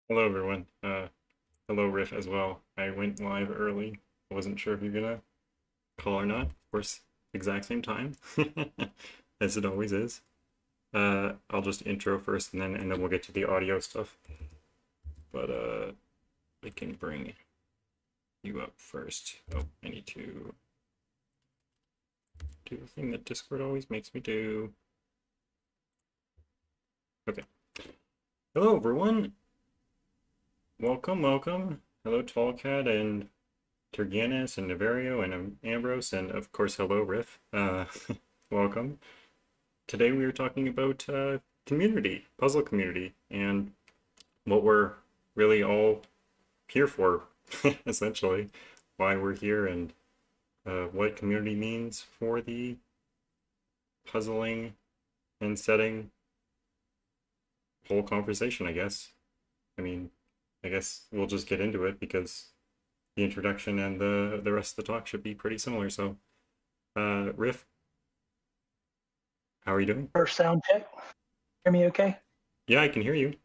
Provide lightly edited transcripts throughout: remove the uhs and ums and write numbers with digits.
Hello, everyone. Hello, Riff, as well. I went live early. I wasn't sure if you're gonna call or not. Of course, exact same time, as it always is. I'll just intro first, and then we'll get to the audio stuff. But I can bring you up first. Oh, I need to do the thing that Discord always makes me do. Okay. Hello, everyone. Welcome, welcome. Hello, Tallcat and Tyrgannus and Neverio and Ambrose, and of course, hello, Riff. Welcome. Today we are talking about community, puzzle community, and what we're really all here for, essentially. Why we're here and what community means for the puzzling and setting whole conversation, I guess. I mean, I guess we'll just get into it because the introduction and the rest of the talk should be pretty similar. So, Riff, how are you doing? First sound check. Hear me okay? Yeah, I can hear you.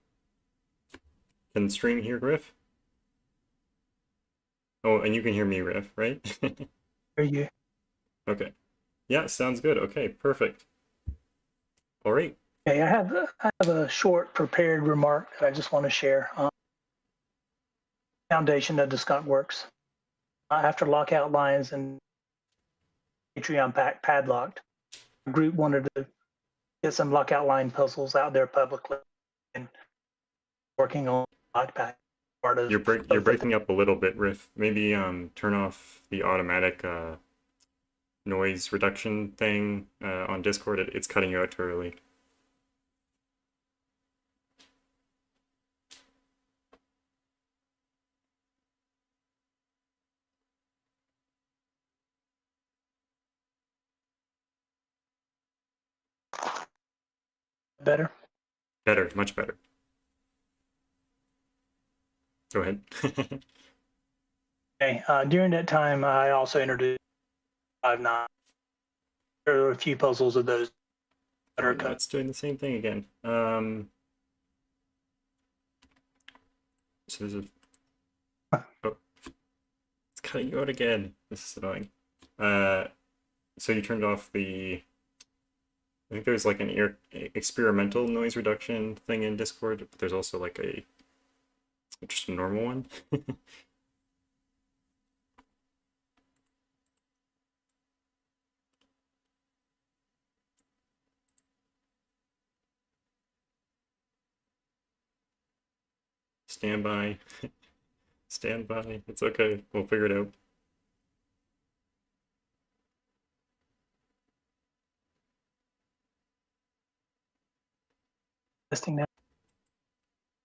Can stream hear Riff? Oh, and you can hear me, Riff, right? Hear you. Okay. Yeah, sounds good. Okay, perfect. All right. Okay, I have a short prepared remark that I just want to share on the foundation of the Skunk Works. After lockout lines and Patreon pack padlocked, the group wanted to get some lockout line puzzles out there publicly and working on lockpack part You're of the breaking up a little bit, Riff. Maybe turn off the automatic noise reduction thing on Discord. It's cutting you out too early. better. Better, much better. Go ahead. Okay, during that time, I also introduced 5-9. There were a few puzzles of those that Oh are no, cut. it's doing the same thing again. So there's a oh, it's cutting you out again. This is annoying. Uh, so you turned off the I think there's like an experimental noise reduction thing in Discord, but there's also like a just a normal one. Stand by. Stand by. It's okay. We'll figure it out. Testing now.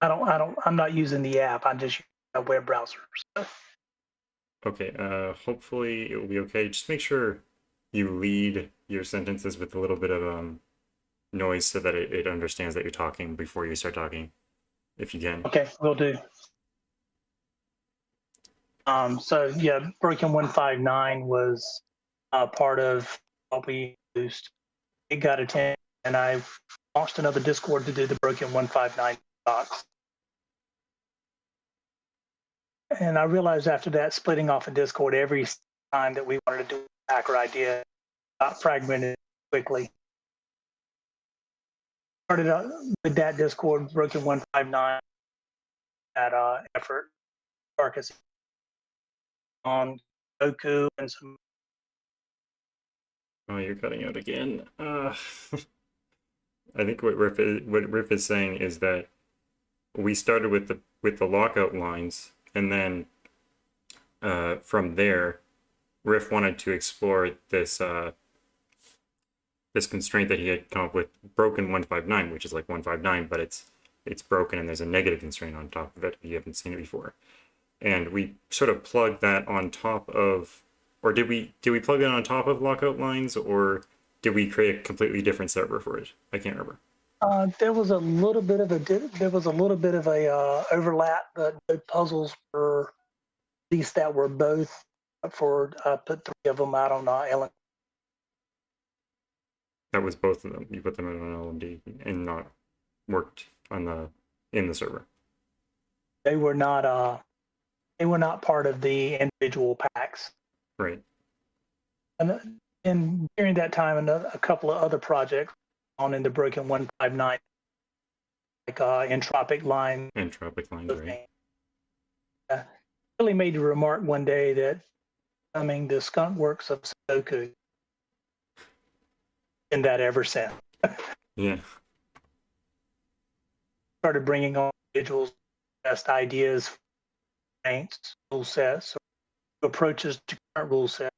I'm not using the app. I'm just using a web browser. So, Okay, hopefully it will be okay. Just make sure you lead your sentences with a little bit of noise so that it understands that you're talking before you start talking, if you can. okay, we'll do. So yeah, Broken 159 was part of what we used. It got attention, and I launched another Discord to do the Broken 159 docs. And I realized after that, splitting off a Discord every time that we wanted to do a hacker idea got fragmented quickly. Started out with that Discord, Broken 159, that effort, Carcass on Goku and some. Oh, you're cutting out again. I think what Riff is saying is that we started with the lockout lines, and then from there, Riff wanted to explore this constraint that he had come up with, broken 159, which is like 159, but it's broken and there's a negative constraint on top of it if you haven't seen it before. And we sort of plugged that on top of, or did we plug that on top of lockout lines, or did we create a completely different server for it? I can't remember. There was a little bit of a overlap, but the puzzles were at least that were both for put three of them out on Ellen. That was both of them. You put them in an LMD and not worked on the in the server. They were not part of the individual packs. Right. And during that time, a couple of other projects on in the Broken 159, like Entropic Line. Entropic lines, right? Really made the remark one day that the skunk works of Sudoku, and that ever since. Yeah. Started bringing on individuals, best ideas, paints, rule sets, or approaches to current rule sets.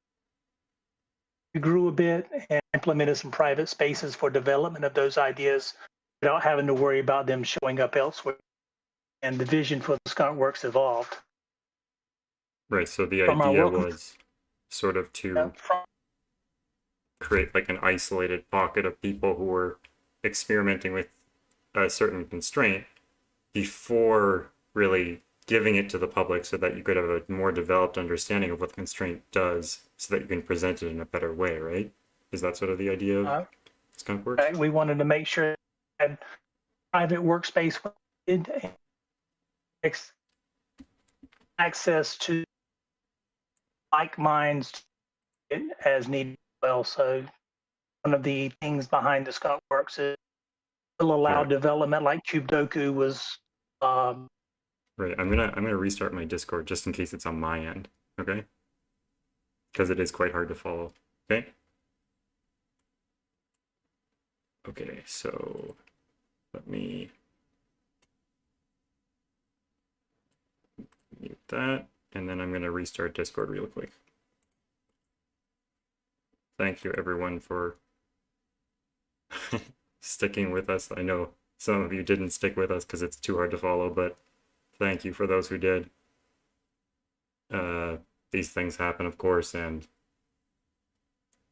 We grew a bit and implemented some private spaces for development of those ideas without having to worry about them showing up elsewhere. And the vision for the skunk works evolved. Right. So the From our idea welcome, was sort of to create like an isolated pocket of people who were experimenting with a certain constraint before really giving it to the public so that you could have a more developed understanding of what the constraint does so that you can present it in a better way, right? Is that sort of the idea of skunk works? we wanted to make sure that had private workspace access to like minds as needed. Well, so one of the things behind the skunk works is will allow Here, development like Kubedoku was. right. I'm gonna restart my Discord just in case it's on my end. Okay? Because it is quite hard to follow. Okay? Okay, so let me mute that, and then I'm gonna restart Discord real quick. Thank you everyone for sticking with us. I know some of you didn't stick with us because it's too hard to follow, but thank you for those who did. These things happen, of course, and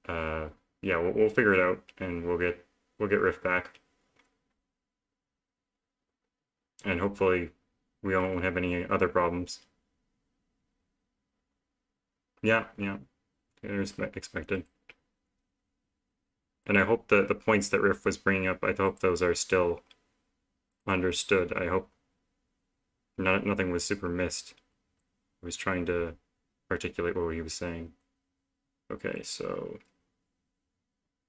yeah, we'll figure it out, and we'll get Riff back, and hopefully we won't have any other problems. Yeah, there's expected. And I hope that the points that Riff was bringing up, I hope those are still understood. I hope nothing was super missed. I was trying to articulate what he was saying. Okay, so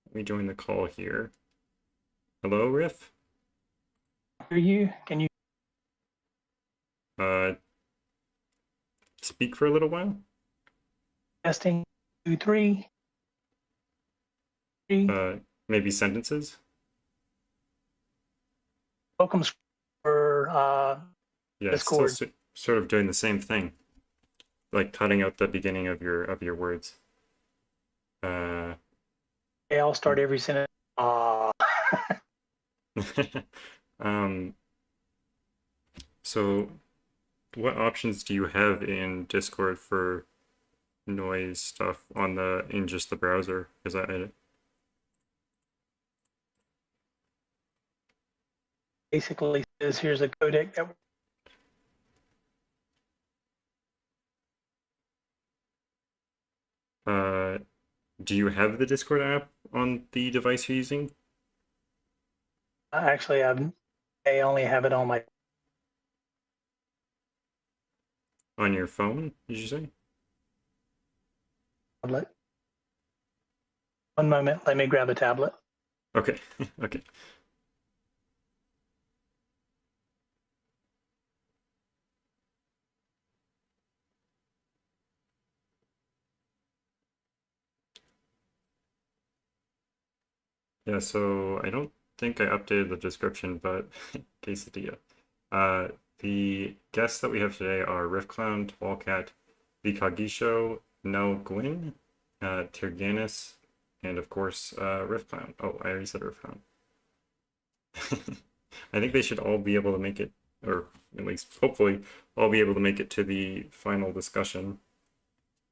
let me join the call here. Hello, Riff? Hear you? Can you? Speak for a little while? Testing 2, 3. Maybe sentences? Welcome for Yeah, Discord. still sort of doing the same thing. Like cutting out the beginning of your words. Yeah, I'll start every sentence. So what options do you have in Discord for noise stuff in just the browser? Because I Basically says here's a codec that do you have the Discord app on the device you're using? actually I only have it on my On your phone, did you say? tablet. One moment, let me grab a tablet. Okay, okay. Yeah, so I don't think I updated the description, but quesadilla. The guests that we have today are Riffclown, Tallcat, Vikagisho, Nell Gwyn, Tyrgannus, and of course, Riffclown. Oh, I already said Riffclown. I think they should all be able to make it, or at least hopefully all be able to make it to the final discussion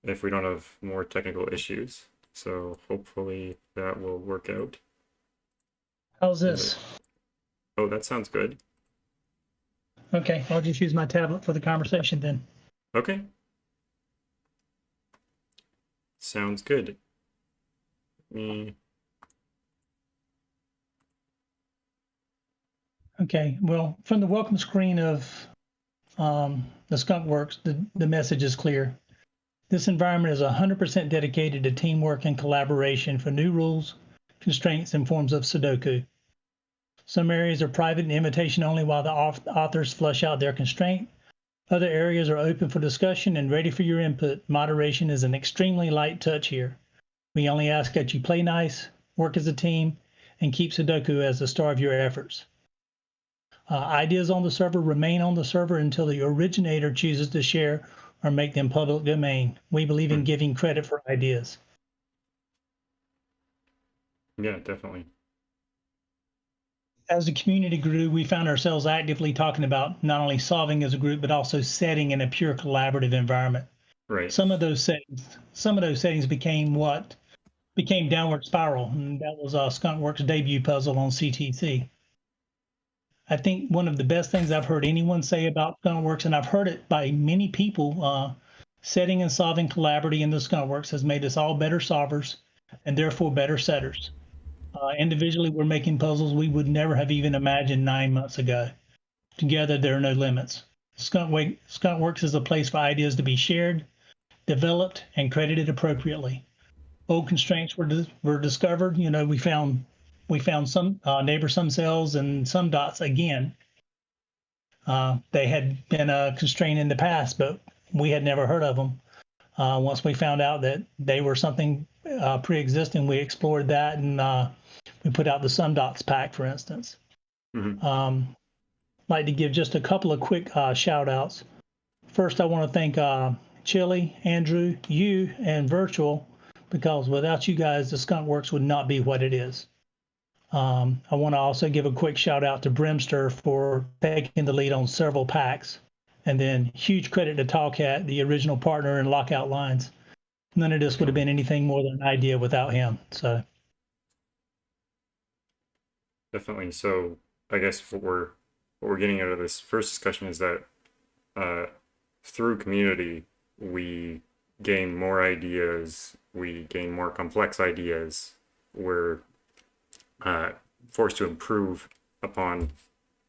if we don't have more technical issues. So hopefully that will work out. How's this? Oh, that sounds good. Okay, I'll just use my tablet for the conversation then. Okay. Sounds good. Okay, well, from the welcome screen of the Skunk Works, the message is clear. This environment is 100% dedicated to teamwork and collaboration for new rules, constraints, and forms of Sudoku. Some areas are private and invitation only while the authors flesh out their constraint. Other areas are open for discussion and ready for your input. Moderation is an extremely light touch here. We only ask that you play nice, work as a team, and keep Sudoku as the star of your efforts. Ideas on the server remain on the server until the originator chooses to share or make them public domain. We believe in giving credit for ideas. Yeah, definitely. As the community grew, we found ourselves actively talking about not only solving as a group, but also setting in a pure collaborative environment. Right. Some of those settings became Downward Spiral, and that was Skunkworks' debut puzzle on CTC. I think one of the best things I've heard anyone say about Skunkworks, and I've heard it by many people, setting and solving collaboratively in the Skunkworks has made us all better solvers and therefore better setters. Individually, we're making puzzles we would never have even imagined 9 months ago. Together, there are no limits. Skunkworks is a place for ideas to be shared, developed, and credited appropriately. Old constraints were discovered. You know, we found some neighbor sum cells and sum dots again. They had been a constraint in the past, but we had never heard of them. Once we found out that they were something pre-existing, we explored that and we put out the sum dots pack, for instance. I'd like to give just a couple of quick shout outs. First, I want to thank Chili, Andrew, you, and Virtual, because without you guys, the Skunkworks would not be what it is. I want to also give a quick shout out to Brimster for taking the lead on several packs. And then huge credit to Tallcat, the original partner in Lockout Lines. None of this would have been anything more than an idea without him. So Definitely. So I guess what we're getting out of this first discussion is that through community we gain more ideas, we gain more complex ideas. We're forced to improve upon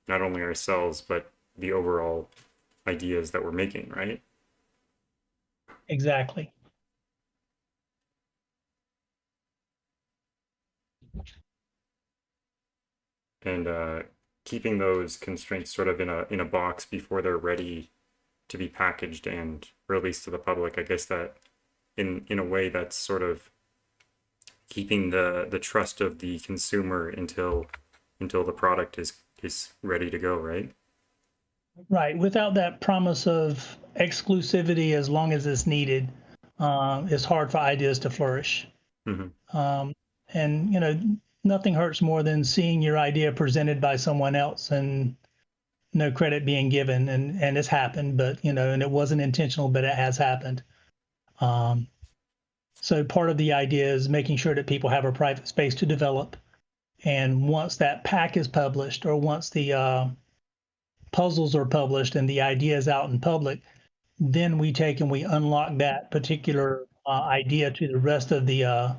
not only ourselves but the overall ideas that we're making, right? exactly. And keeping those constraints sort of in a box before they're ready to be packaged and released to the public. I guess that in a way that's sort of keeping the trust of the consumer until the product is ready to go, right? Right. Without that promise of exclusivity as long as it's needed, it's hard for ideas to flourish. And, you know, nothing hurts more than seeing your idea presented by someone else and no credit being given. And it's happened, but, you know, and it wasn't intentional, but it has happened. So part of the idea is making sure that people have a private space to develop. And once that pack is published or once the puzzles are published and the idea is out in public, then we take and we unlock that particular idea to the rest of the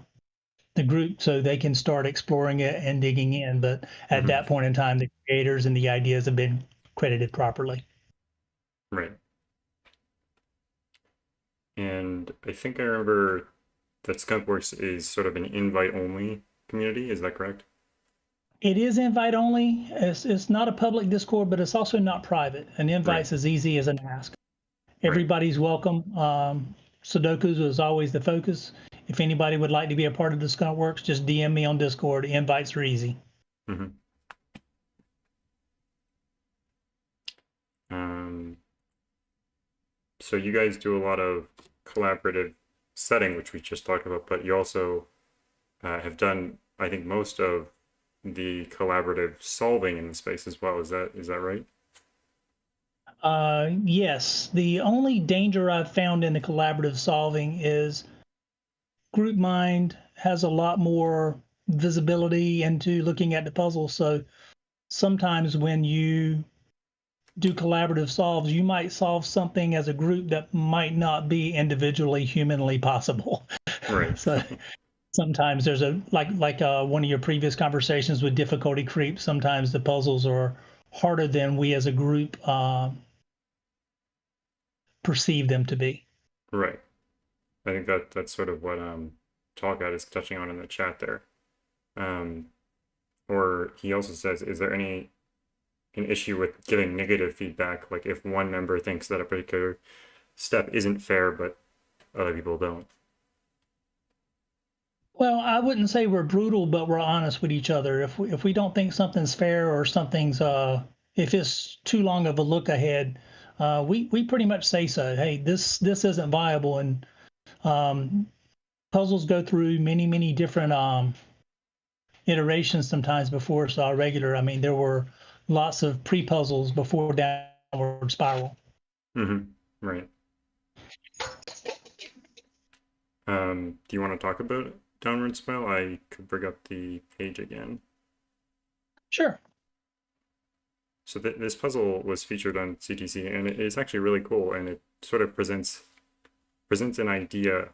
group so they can start exploring it and digging in. But at that point in time, the creators and the ideas have been credited properly. Right. And I think I remember that Skunkworks is sort of an invite-only community. Is that correct? It is invite only. It's not a public Discord, but it's also not private. An invite's as easy as an ask. Everybody's welcome. Sudokus is always the focus. If anybody would like to be a part of the Skunkworks, just DM me on Discord. Invites are easy. So you guys do a lot of collaborative setting, which we just talked about, but you also have done, I think, most of the collaborative solving in the space as well. Is that right? Yes. The only danger I've found in the collaborative solving is group mind has a lot more visibility into looking at the puzzle. So sometimes when you do collaborative solves, you might solve something as a group that might not be individually humanly possible. Right. So sometimes there's a like one of your previous conversations with difficulty creep. Sometimes the puzzles are harder than we as a group perceive them to be. Right. I think that's sort of what Tallcat is touching on in the chat there. Um, or he also says, is there an issue with giving negative feedback, like if one member thinks that a particular step isn't fair, but other people don't? Well, I wouldn't say we're brutal, but we're honest with each other. If we don't think something's fair or something's if it's too long of a look ahead, we pretty much say so. Hey, this isn't viable, and um, puzzles go through many different iterations sometimes before it's regular. I mean, there were lots of pre-puzzles before Downward Spiral. Right. Do you want to talk about Downward Spiral? I could bring up the page again. Sure. So this puzzle was featured on CTC, and it's actually really cool, and it sort of presents an idea.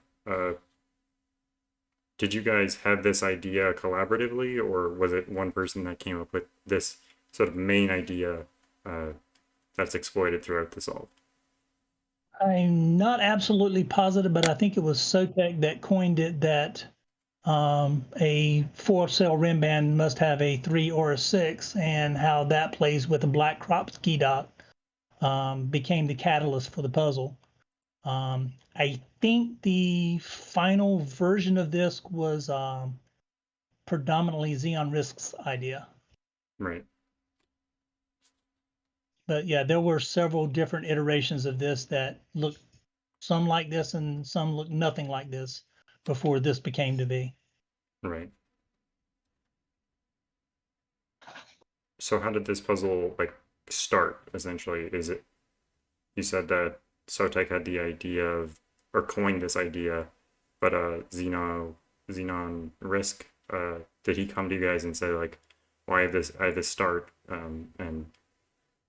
Did you guys have this idea collaboratively, or was it one person that came up with this sort of main idea that's exploited throughout the solve? I'm not absolutely positive, but I think it was Sotek that coined it that a 4-cell rim band must have a 3 or a 6, and how that plays with a black Kropski dot became the catalyst for the puzzle. I think the final version of this was predominantly Xeon Risk's idea. Right. But yeah, there were several different iterations of this that looked some like this and some looked nothing like this before this became to be. Right. So how did this puzzle like start essentially? Is it, you said that Sotek had the idea of, or coined this idea, but Xenon Risk, did he come to you guys and say like, well, I have this start, and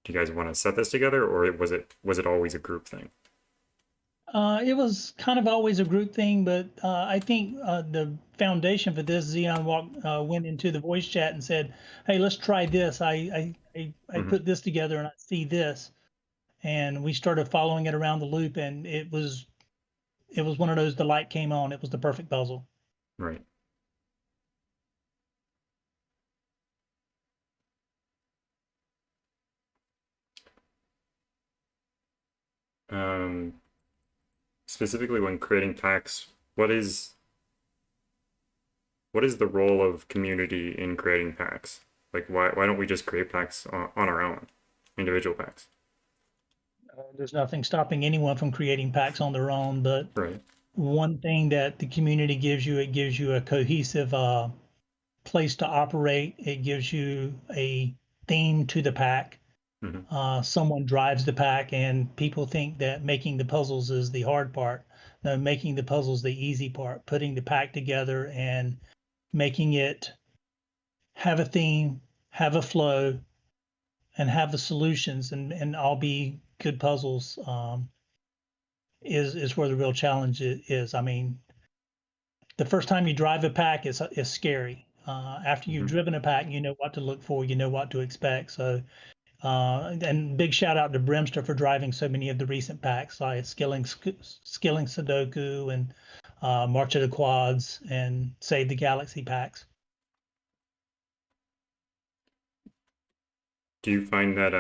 do you guys want to set this together, or was it always a group thing? It was kind of always a group thing, but I think the foundation for this, went into the voice chat and said, "Hey, let's try this. I Hmm. put this together and I see this," and we started following it around the loop, and it was one of those. The light came on. It was the perfect puzzle. Right. Um, Specifically when creating packs, what is the role of community in creating packs? Like why don't we just create packs on our own, individual packs? There's nothing stopping anyone from creating packs on their own, but Right. one thing that the community gives you, it gives you a cohesive place to operate. It gives you a theme to the pack. Hmm. Someone drives the pack, and people think that making the puzzles is the hard part. No, making the puzzles the easy part. Putting the pack together and making it have a theme, have a flow, and have the solutions, and all be good puzzles. Is where the real challenge is. I mean, the first time you drive a pack is scary. After you've Hmm. driven a pack, you know what to look for, you know what to expect. So, and big shout out to Brimster for driving so many of the recent packs, like Skilling Sudoku and March of the Quads and Save the Galaxy packs. Do you find that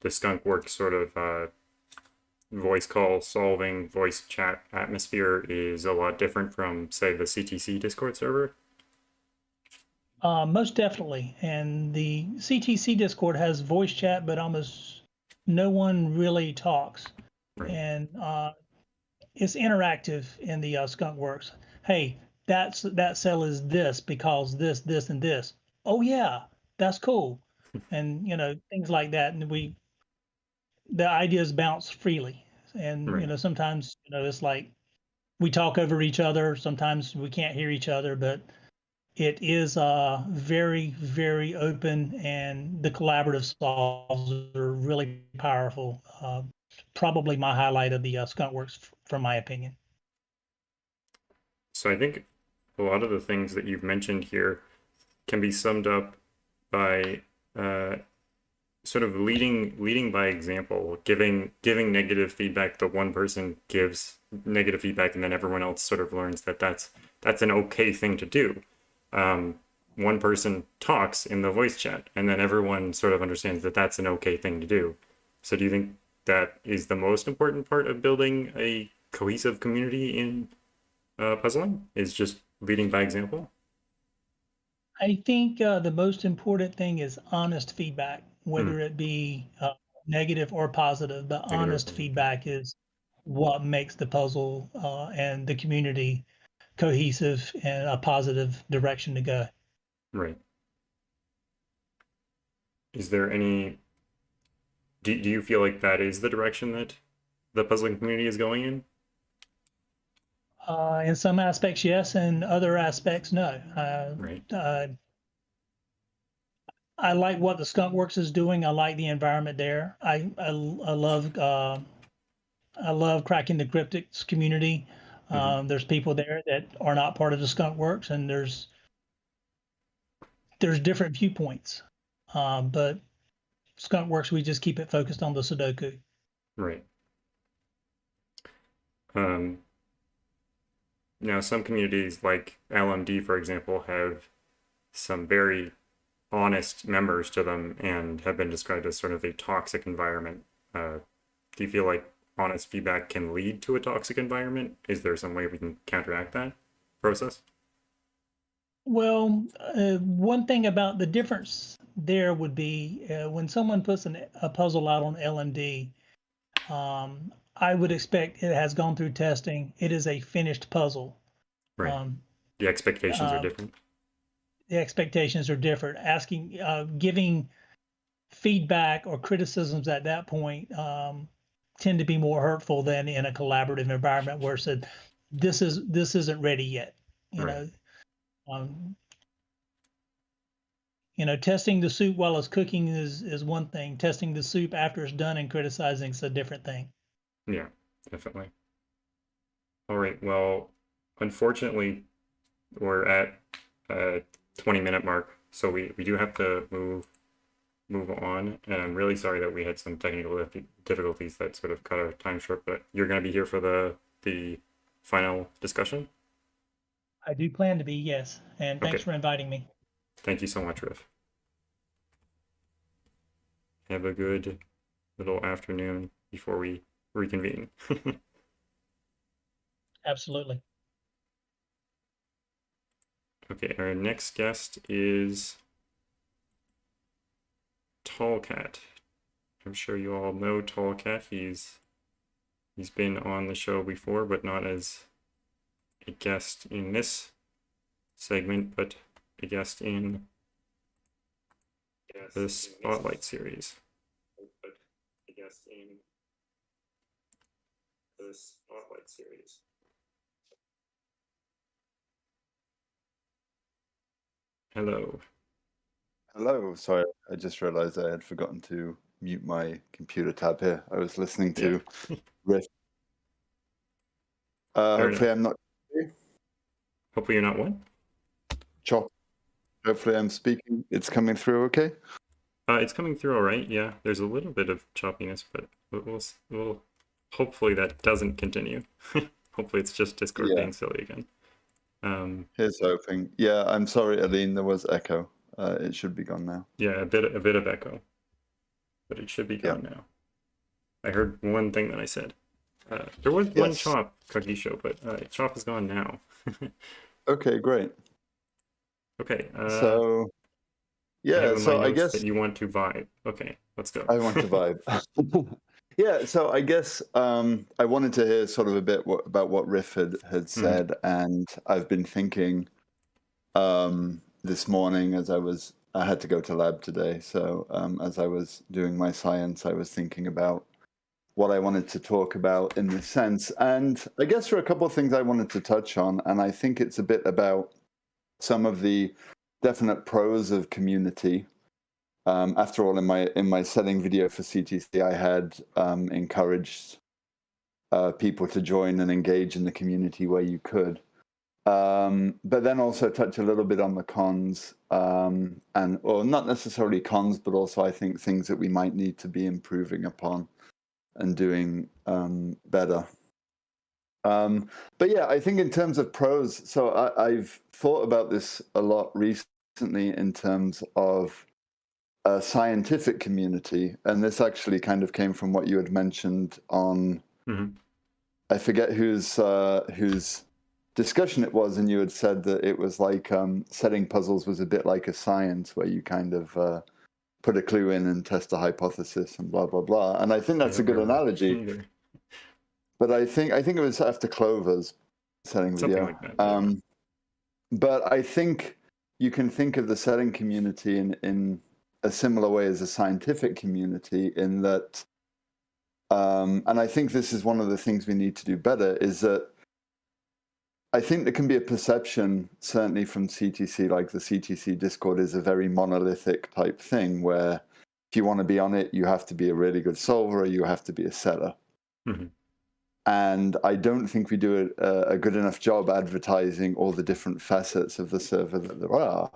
the skunk works sort of voice call solving, voice chat atmosphere is a lot different from, say, the CTC Discord server? Most definitely. And the CTC Discord has voice chat, but almost no one really talks. Right. And it's interactive in the Skunk Works. Hey, that cell is this because this, and this. Oh yeah, that's cool. And things like that. And the ideas bounce freely. And Right. sometimes it's like we talk over each other. Sometimes we can't hear each other, but it is very open, and the collaborative solves are really powerful. Probably my highlight of the Skunkworks, from my opinion. So I think a lot of the things that you've mentioned here can be summed up by uh, sort of leading by example, giving negative feedback. The one person gives negative feedback, and then everyone else sort of learns that that's an okay thing to do. One person talks in the voice chat, and then everyone sort of understands that that's an okay thing to do. So do you think that is the most important part of building a cohesive community in puzzling? Is just leading by example? I think the most important thing is honest feedback, Hmm, whether it be negative or positive. But negative. honest feedback is what makes the puzzle and the community cohesive and a positive direction to go. Right. Is there any do you feel like that is the direction that the puzzling community is going in? In some aspects, yes, and other aspects, no. Right. I like what the Skunk Works is doing. I like the environment there. I love cracking the cryptics community. Hmm. There's people there that are not part of the Skunk Works, and there's different viewpoints. But Skunk Works, we just keep it focused on the Sudoku. Right. Um, Now, some communities like LMD, for example, have some very honest members to them and have been described as sort of a toxic environment. Do you feel like honest feedback can lead to a toxic environment? Is there some way we can counteract that process? Well, one thing about the difference there would be when someone puts a puzzle out on LMD, I would expect it has gone through testing. It is a finished puzzle. Right. Um, The expectations are uh, different. the expectations are different. Giving feedback or criticisms at that point tend to be more hurtful than in a collaborative environment where it said, this isn't ready yet. You Right. know, um, testing the soup while it's cooking is one thing. Testing the soup after it's done and criticizing is a different thing. Yeah, definitely. All right. Well, unfortunately, we're at a 20-minute mark, so we do have to move on. And I'm really sorry that we had some technical difficulties that sort of cut our time short. But you're going to be here for the final discussion. I do plan to be, yes. And thanks Okay. for inviting me. Thank you so much, Riff. Have a good little afternoon before we reconvene. Absolutely. Okay, our next guest is Tallcat. I'm sure you all know Tallcat. He's been on the show before, but not as a guest in this segment, but a guest in the Spotlight series. But a guest in the Spotlight series. Hello. Hello. Sorry, I just realized I had forgotten to mute my computer tab here. I was listening Yeah, to Riff. fair Hopefully enough. I'm not Hopefully you're not one. chop. Hopefully I'm speaking. It's coming through okay? It's coming through all right. Yeah, there's a little bit of choppiness, but we'll hopefully that doesn't continue. Hopefully it's just Discord Yeah, being silly again. here's hoping. Yeah, I'm sorry, Aline, there was echo. It should be gone now. Yeah, a bit of echo, but it should be Yeah. gone now. I heard one thing that I said. There was one Yes. chop cookie show, but chop is gone now. Okay, great. Okay. So, I have yeah, in my so I notes guess that you want to vibe. Okay, let's go. I want to vibe. Yeah, so I guess I wanted to hear sort of a bit about what Riff had said, and I've been thinking this morning as I had to go to lab today, so as I was doing my science, I was thinking about what I wanted to talk about in this sense, and I guess there are a couple of things I wanted to touch on, and I think it's a bit about some of the definite pros of community. After all, in my selling video for CTC, I had encouraged people to join and engage in the community where you could. But then also touch a little bit on the cons, or not necessarily cons, but also I think things that we might need to be improving upon and doing better. But yeah, I think in terms of pros, so I've thought about this a lot recently in terms of a scientific community, and this actually kind of came from what you had mentioned on, I forget whose discussion it was, and you had said that it was like setting puzzles was a bit like a science where you kind of put a clue in and test a hypothesis and blah blah blah. And I think that's a good analogy. Either. But I think it was after Clover's setting video. Something like that. Yeah. But I think you can think of the setting community in a similar way as a scientific community, in that, and I think this is one of the things we need to do better, is that I think there can be a perception, certainly from CTC, like the CTC Discord is a very monolithic type thing, where if you want to be on it, you have to be a really good solver, or you have to be a setter. Mm-hmm. And I don't think we do a good enough job advertising all the different facets of the server that there are.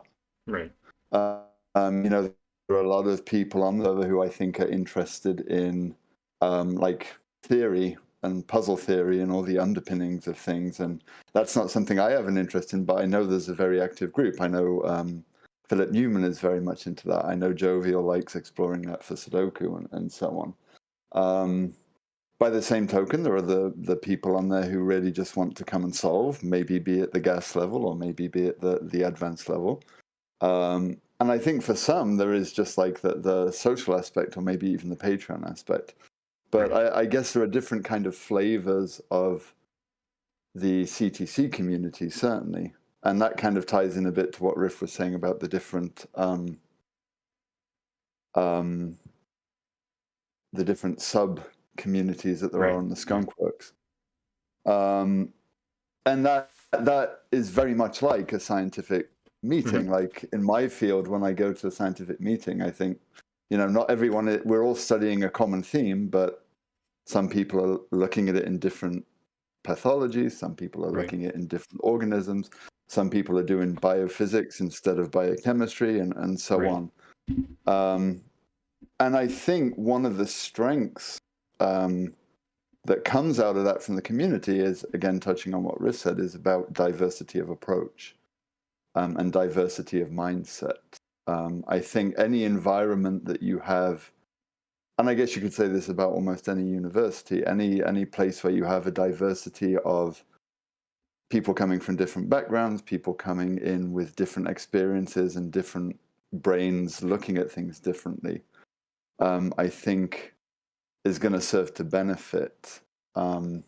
Right. You know, there are a lot of people on the server who I think are interested in like theory and puzzle theory and all the underpinnings of things. And that's not something I have an interest in, but I know there's a very active group. I know Philip Newman is very much into that. I know Jovial likes exploring that for Sudoku and so on. By the same token, there are the people on there who really just want to come and solve, maybe be at the gas level or maybe be at the advanced level. And I think for some, there is just like the social aspect or maybe even the Patreon aspect. But Right. I guess there are different kind of flavors of the CTC community, certainly. And that kind of ties in a bit to what Riff was saying about the different sub communities that there are on the Skunkworks. And that is very much like a scientific meeting. Mm-hmm. Like in my field, when I go to a scientific meeting, I think, you know, not everyone, we're all studying a common theme, but some people are looking at it in different pathologies, some people are looking at it in different organisms, some people are doing biophysics instead of biochemistry, and so on. And I think one of the strengths that comes out of that from the community is, again, touching on what Riff said, is about diversity of approach and diversity of mindset. I think any environment that you have, and I guess you could say this about almost any university, any place where you have a diversity of people coming from different backgrounds, people coming in with different experiences and different brains looking at things differently, I think is going to serve to benefit. But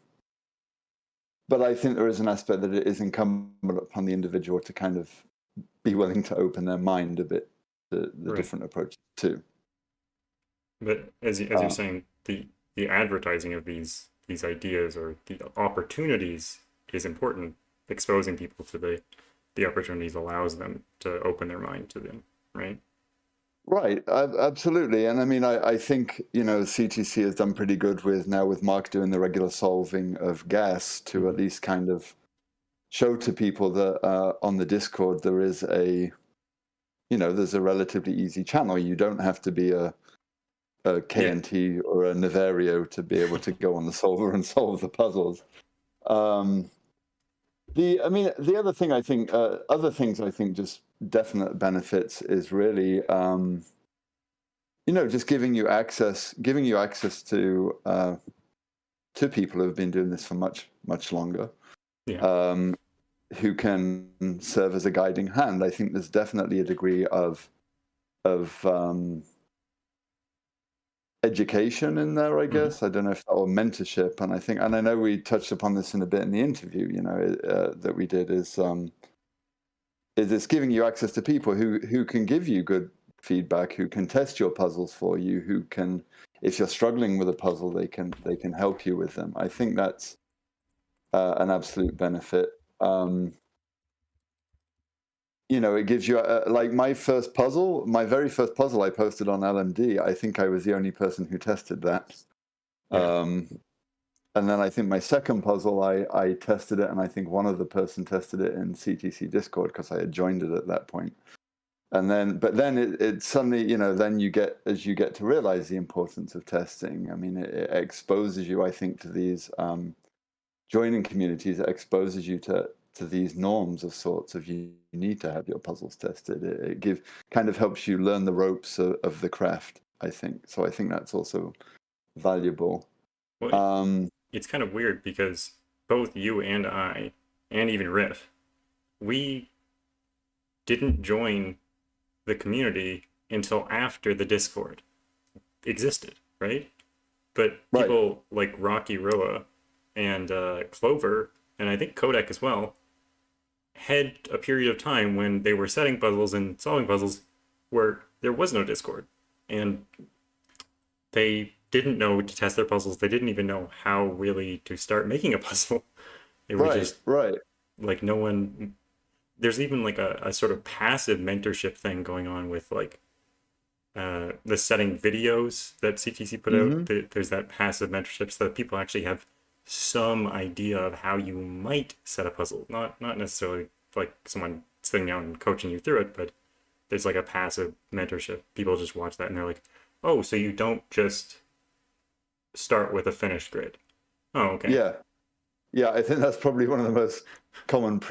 I think there is an aspect that it is incumbent upon the individual to kind of be willing to open their mind a bit to the different approaches too. But as you're saying, the advertising of these ideas or the opportunities is important. Exposing people to the opportunities allows them to open their mind to them, right? Right, absolutely. And I mean, I think, you know, CTC has done pretty good with Mark doing the regular solving of gas to at least kind of show to people that on the Discord there is there's a relatively easy channel. You don't have to be a KNT or a Naverio to be able to go on the solver and solve the puzzles. The other thing I think, other things I think just definite benefits is really, just giving you access to people who have been doing this for much, much longer, who can serve as a guiding hand. I think there's definitely a degree of education in there, I guess. I don't know if that, or mentorship. And I know we touched upon this in a bit in the interview, that we did, is it's giving you access to people who can give you good feedback, who can test your puzzles for you, who can, if you're struggling with a puzzle, they can help you with them. I think that's an absolute benefit. It gives you like my very first puzzle I posted on LMD. I think I was the only person who tested that. And then I think my second puzzle, I tested it, and I think one other person tested it in CTC Discord because I had joined it at that point. And then, but then it suddenly, then as you get to realize the importance of testing. I mean, it exposes you, I think, to these joining communities. It exposes you to these norms of sorts of you need to have your puzzles tested. It kind of helps you learn the ropes of the craft, I think. So I think that's also valuable. Well, it's kind of weird because both you and I, and even Riff, we didn't join the community until after the Discord existed, right? But people like Rocky Roa and Clover, and I think Kodak as well, had a period of time when they were setting puzzles and solving puzzles where there was no Discord. And they didn't know to test their puzzles. They didn't even know how really to start making a puzzle. It was just like no one. There's even like a sort of passive mentorship thing going on with like the setting videos that CTC put out. There's that passive mentorship so that people actually have some idea of how you might set a puzzle. Not necessarily like someone sitting down and coaching you through it, but there's like a passive mentorship. People just watch that and they're like, oh, so you don't just start with a finished grid. Oh, okay. Yeah, I think that's probably one of the most common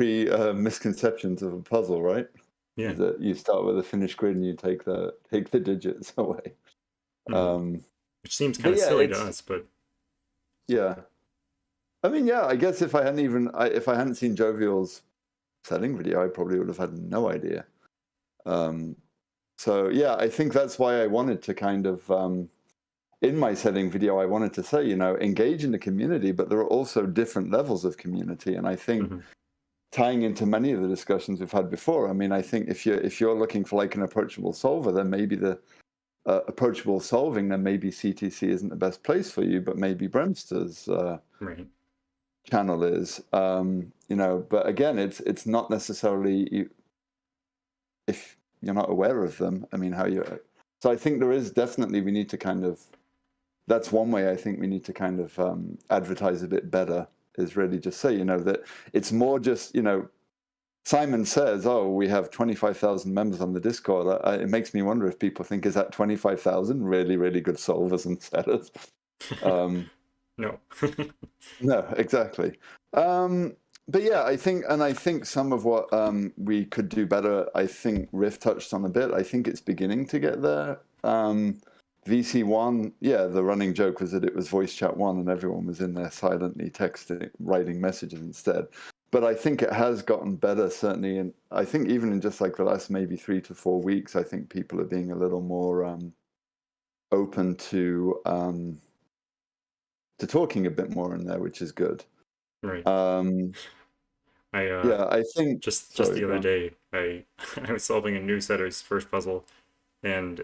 misconceptions of a puzzle, right? Yeah. Is that you start with a finished grid and you take the digits away. Which seems kind of silly to us, but yeah. I mean, yeah, I guess if I hadn't seen Jovial's setting video, I probably would have had no idea. So yeah, I think that's why I wanted to kind of in my setting video, I wanted to say, engage in the community, but there are also different levels of community. And I think tying into many of the discussions we've had before, I mean, I think if you're looking for like an approachable solver, then maybe the approachable solving, then maybe CTC isn't the best place for you, but maybe Bremster's channel is, but again, it's not necessarily if you're not aware of them. I mean, so I think there is definitely, we need to kind of, that's one way I think we need to kind of advertise a bit better, is really just say, that it's more just, Simon says, oh, we have 25,000 members on the Discord. It makes me wonder if people think, is that 25,000 really, really good solvers and setters? No. No, exactly. But yeah, I think some of what we could do better, I think Riff touched on a bit. I think it's beginning to get there. VC1, the running joke was that it was voice chat 1 and everyone was in there silently texting, writing messages instead. But I think it has gotten better, certainly. And I think even in just like the last maybe 3 to 4 weeks, I think people are being a little more open to talking a bit more in there, which is good. Right. I think just the other day, I was solving a new setter's first puzzle, and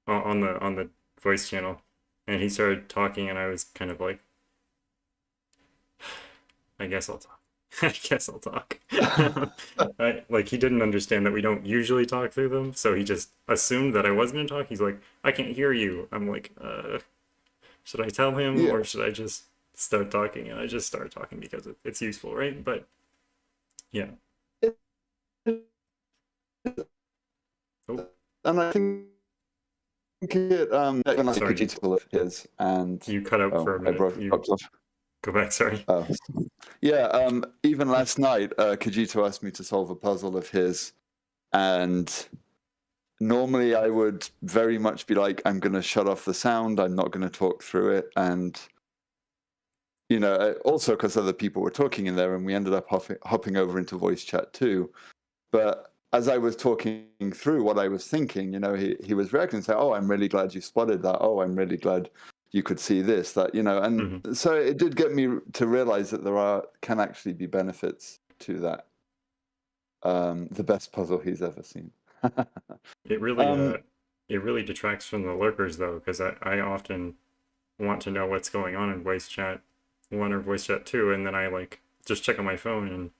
on the voice channel, and he started talking, and I was kind of like, I guess I'll talk. Like he didn't understand that we don't usually talk through them, so he just assumed that I was going to talk. He's like, I can't hear you. I'm like, should I tell him or should I just start talking? And I just start talking because it's useful, right? But yeah. And I think Kajito of his, and you cut out for a minute. Go back, sorry. Even last night, Kajito asked me to solve a puzzle of his, and normally I would very much be like, I'm going to shut off the sound, I'm not going to talk through it, and also because other people were talking in there, and we ended up hopping over into voice chat too. But as I was talking through what I was thinking, he was reacting and saying, oh, I'm really glad you spotted that. Oh, I'm really glad you could see this, that, and so it did get me to realize that can actually be benefits to that. The best puzzle he's ever seen. It really detracts from the lurkers though, because I often want to know what's going on in voice chat 1 or voice chat 2, and then I like just check on my phone and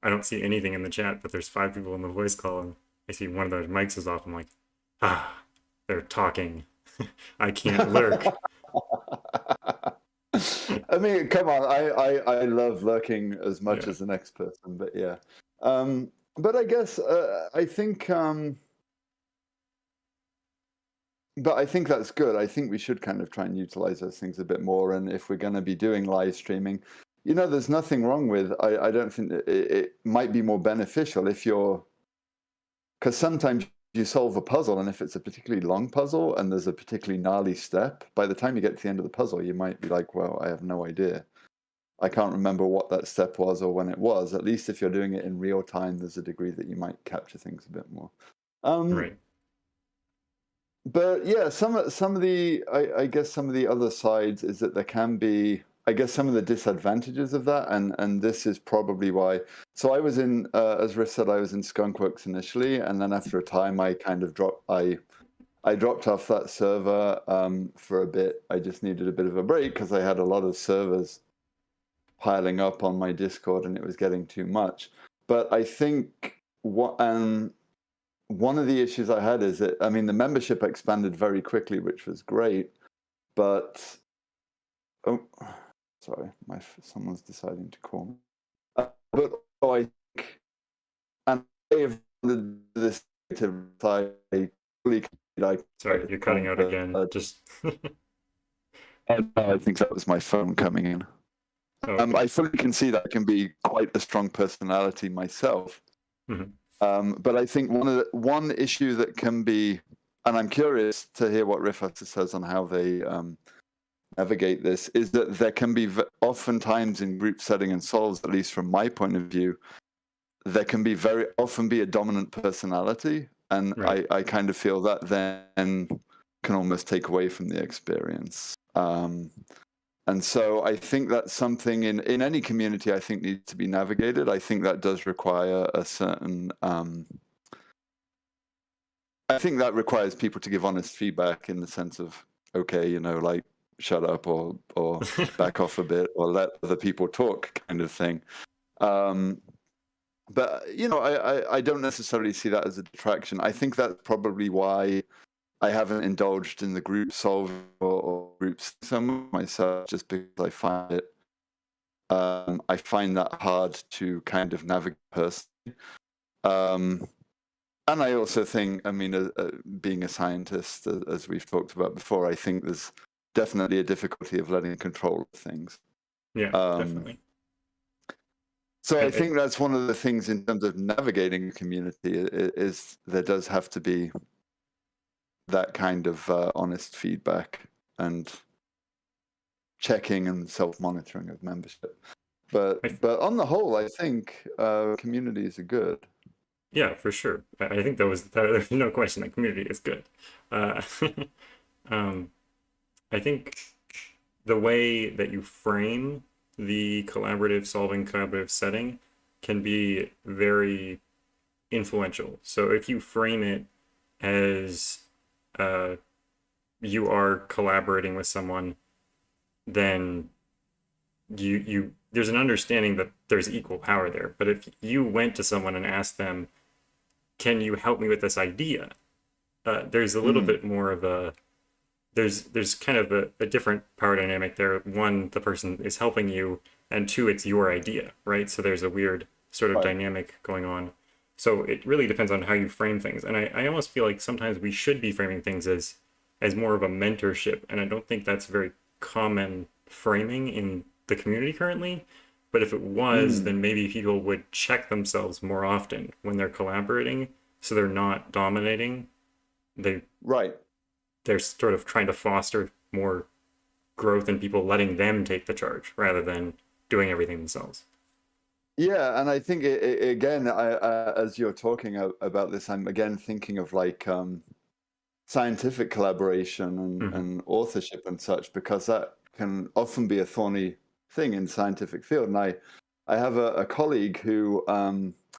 I don't see anything in the chat, but there's 5 people in the voice call, and I see one of their mics is off. I'm like, they're talking. I can't lurk. I mean, come on, I love lurking as much Yeah. as the next person, but yeah. But I guess I think, but I think that's good. I think we should kind of try and utilize those things a bit more. And if we're going to be doing live streaming, there's nothing wrong with. I don't think that it might be more beneficial if you're, because sometimes you solve a puzzle, and if it's a particularly long puzzle and there's a particularly gnarly step, by the time you get to the end of the puzzle, you might be like, well, I have no idea. I can't remember what that step was or when it was. At least if you're doing it in real time, there's a degree that you might capture things a bit more. Right. But yeah, some of the I guess some of the other sides is that there can be, I guess, some of the disadvantages of that, and this is probably why. So I was in, as Riff said, I was in Skunkworks initially, and then after a time, I kind of dropped. I dropped off that server for a bit. I just needed a bit of a break because I had a lot of servers piling up on my Discord, and it was getting too much. But I think one of the issues I had is that, I mean, the membership expanded very quickly, which was great, but sorry, someone's deciding to call me. But I think, and I have this to Sorry, you're cutting out again. Just. I think that was my phone coming in. Oh, okay. I fully can see that I can be quite a strong personality myself. Mm-hmm. But I think one issue that can be, and I'm curious to hear what Riff says on how they navigate this, is that there can be oftentimes in group setting and solves, at least from my point of view, there can be very often be a dominant personality, and Right. I kind of feel that then can almost take away from the experience. And so I think that's something in any community I think needs to be navigated. I think that does require a certain, I think that requires people to give honest feedback in the sense of, okay, like shut up or back off a bit or let other people talk kind of thing. But, I don't necessarily see that as a detraction. I think that's probably why I haven't indulged in the group solve or groups some myself, just because I find it. I find that hard to kind of navigate personally. And I also think, I mean, being a scientist, as we've talked about before, I think there's definitely a difficulty of letting control of things. Yeah, definitely. So I think that's one of the things in terms of navigating a community is there does have to be that kind of honest feedback and checking and self-monitoring of membership. But on the whole, I think communities are good. Yeah, for sure. I think there's no question that community is good. I think the way that you frame the collaborative setting can be very influential. So if you frame it as you are collaborating with someone, then you there's an understanding that there's equal power there. But if you went to someone and asked them, can you help me with this idea? There's a little bit more of a, there's kind of a different power dynamic there. One, the person is helping you, and two, it's your idea, right? So there's a weird sort of dynamic going on. So it really depends on how you frame things. And I almost feel like sometimes we should be framing things as more of a mentorship. And I don't think that's very common framing in the community currently. But if it was, then maybe people would check themselves more often when they're collaborating, so they're not dominating. They're sort of trying to foster more growth in people, letting them take the charge rather than doing everything themselves. Yeah, and I think again, as you're talking about this, I'm again thinking of like scientific collaboration and authorship and such, because that can often be a thorny thing in the scientific field. And I have a colleague who,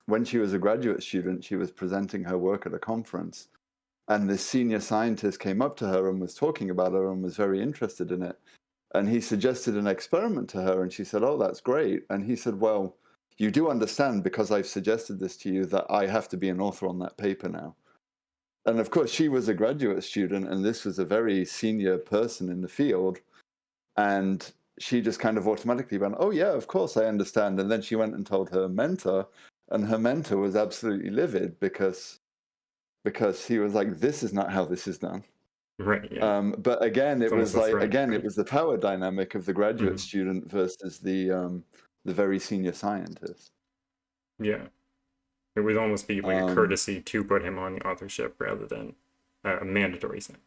when she was a graduate student, she was presenting her work at a conference, and this senior scientist came up to her and was talking about her and was very interested in it. And he suggested an experiment to her, and she said, "Oh, that's great." And he said, "Well, you do understand, because I've suggested this to you, that I have to be an author on that paper now." And of course, she was a graduate student, and this was a very senior person in the field. And she just kind of automatically went, "Oh yeah, of course I understand." And then she went and told her mentor, and her mentor was absolutely livid because he was like, "This is not how this is done." Right. Yeah. But again, It's it almost was a like threat, it right? was the power dynamic of the graduate Mhm. student versus the very senior scientist. Yeah. It would almost be like a Um, courtesy to put him on the authorship rather than a mandatory thing.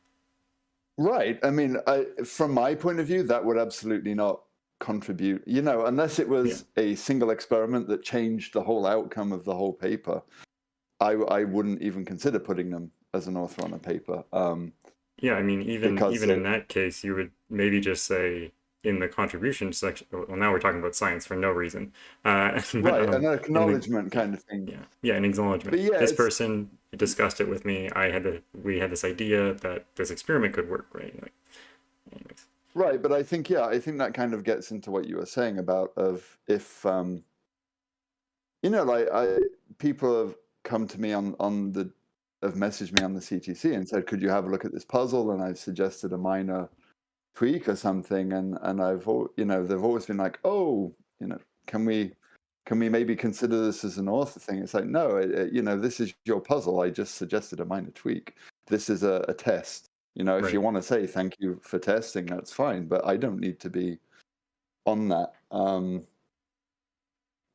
right. I mean, from my point of view, that would absolutely not contribute. Unless it Yeah. was a single experiment that changed the whole outcome of the whole paper, I wouldn't even consider putting them as an author on a paper. Yeah, I mean, even Because even in that case, you would maybe just say in the contribution section. Well, now we're talking about science for no reason. But right, an in the acknowledgement yeah, kind of thing. yeah, an But acknowledgement. yeah, This it's person discussed it with me. We had this idea that this experiment could work, right? Like, anyways. right. But I think that kind of gets into what you were saying about of if like people have come to me have messaged me on the CTC and said, "Could you have a look at this puzzle?" And I've suggested a minor tweak or something, and they've always been like, "Oh, can we maybe consider this as an author thing?" It's like, no, this is your puzzle. I just suggested a minor tweak. This is a test. If you Right. want to say thank you for testing, that's fine, but I don't need to be on that.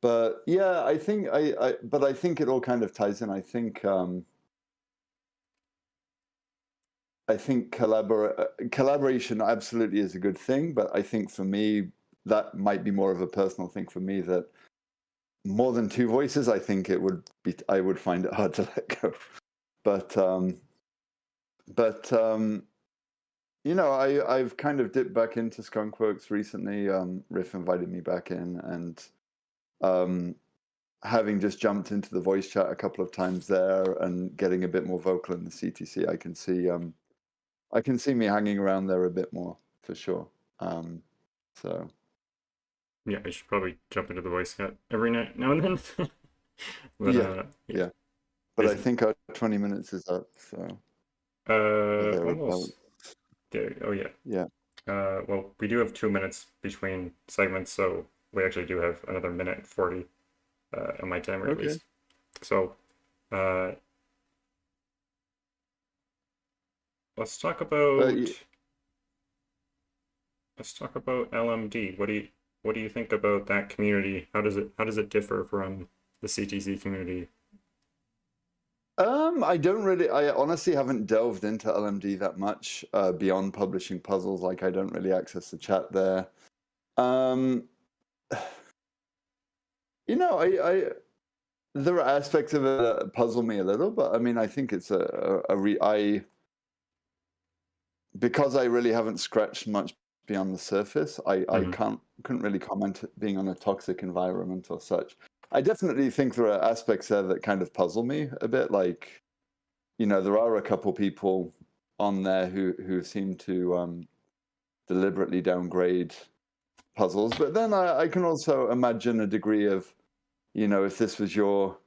But yeah, I think it all kind of ties in. I think collaboration absolutely is a good thing, but I think for me that might be more of a personal thing for me, that more than two voices, I would find it hard to let go. But I've kind of dipped back into Skunkworks recently. Riff invited me back in, and having just jumped into the voice chat a couple of times there and getting a bit more vocal in the CTC, I can see me hanging around there a bit more for sure. So Yeah, I should probably jump into the voice chat every now and then. But yeah, yeah, yeah. But I busy. think our 20 minutes is up, so or thereabouts. Almost there. Oh yeah. Yeah. Well, we do have 2 minutes between segments, so we actually do have another minute 40 on my timer at Okay. least. So uh, let's talk But about LMD. What do you think about that community? How does it differ from the CTC community? I honestly haven't delved into LMD that much beyond publishing puzzles. Like, I don't really access the chat there. Um, I there are aspects of it that puzzle me a little, but I mean, I think it's because I really haven't scratched much beyond the surface. I Hmm. couldn't really comment being on a toxic environment or such. I definitely think there are aspects there that kind of puzzle me a bit. Like, there are a couple people on there who seem to deliberately downgrade puzzles, but then I can also imagine a degree of, if this was your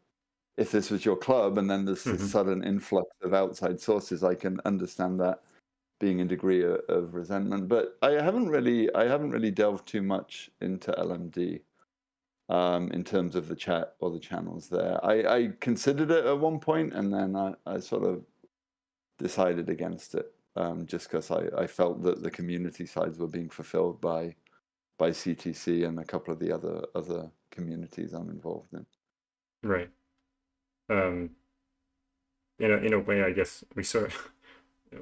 club and then there's this Hmm. sudden influx of outside sources, I can understand that being a degree of resentment. But I haven't really delved too much into LMD in terms of the chat or the channels there. I considered it at one point, and then I sort of decided against it, just because I felt that the community sides were being fulfilled by CTC and a couple of the other communities I'm involved in. Right. Um, in a way, I guess we sort of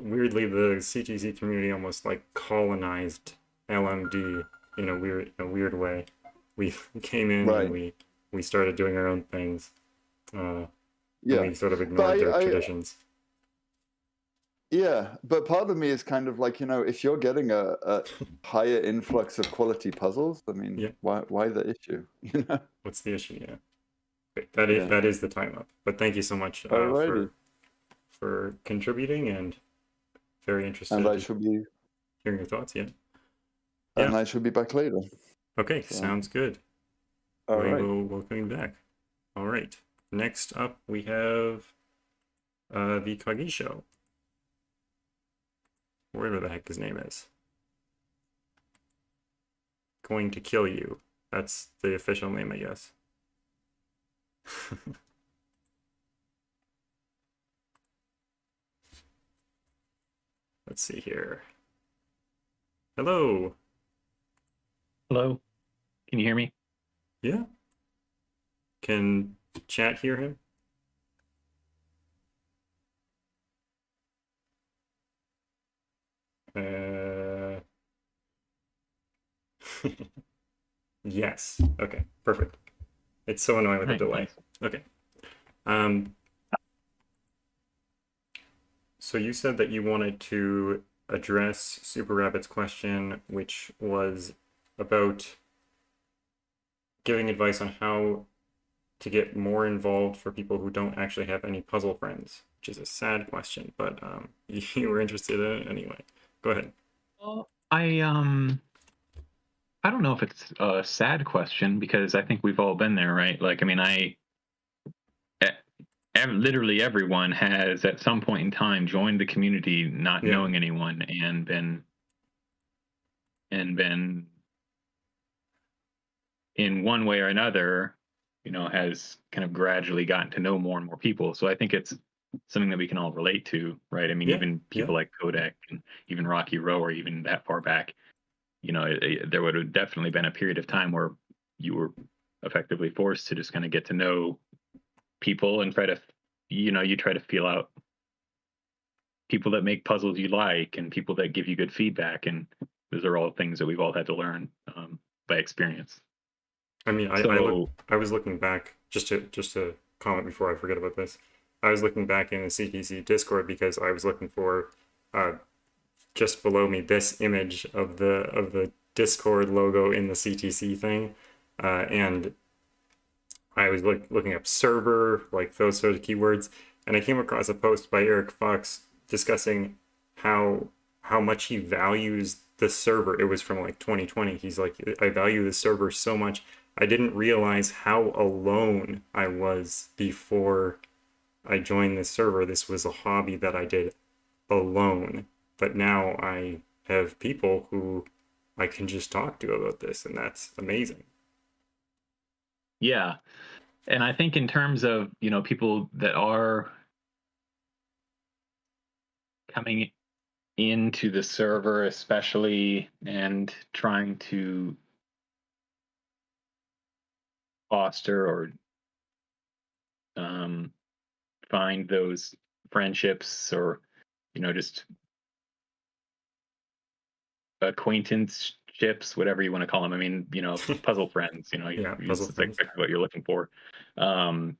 weirdly the CTC community almost like colonized LMD in a weird way. We came in and Right. we started doing our own things, and Yeah. we sort of ignored But their traditions. yeah, but part of me is kind of like, if you're getting a higher influx of quality puzzles, I mean, Yeah, why the issue? You know? what's the issue? Yeah, Yeah. that is the time up. But thank you so much Alrighty. for contributing and very And interested hearing your thoughts. Yeah, yeah. I shall be back later. Okay, So, sounds good. all We right. will welcome you back. All right. Next up, we have the Kagi Show. Whatever the heck his name is. going to kill you. That's the official name, I guess. Let's see here. Hello. Hello? Can you hear me? Yeah. Can chat hear him? Yes. Okay, perfect. It's so annoying with the Right, delay. nice. Okay. So you said that you wanted to address Super Rabbit's question, which was about giving advice on how to get more involved for people who don't actually have any puzzle friends, which is a sad question, but you were interested in it anyway. Go ahead. Well, I don't know if it's a sad question because I think we've all been there, right? Like, I mean, literally everyone has at some point in time joined the community not Yeah. knowing anyone and been in one way or another, has kind of gradually gotten to know more and more people. So I think it's something that we can all relate to, right? I mean, Yeah, even yeah. people like Kodak and even Rocky Row, or even that far back, there would have definitely been a period of time where you were effectively forced to just kind of get to know people and try to, you try to feel out people that make puzzles you like and people that give you good feedback. And those are all things that we've all had to learn by experience. I mean, So I was looking back just to comment before I forget about this. I was looking back in the CTC Discord because I was looking for just below me this image of the Discord logo in the CTC thing, and I was looking up server, like those sort of keywords, and I came across a post by Eric Fox discussing how much he values the server. It was from like 2020. He's like, I value the server so much. I didn't realize how alone I was before I joined this server. This was a hobby that I did alone, but now I have people who I can just talk to about this, and that's amazing. yeah, and I think in terms of people that are coming into the server especially and trying to foster or find those friendships or just acquaintanceships, whatever you want to call them. I mean, puzzle friends, Yeah, it's puzzle friends. exactly what you're looking for. And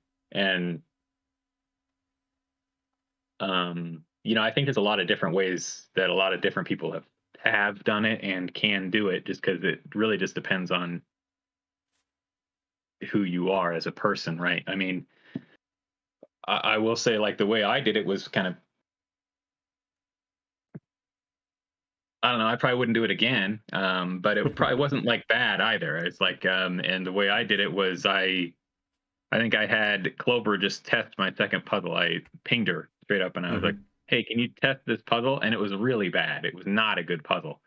I think there's a lot of different ways that a lot of different people have done it and can do it, just because it really just depends on who you are as a person, right? I mean, I will say, like, the way I did it was kind of, I don't know, I probably wouldn't do it again, but it probably wasn't like bad either. It's like, and the way I did it was I think I had Clover just test my second puzzle. I pinged her straight up and I was like, hey, can you test this puzzle? And it was really bad. It was not a good puzzle.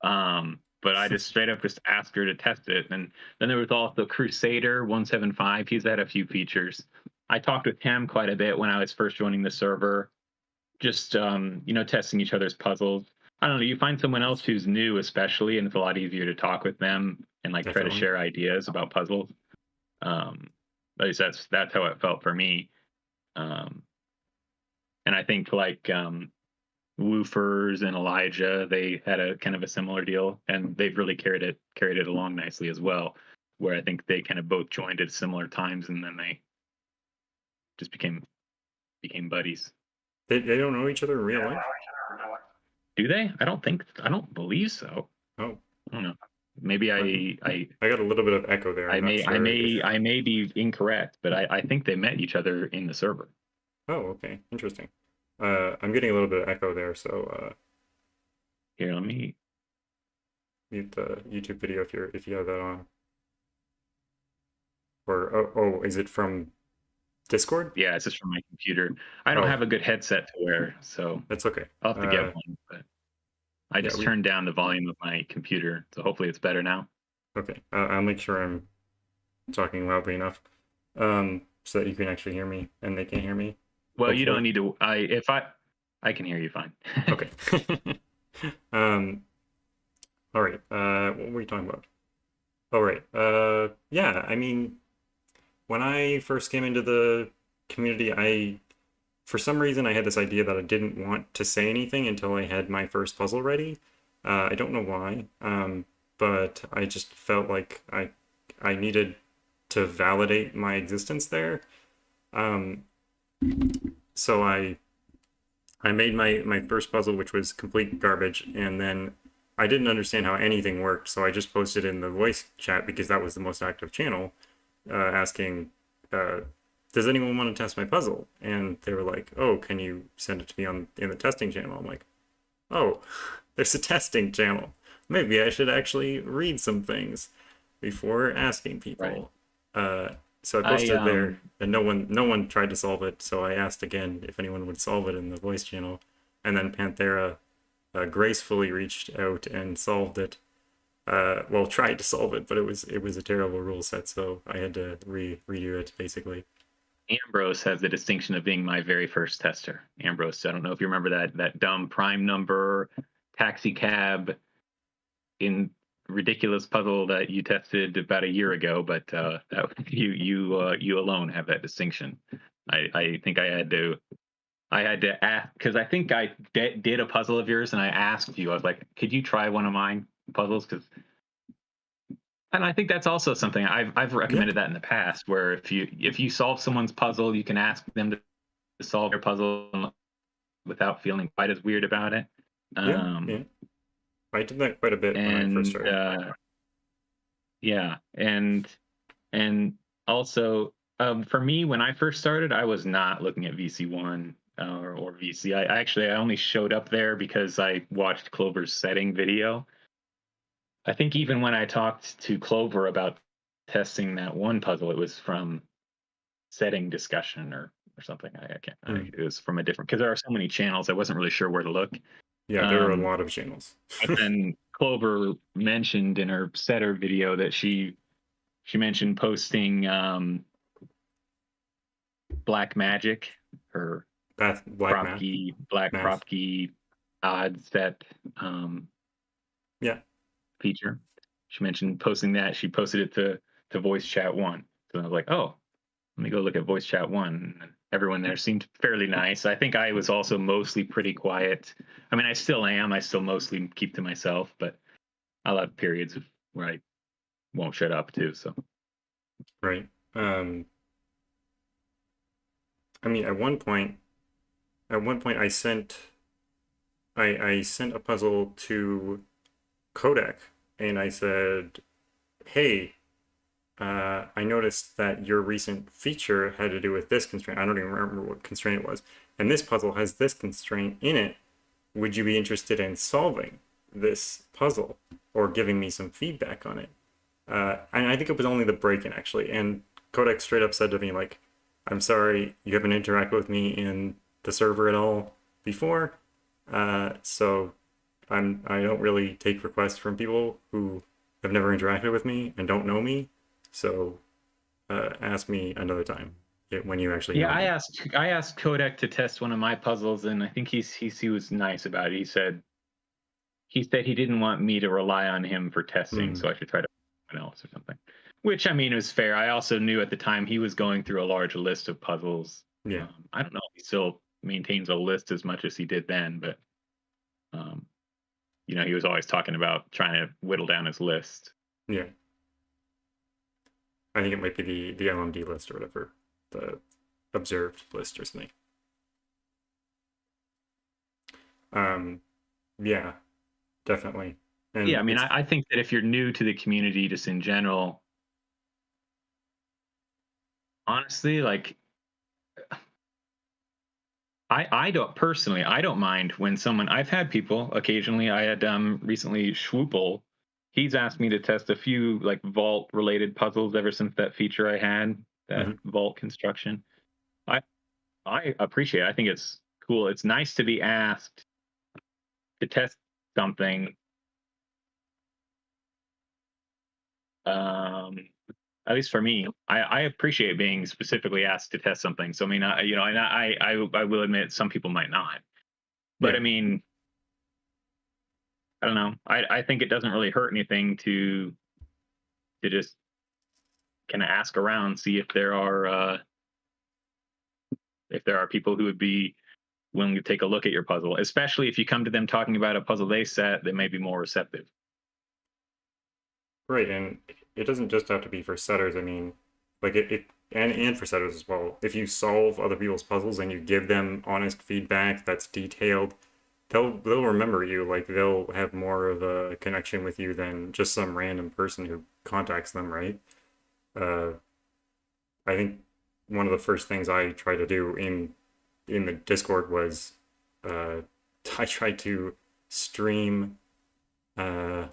But I just straight up just asked her to test it. And then there was also Crusader 175. He's had a few features. I talked with him quite a bit when I was first joining the server, just testing each other's puzzles. I don't know, you find someone else who's new especially, and it's a lot easier to talk with them and like try to share ideas about puzzles. At least that's how it felt for me. And I think like Woofers and Elijah, they had a kind of a similar deal, and they've really carried it along nicely as well. Where I think they kind of both joined at similar times, and then they just became buddies. They don't know each other in real life? Do they? I don't believe so. Oh, I don't know. Maybe I got a little bit of echo there. I I'm not may sure I may be incorrect, but I think they met each other in the server. Oh, okay, interesting. I'm getting a little bit of echo there, so Here, let me mute the YouTube video if you have that on. Or oh, is it from Discord? Yeah, it's just from my computer. I don't have a good headset to wear, so that's okay. I'll have to get one. But I just turned down the volume of my computer, so hopefully it's better now. Okay, I'll make sure I'm talking loudly enough, so that you can actually hear me and they can hear me. Well, you Hopefully. don't need to. I can hear you fine. Okay. um, all right. What were we talking about? All right. Yeah. I mean, when I first came into the community, for some reason, I had this idea that I didn't want to say anything until I had my first puzzle ready. I don't know why, but I just felt like I needed to validate my existence there. Um, so I made my first puzzle, which was complete garbage, and then I didn't understand how anything worked, so I just posted in the voice chat because that was the most active channel, asking, uh, "Does anyone want to test my puzzle?" And they were like, "Oh, can you send it to me in the testing channel?" I'm like, "Oh, there's a testing channel. Maybe I should actually read some things before asking Right. people." So I I posted there, and no one tried to solve it. So I asked again if anyone would solve it in the voice channel, and then Panthera gracefully reached out and solved it. Well, tried to solve it, but it was a terrible rule set, so I had to redo it basically. Ambrose has the distinction of being my very first tester. Ambrose, I don't know if you remember that dumb prime number taxi cab in ridiculous puzzle that you tested about a year ago, but you alone have that distinction. I think I had to ask because I think I did a puzzle of yours and I asked you. I was like, could you try one of mine puzzles? And I think that's also something I've Yeah, recommended that in the past, where if you solve someone's puzzle, you can ask them to solve your puzzle without feeling quite as weird about it. yeah, yeah. I did that quite a bit when I first And started. yeah, and also for me, when I first started, I was not looking at VC1 or VC. I only showed up there because I watched Clover's setting video. I think even when I talked to Clover about testing that one puzzle, it was from setting discussion or something. I can't. Hmm. It was from a different because there are so many channels. I wasn't really sure where to look. Yeah, there are a Um, lot of channels. but then Clover mentioned in her setter video that she mentioned posting Black Magic, her Black math, black math. Kropke odd set um, Yeah, feature. She mentioned posting that. She posted it to Voice Chat One. So I was like, oh, let me go look at Voice Chat One. And everyone there seemed fairly nice. I think I was also mostly pretty quiet. I mean, I still am. I still mostly keep to myself, but I'll have periods where I won't shut up too. So right. I mean, at one point, I sent a puzzle to Kodak, and I said, "Hey, I noticed that your recent feature had to do with this constraint. I don't even remember what constraint it was, and this puzzle has this constraint in it. Would you be interested in solving this puzzle or giving me some feedback on it?" And I think it was only the break-in actually, and Kodak straight up said to me like, "I'm sorry, you haven't interacted with me in the server at all before, so I don't really take requests from people who have never interacted with me and don't know me. So ask me another time when you actually yeah, know me." I asked Kodak to test one of my puzzles, and I think he was nice about it. He said he didn't want me to rely on him for testing, Mm, so I should try to find someone else or something. Which I mean is fair. I also knew at the time he was going through a large list of puzzles. yeah, I don't know if he still maintains a list as much as he did then, but um, he was always talking about trying to whittle down his list. yeah. I think it might be the LMD list or whatever, the observed list or something. Um, yeah, definitely. Yeah, I And mean, it's I think that if you're new to the community, just in general, honestly, like I don't personally, I don't mind when someone I've had people occasionally. I had recently Schwoople. He's asked me to test a few like vault related puzzles ever since that feature I had, that mhm, vault construction. I I appreciate it. I think it's cool. It's nice to be asked to test something At least for me, I appreciate being specifically asked to test something. So I mean, and I will admit some people might not, but Yeah. I mean, I don't know. I think it doesn't really hurt anything to just kind of ask around, see if there are people who would be willing to take a look at your puzzle, especially if you come to them talking about a puzzle they set, they may be more receptive. Right, and it doesn't just have to be for setters. I mean, like and for setters as well. If you solve other people's puzzles and you give them honest feedback that's detailed, they'll remember you. Like they'll have more of a connection with you than just some random person who contacts them, right? Uh, I think one of the first things I tried to do in the Discord was uh, I tried to stream uh,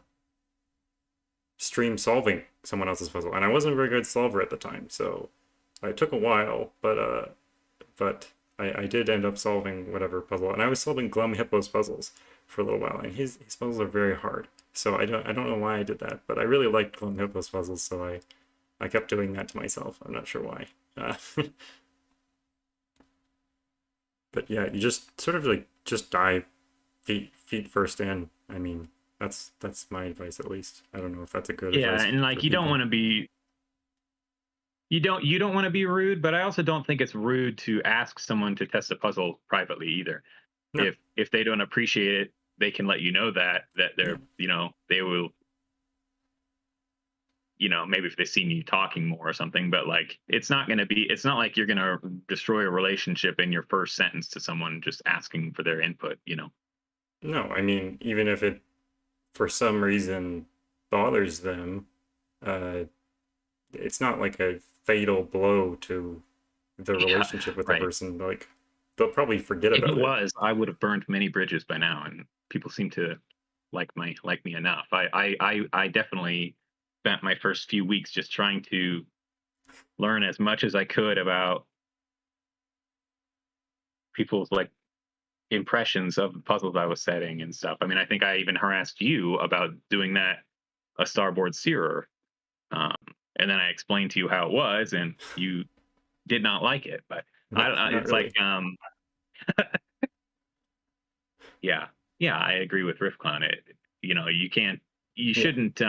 stream solving someone else's puzzle, and I wasn't a very good solver at the time, so it took a while, but I did end up solving whatever puzzle, and I was solving Glum Hippo's puzzles for a little while, and his puzzles are very hard. So I don't know why I did that, but I really liked Glum Hippo's puzzles, so I kept doing that to myself. I'm not sure why. But yeah, you just sort of like just dive feet first in. I mean, that's my advice at least. I don't know if that's a good Yeah, advice and for like you don't people. want to be you don't want to be rude, but I also don't think it's rude to ask someone to test a puzzle privately either. No, If they don't appreciate it, they can let you know that yeah, they're they will maybe if they see me talking more or something, but like it's not like you're going to destroy a relationship in your first sentence to someone just asking for their input. no. I mean, even if it for some reason bothers them, uh, it's not like a fatal blow to the Yeah, relationship with the right. person. Like they'll probably forget If it about it. was, I would have burned many bridges by now, and people seem to like me enough. I definitely spent my first few weeks just trying to learn as much as I could about people's like impressions of the puzzles I was setting and stuff. I mean, I think I even harassed you about doing that a starboard searer, um, and then I explained to you how it was, and you did not like it. But I No, don't know. not It's like, really. yeah, yeah, I agree with Riffclown. You can't, you Yeah, shouldn't.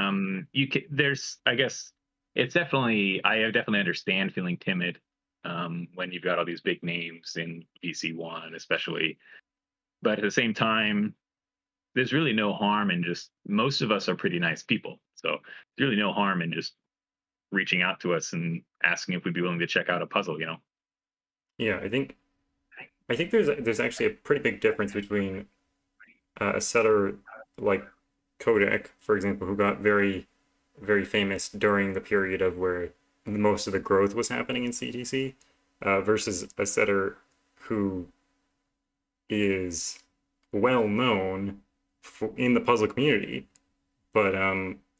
You can. There's, I guess, it's definitely. I definitely understand feeling timid when you've got all these big names in VC1, especially. But at the same time, there's really no harm in just. Most of us are pretty nice people, so there's really no harm in just reaching out to us and asking if we'd be willing to check out a puzzle. yeah. I think there's actually a pretty big difference between a setter like Kodak, for example, who got very famous during the period of where most of the growth was happening in CTC, versus a setter who is well known in the puzzle community, but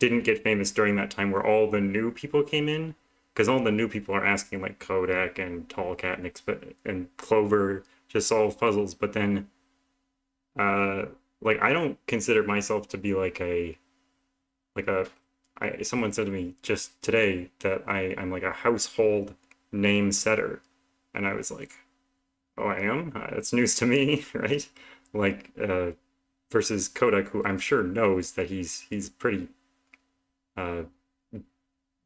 didn't get famous during that time where all the new people came in, because all the new people are asking like Kodak and Tallcat and Clover to solve puzzles, but then uh, like I don't consider myself to be like a someone said to me just today that I'm like a household name setter, and I was like, oh, I am. That's news to me, right? Like versus Kodak, who I'm sure knows that he's pretty uh,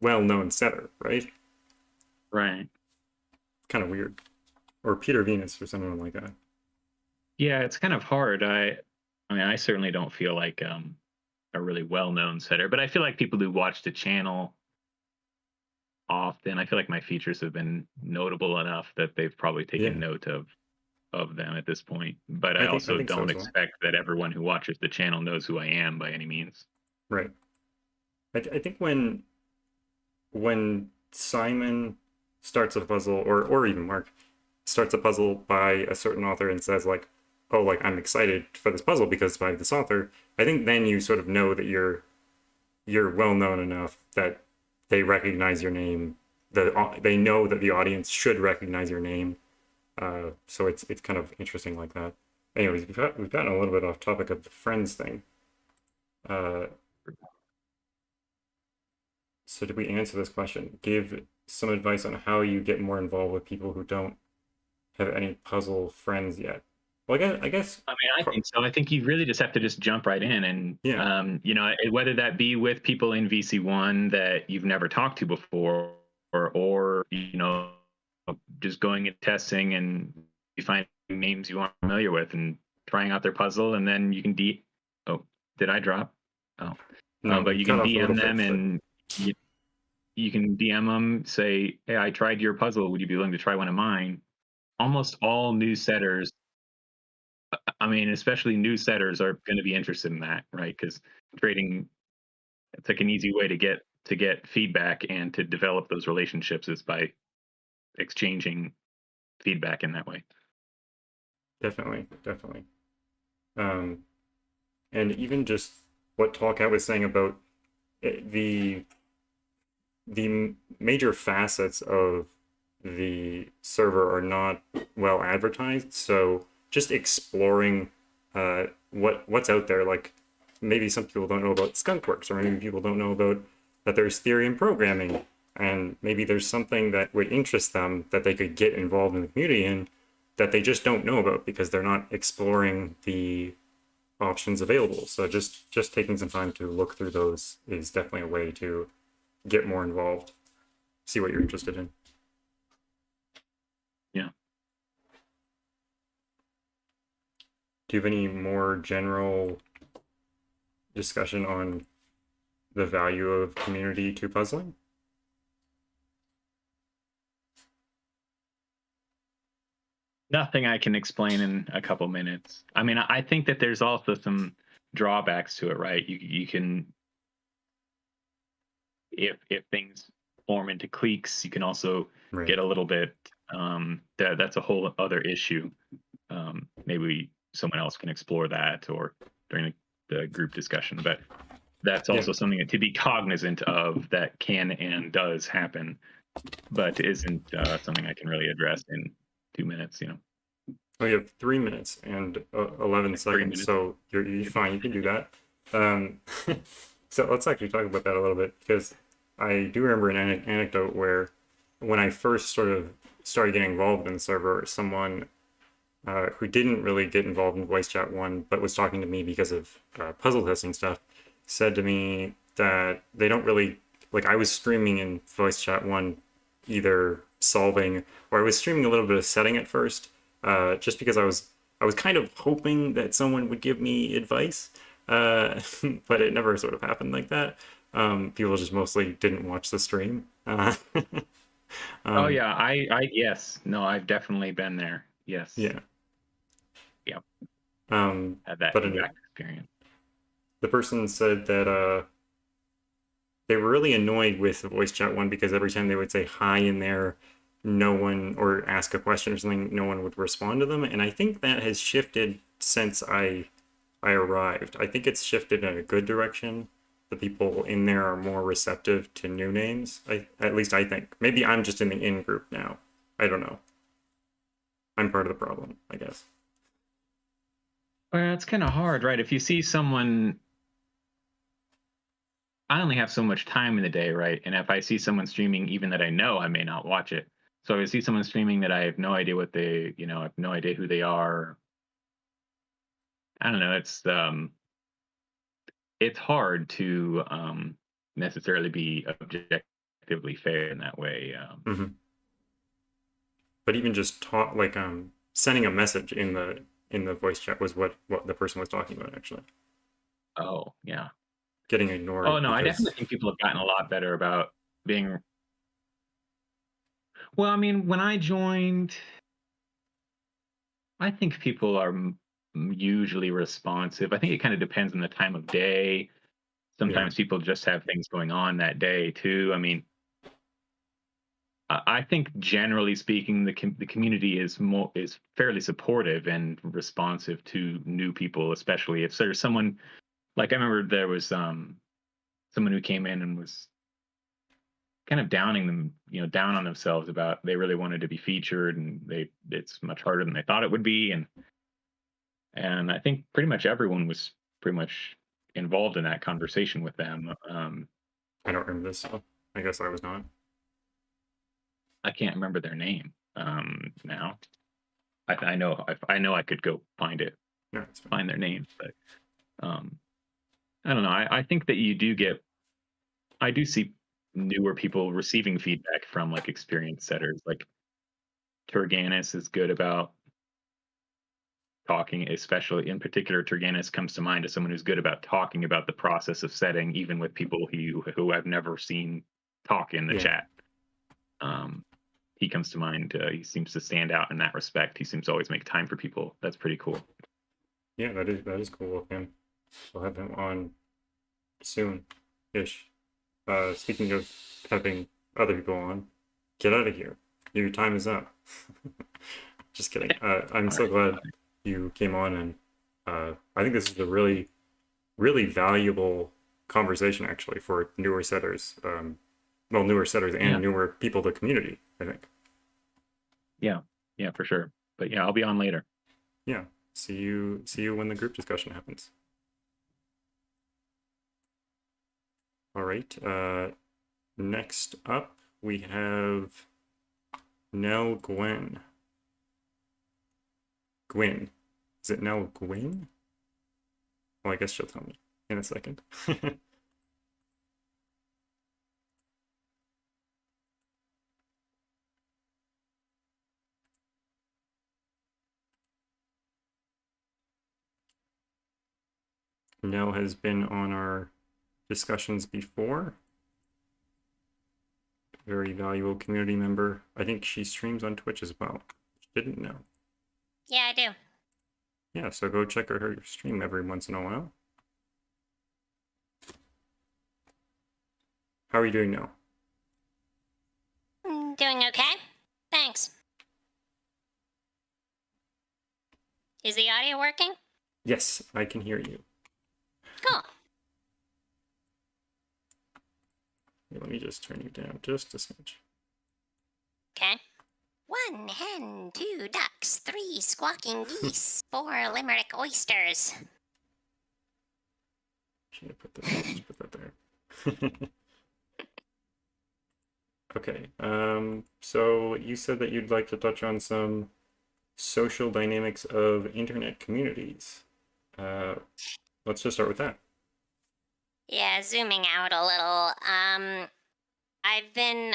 well-known setter, right? Right. Kind of weird. Or Peter Venus or someone like that. Yeah, it's kind of hard. I mean, I certainly don't feel like a really well-known setter, but I feel like people who watch the channel often, I feel like my features have been notable enough that they've probably taken Yeah, note of them at this point. But I I also think so don't as well. expect that everyone who watches the channel knows who I am by any means. Right. I think when Simon starts a puzzle, or even Mark starts a puzzle by a certain author and says like, oh, like I'm excited for this puzzle because it's by this author, I think then you sort of know that you're well known enough that they recognize your name. They know that the audience should recognize your name. So it's kind of interesting like that. Anyways, we've gotten a little bit off topic of the friends thing. Uh, So did we answer this question? Give some advice on how you get more involved with people who don't have any puzzle friends yet. Well, I guess, I mean, I think so. I think you really just have to just jump right in, and yeah, whether that be with people in VC1 that you've never talked to before, or just going and testing, and you find names you aren't familiar with, and trying out their puzzle, and then you can Oh, did I drop? Oh, no, but you you cut can off a little DM bit, them, but and you can DM them, say, "Hey, I tried your puzzle. Would you be willing to try one of mine?" Almost all new setters, I mean, especially new setters, are going to be interested in that, right? Because trading, it's like an easy way to get feedback and to develop those relationships is by exchanging feedback in that way. definitely, definitely. Um, and even just what Tallcat was saying about the major facets of the server are not well advertised. So just exploring what's out there. Like maybe some people don't know about skunkworks, or maybe people don't know about that there's theory in programming, and maybe there's something that would interest them that they could get involved in the community in that they just don't know about because they're not exploring the options available. So just taking some time to look through those is definitely a way to get more involved, see what you're interested in. Yeah. Do you have any more general discussion on the value of community to puzzling? Nothing I can explain in a couple minutes. I mean, I think that there's also some drawbacks to it, right? You can, if things form into cliques, you can also Right. get a little bit, that's a whole other issue. Maybe someone else can explore that, or during the group discussion, but that's Yeah. also something to be cognizant of, that can and does happen, but isn't something I can really address in 2 minutes. Oh, you have 3 minutes and 11 Like seconds, 3 minutes. so you're fine. You can do that. Um, so let's actually talk about that a little bit, because I do remember an anecdote where when I first sort of started getting involved in the server, someone who didn't really get involved in voice chat one, but was talking to me because of puzzle testing stuff, said to me that they don't really like. I was streaming in voice chat one, either solving or I was streaming a little bit of setting at first, just because I was kind of hoping that someone would give me advice, but it never sort of happened like that. People just mostly didn't watch the stream. Oh Um, yeah, I yes, no, I've definitely been there. Yes, yeah. yeah, Um, had that but anyway, exact experience. the person said that they were really annoyed with the voice chat one because every time they would say hi in there, no one, or ask a question or something, no one would respond to them. And I think that has shifted since I arrived. I think it's shifted in a good direction. The people in there are more receptive to new names. At least I think. Maybe I'm just in the in group now. I don't know. I'm part of the problem, I guess. Well, it's kind of hard, right? If you see someone, I only have so much time in the day, right? And if I see someone streaming, even that I know, I may not watch it. So if I see someone streaming that I have no idea what they, I have no idea who they are. I don't know. It's hard to necessarily be objectively fair in that way. Hmm. But even just talk, like sending a message in the voice chat was what the person was talking about, actually. Oh yeah. Getting Oh ignored no, I because definitely think people have gotten a lot better about being. Well, I mean, when I joined, I think people are usually responsive. I think it kind of depends on the time of day. yeah. Sometimes people just have things going on that day too. I mean, I think generally speaking, the community is fairly supportive and responsive to new people, especially if there's someone, like I remember there was someone who came in and was kind of downing them, down on themselves about they really wanted to be featured, and it's much harder than they thought it would be, and I think pretty much everyone was pretty much involved in that conversation with them. I don't remember this. So. I guess I was not. I can't remember their name now. I know I could go find it, No, it's fine. find their name, but I don't know. I think that I do see newer people receiving feedback from like experienced setters. Like Tyrgannus is good about talking, especially in particular. Tyrgannus comes to mind as someone who's good about talking about the process of setting, even with people who I've never seen talk in the Yeah. chat. He comes to mind. He seems to stand out in that respect. He seems to always make time for people. That's pretty cool. Yeah, that is cool of him. We'll have him on soon-ish. Speaking of having other people on, get out of here. Your time is up. Just kidding. I'm so glad you came on, and I think this is a really, really valuable conversation actually for newer setters. Well, newer setters and newer people to the community, I think. Yeah, for sure. But yeah, I'll be on later. Yeah. See you when the group discussion happens. All right. Next up, we have Nell Gwyn. Gwyn. Is it Nell Gwyn? Well, I guess she'll tell me in a second. Nell has been on our discussions before. Very valuable community member. I think she streams on Twitch as well. Didn't know. Yeah, I do. Yeah, so go check out her stream every once in a while. How are you doing now? Doing okay. Thanks. Is the audio working? Yes, I can hear you. Cool. Here, let me just turn you down just a smidge. Okay. 1 hen, 2 ducks, 3 squawking geese, 4 limerick oysters. Should have put that there. Okay. So you said that you'd like to touch on some social dynamics of internet communities. Let's just start with that. Yeah, zooming out a little. I've been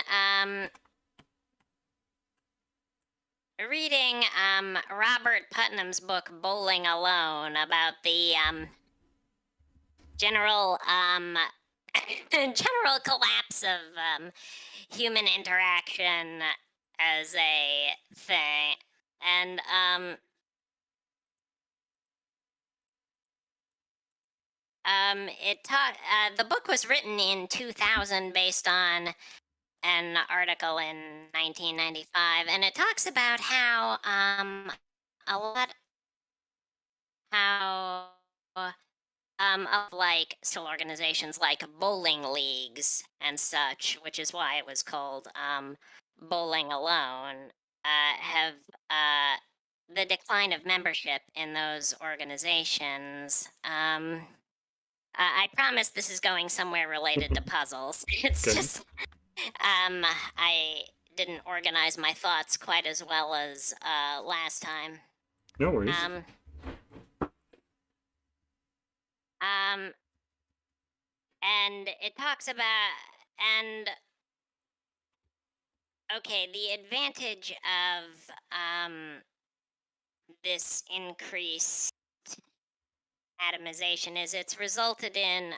reading Robert Putnam's book Bowling Alone about the general general collapse of human interaction as a thing, and the book was written in 2000 based on an article in 1995, and it talks about how of like still organizations like bowling leagues and such, which is why it was called Bowling Alone, have the decline of membership in those organizations. I promise this is going somewhere related to puzzles. It's Okay. just I didn't organize my thoughts quite as well as last time. No worries. And it talks about, and okay, the advantage of this increased atomization is it's resulted in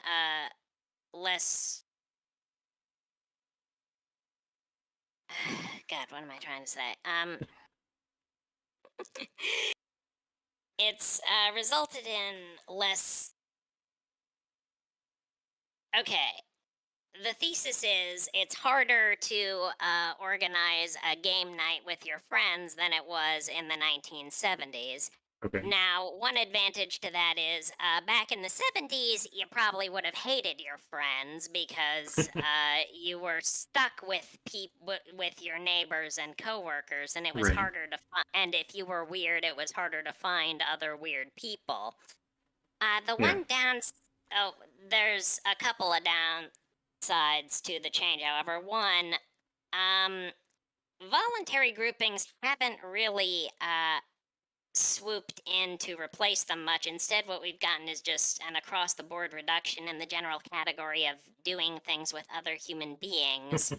less. God, what am I trying to say? It's resulted in less. Okay. The thesis is it's harder to organize a game night with your friends than it was in the 1970s. Okay. Now, one advantage to that is back in the 70s, you probably would have hated your friends because you were stuck with with your neighbors and coworkers, and it was Right. harder to find. And if you were weird, it was harder to find other weird people. The Yeah. one down. Oh, there's a couple of sides to the change. However, one, voluntary groupings haven't really swooped in to replace them much. Instead, what we've gotten is just an across the board reduction in the general category of doing things with other human beings.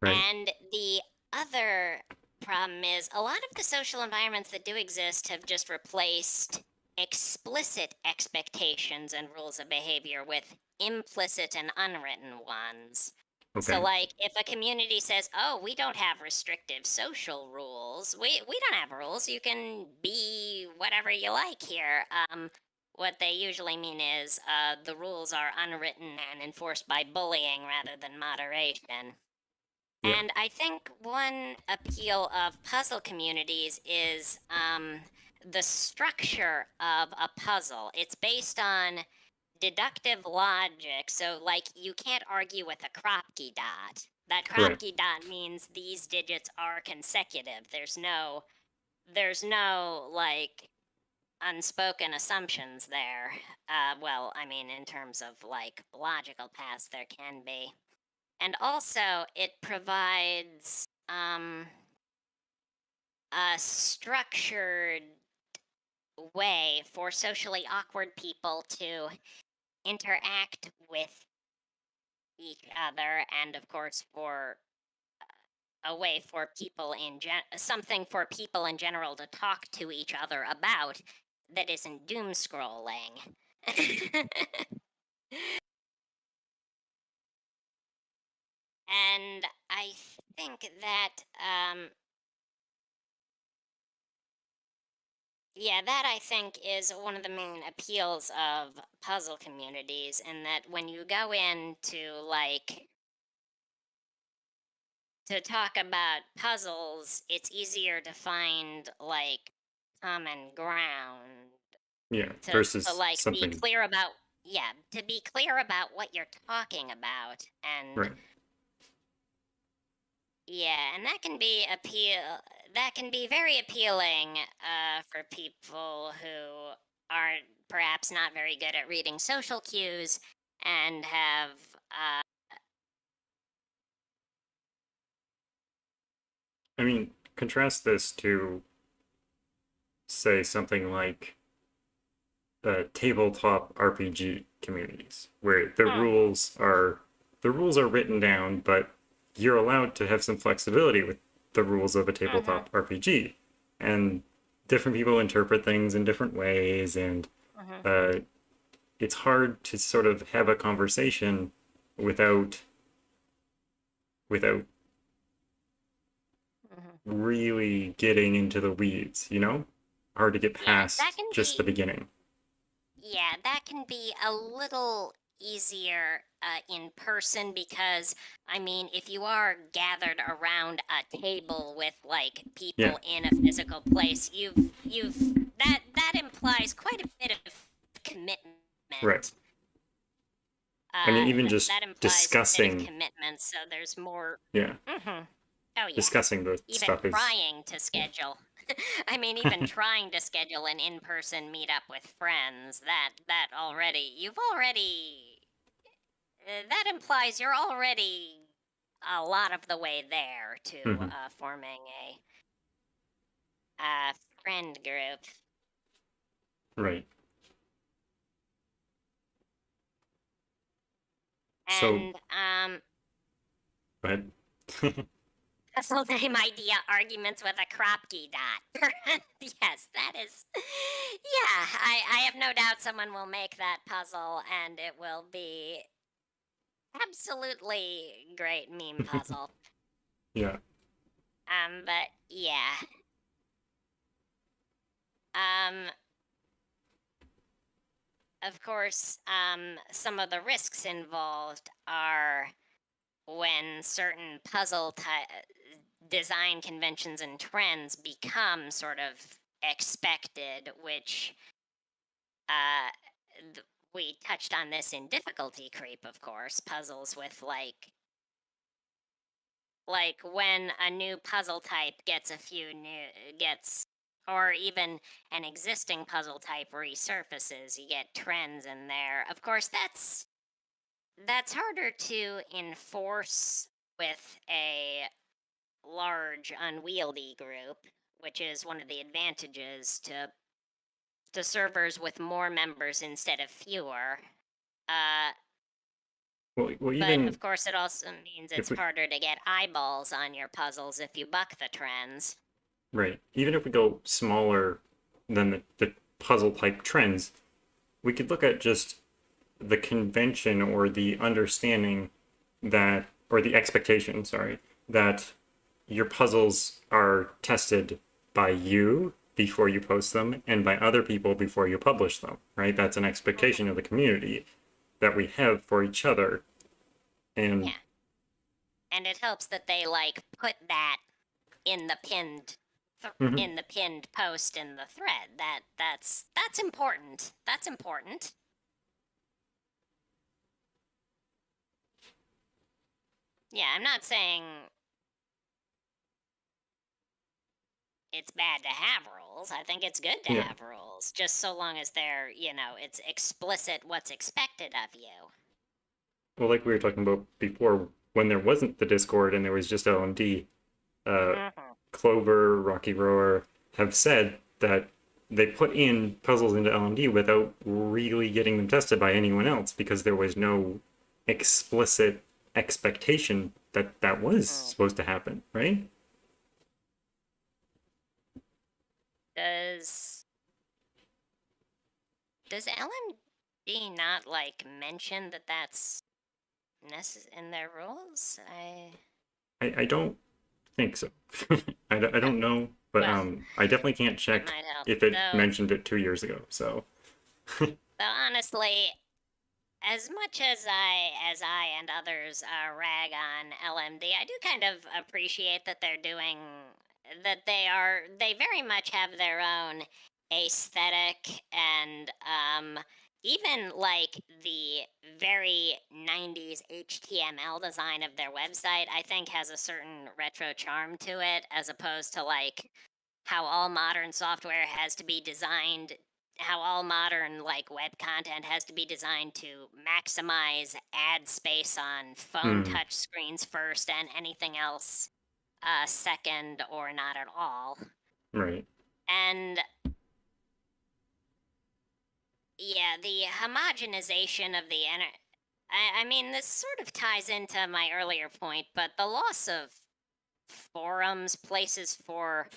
Right. And the other problem is a lot of the social environments that do exist have just replaced explicit expectations and rules of behavior with implicit and unwritten ones. Okay. So, like, if a community says, "Oh, we don't have restrictive social rules. We don't have rules. You can be whatever you like here." What they usually mean is the rules are unwritten and enforced by bullying rather than moderation. Yeah. And I think one appeal of puzzle communities is the structure of a puzzle. It's based on deductive logic. So, like, you can't argue with a Kropke dot. That Correct. Kropke dot means these digits are consecutive. There's no like unspoken assumptions there. Well, I mean, in terms of like logical paths, there can be. And also, it provides a structured way for socially awkward people to interact with each other, and of course, for a way for people something for people in general to talk to each other about that isn't doom scrolling. And I think that yeah, that I think is one of the main appeals of puzzle communities, in that when you go into like to talk about puzzles, it's easier to find like common ground Yeah. to Versus like be something. clear about, yeah, to be clear about what you're talking about. And Right. yeah, and that can be very appealing for people who are perhaps not very good at reading social cues and have I mean, contrast this to, say, something like tabletop RPG communities, where the rules are written down, but you're allowed to have some flexibility with the rules of a tabletop RPG, and different people interpret things in different ways, and uh, it's hard to sort of have a conversation without really getting into the weeds, you know? Hard to get yeah, that past can just the be beginning. yeah, that can be a little easier in person, because I mean, if you are gathered around a table with like Yeah, people in a physical place, you've that implies quite a bit of right. commitment. I mean, even That just implies a bit of discussing, commitment, so there's more. yeah, Oh yeah, discussing the even stuff is, trying to schedule. I mean, even trying to schedule an in-person meetup with friends, that already you've already that implies you're already a lot of the way there to Mhm, forming a friend group. right. So, And go ahead. puzzle name idea arguments with a Kropke dot. Yes, that is. Yeah, I have no doubt someone will make that puzzle, and it will be absolutely great meme puzzle. Yeah, But yeah. Um, of course, some of the risks involved are when certain design conventions and trends become sort of expected, which uh, we touched on this in difficulty creep, of course, puzzles with like when a new puzzle type gets a few new gets or even an existing puzzle type resurfaces, you get trends in there. Of course, that's harder to enforce with a large unwieldy group, which is one of the advantages to servers with more members instead of fewer. Well, But even of course, it also means if it's we harder to get eyeballs on your puzzles if you buck the trends. right, even if we go smaller than the puzzle type trends, we could look at just the convention or the understanding that, or the expectation, sorry, that your puzzles are tested by you before you post them and by other people before you publish them, right? That's an expectation of the community that we have for each other. And Yeah. And it helps that they like put that in the Mhm. in the pinned post in the thread. That's important. That's important. Yeah, I'm not saying it's bad to have rules. I think it's good to Yeah. have rules, just so long as they're, it's explicit what's expected of you. Well, like we were talking about before, when there wasn't the Discord and there was just LMD, Clover, Rocky Roar have said that they put in puzzles into LMD without really getting them tested by anyone else because there was no explicit expectation that that was supposed to happen, right? Does LMD not like mention that that's in their rules? I don't think so. I don't know, but Well, I definitely can't that check might help. if it Though mentioned it 2 years ago. So honestly, as much as I and others rag on LMD, I do kind of appreciate that they very much have their own aesthetic and even like the very 90s HTML design of their website, I think has a certain retro charm to it, as opposed to like how all modern software has to be designed, how all modern like web content has to be designed to maximize ad space on phone hmm, touch screens first and anything else second or not at all. right. And yeah, the homogenization of the I mean, this sort of ties into my earlier point, but the loss of forums, places for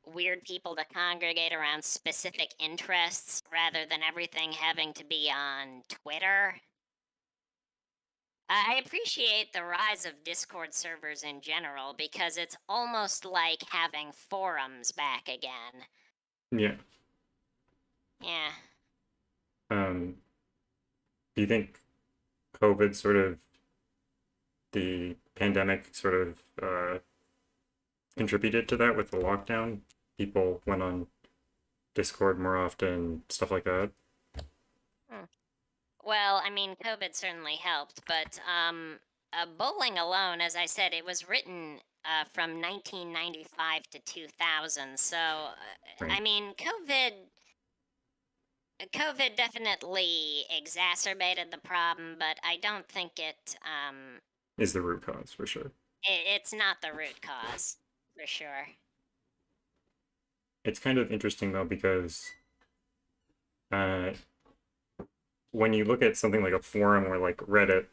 weird people to congregate around specific interests rather than everything having to be on Twitter. I appreciate the rise of Discord servers in general because it's almost like having forums back again. Yeah. Yeah. Do you think COVID sort of the pandemic sort of contributed to that with the lockdown? People went on Discord more often, stuff like that. Hmm. Well, I mean, COVID certainly helped, but bowling alone, as I said, it was written from 1995 to 2000. So, Right. I mean, COVID definitely exacerbated the problem, but I don't think Is the root cause for sure. it's not the root cause for sure. It's kind of interesting though because uh, when you look at something like a forum or like Reddit,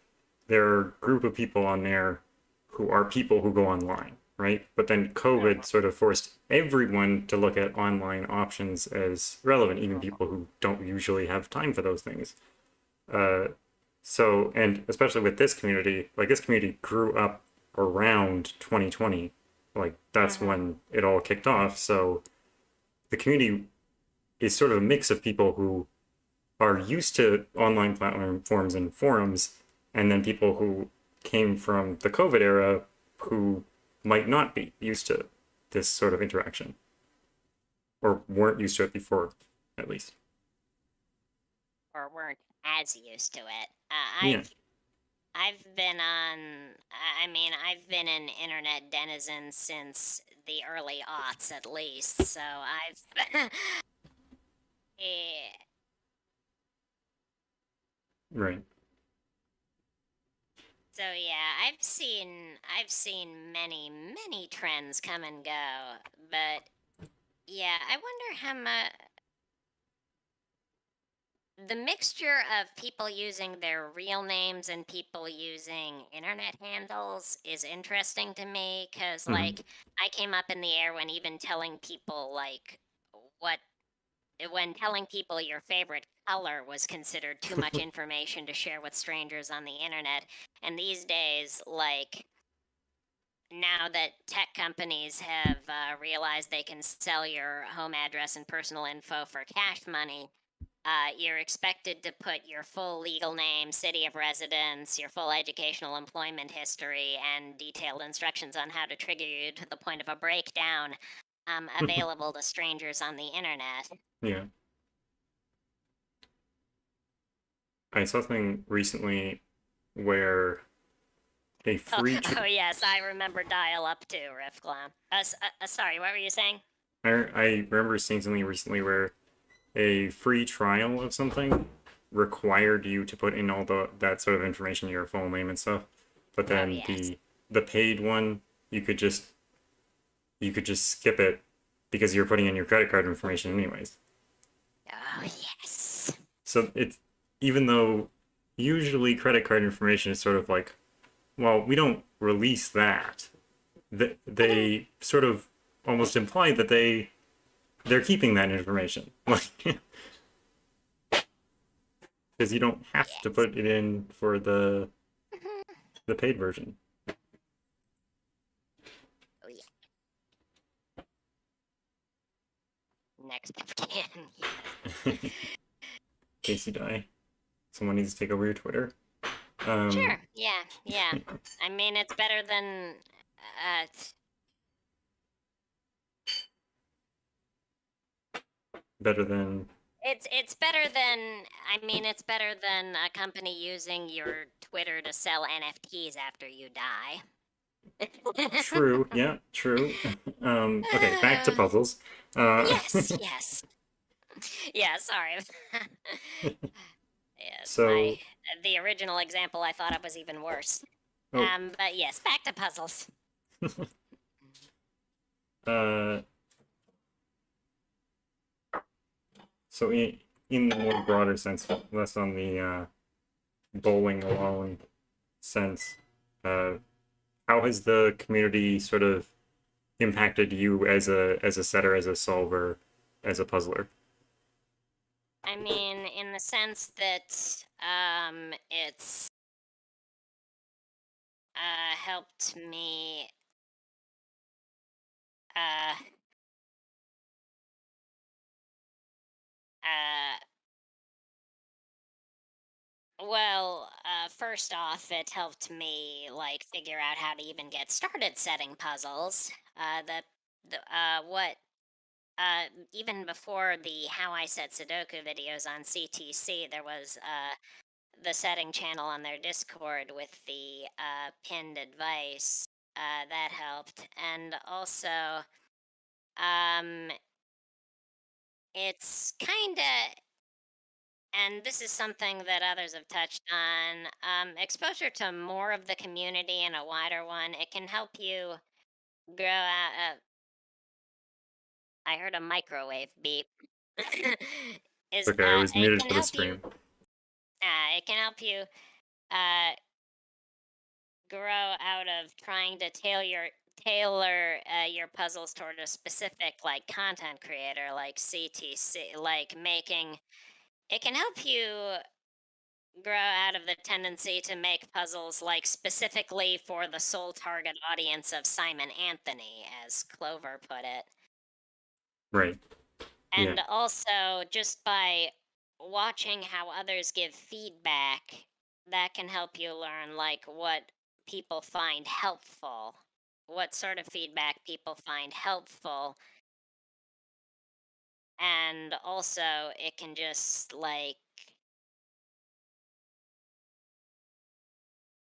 there are a group of people on there who are people who go online, right? But then COVID sort of forced everyone to look at online options as relevant, even people who don't usually have time for those things. So, and especially with this community, like this community grew up around 2020. Like that's when it all kicked off. So the community is sort of a mix of people who are used to online platforms and forums, and then people who came from the COVID era who might not be used to this sort of interaction or weren't used to it before, at least. Or weren't as used to it. Yeah. I've been on. I mean, I've been an internet denizen since the early aughts, at least. So I've. Eh, Right. So yeah, I've seen many trends come and go, but yeah, I wonder how much the mixture of people using their real names and people using internet handles is interesting to me because Mhm. like I came up in the air when even telling people like what when telling people your favorite color was considered too much information to share with strangers on the internet. And these days, like now that tech companies have realized they can sell your home address and personal info for cash money, you're expected to put your full legal name, city of residence, your full educational employment history, and detailed instructions on how to trigger you to the point of a breakdown available to strangers on the internet. Yeah. I saw something recently where a Oh, free oh yes, I remember dial up too, Riffclown. Sorry, what were you saying? I remember seeing something recently where a free trial of something required you to put in all that sort of information, your full name and stuff. But Oh then yes. the paid one, you could just skip it because you're putting in your credit card information anyways. Oh yes. So it's even though usually credit card information is sort of like, well, we don't release that. They sort of almost imply that they're keeping that information, like because you don't have to Yes. put it in for the paid version. Oh yeah. Next of kin. Casey die. Someone needs to take over your Twitter. Sure. Yeah. Yeah. I mean, it's better than. Uh, Better than it's better than. I mean, it's better than a company using your Twitter to sell NFTs after you die. true. Yeah, true. Okay, back to puzzles. Yes. Yes. Yeah. Sorry. Yes, So, the original example I thought of was even worse. oh, But yes, back to puzzles. uh, so in the more broader sense, less on the bowling alone sense, uh, how has the community sort of impacted you as a setter, as a solver, as a puzzler? I mean, in the sense that it's helped me. Uh, uh, well, first off, it helped me like figure out how to even get started setting puzzles. What even before the how I set Sudoku videos on CTC, there was the setting channel on their Discord with the pinned advice. That helped, and also um, it's kind of, and this is something that others have touched on. Exposure to more of the community and a wider one, it can help you grow out. I heard a microwave beep. Is Okay, I was it muted can for the help you. stream. It can help you uh, grow out of trying to tailor your puzzles toward a specific like content creator like CTC, like making it can help you grow out of the tendency to make puzzles like specifically for the sole target audience of Simon Anthony, as Clover put it. Right. Yeah. And also just by watching how others give feedback, that can help you learn like what people find helpful, what sort of feedback people find helpful. And also it can just like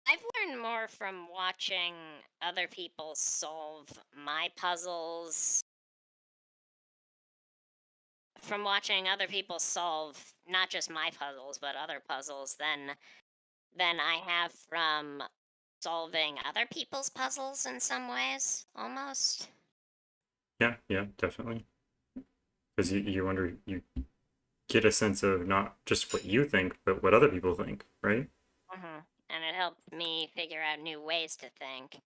I've learned more from watching other people solve my puzzles, from watching other people solve not just my puzzles but other puzzles than I have from solving other people's puzzles in some ways, almost. Yeah, definitely. Because you get a sense of not just what you think, but what other people think, right? And it helped me figure out new ways to think.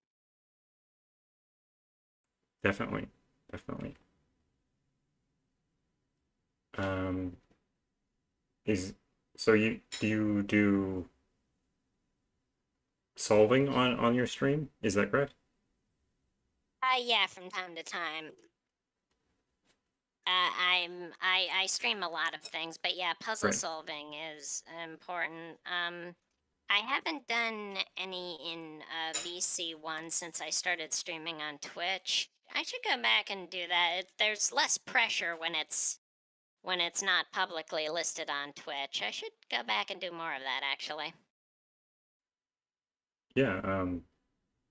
Definitely. Is so you do solving on your stream? Is that correct? Yeah, from time to time. I stream a lot of things, but yeah, puzzle Right. solving is important. I haven't done any in VC1 since I started streaming on Twitch. I should go back and do that. There's less pressure when it's not publicly listed on Twitch. I should go back and do more of that actually. Yeah.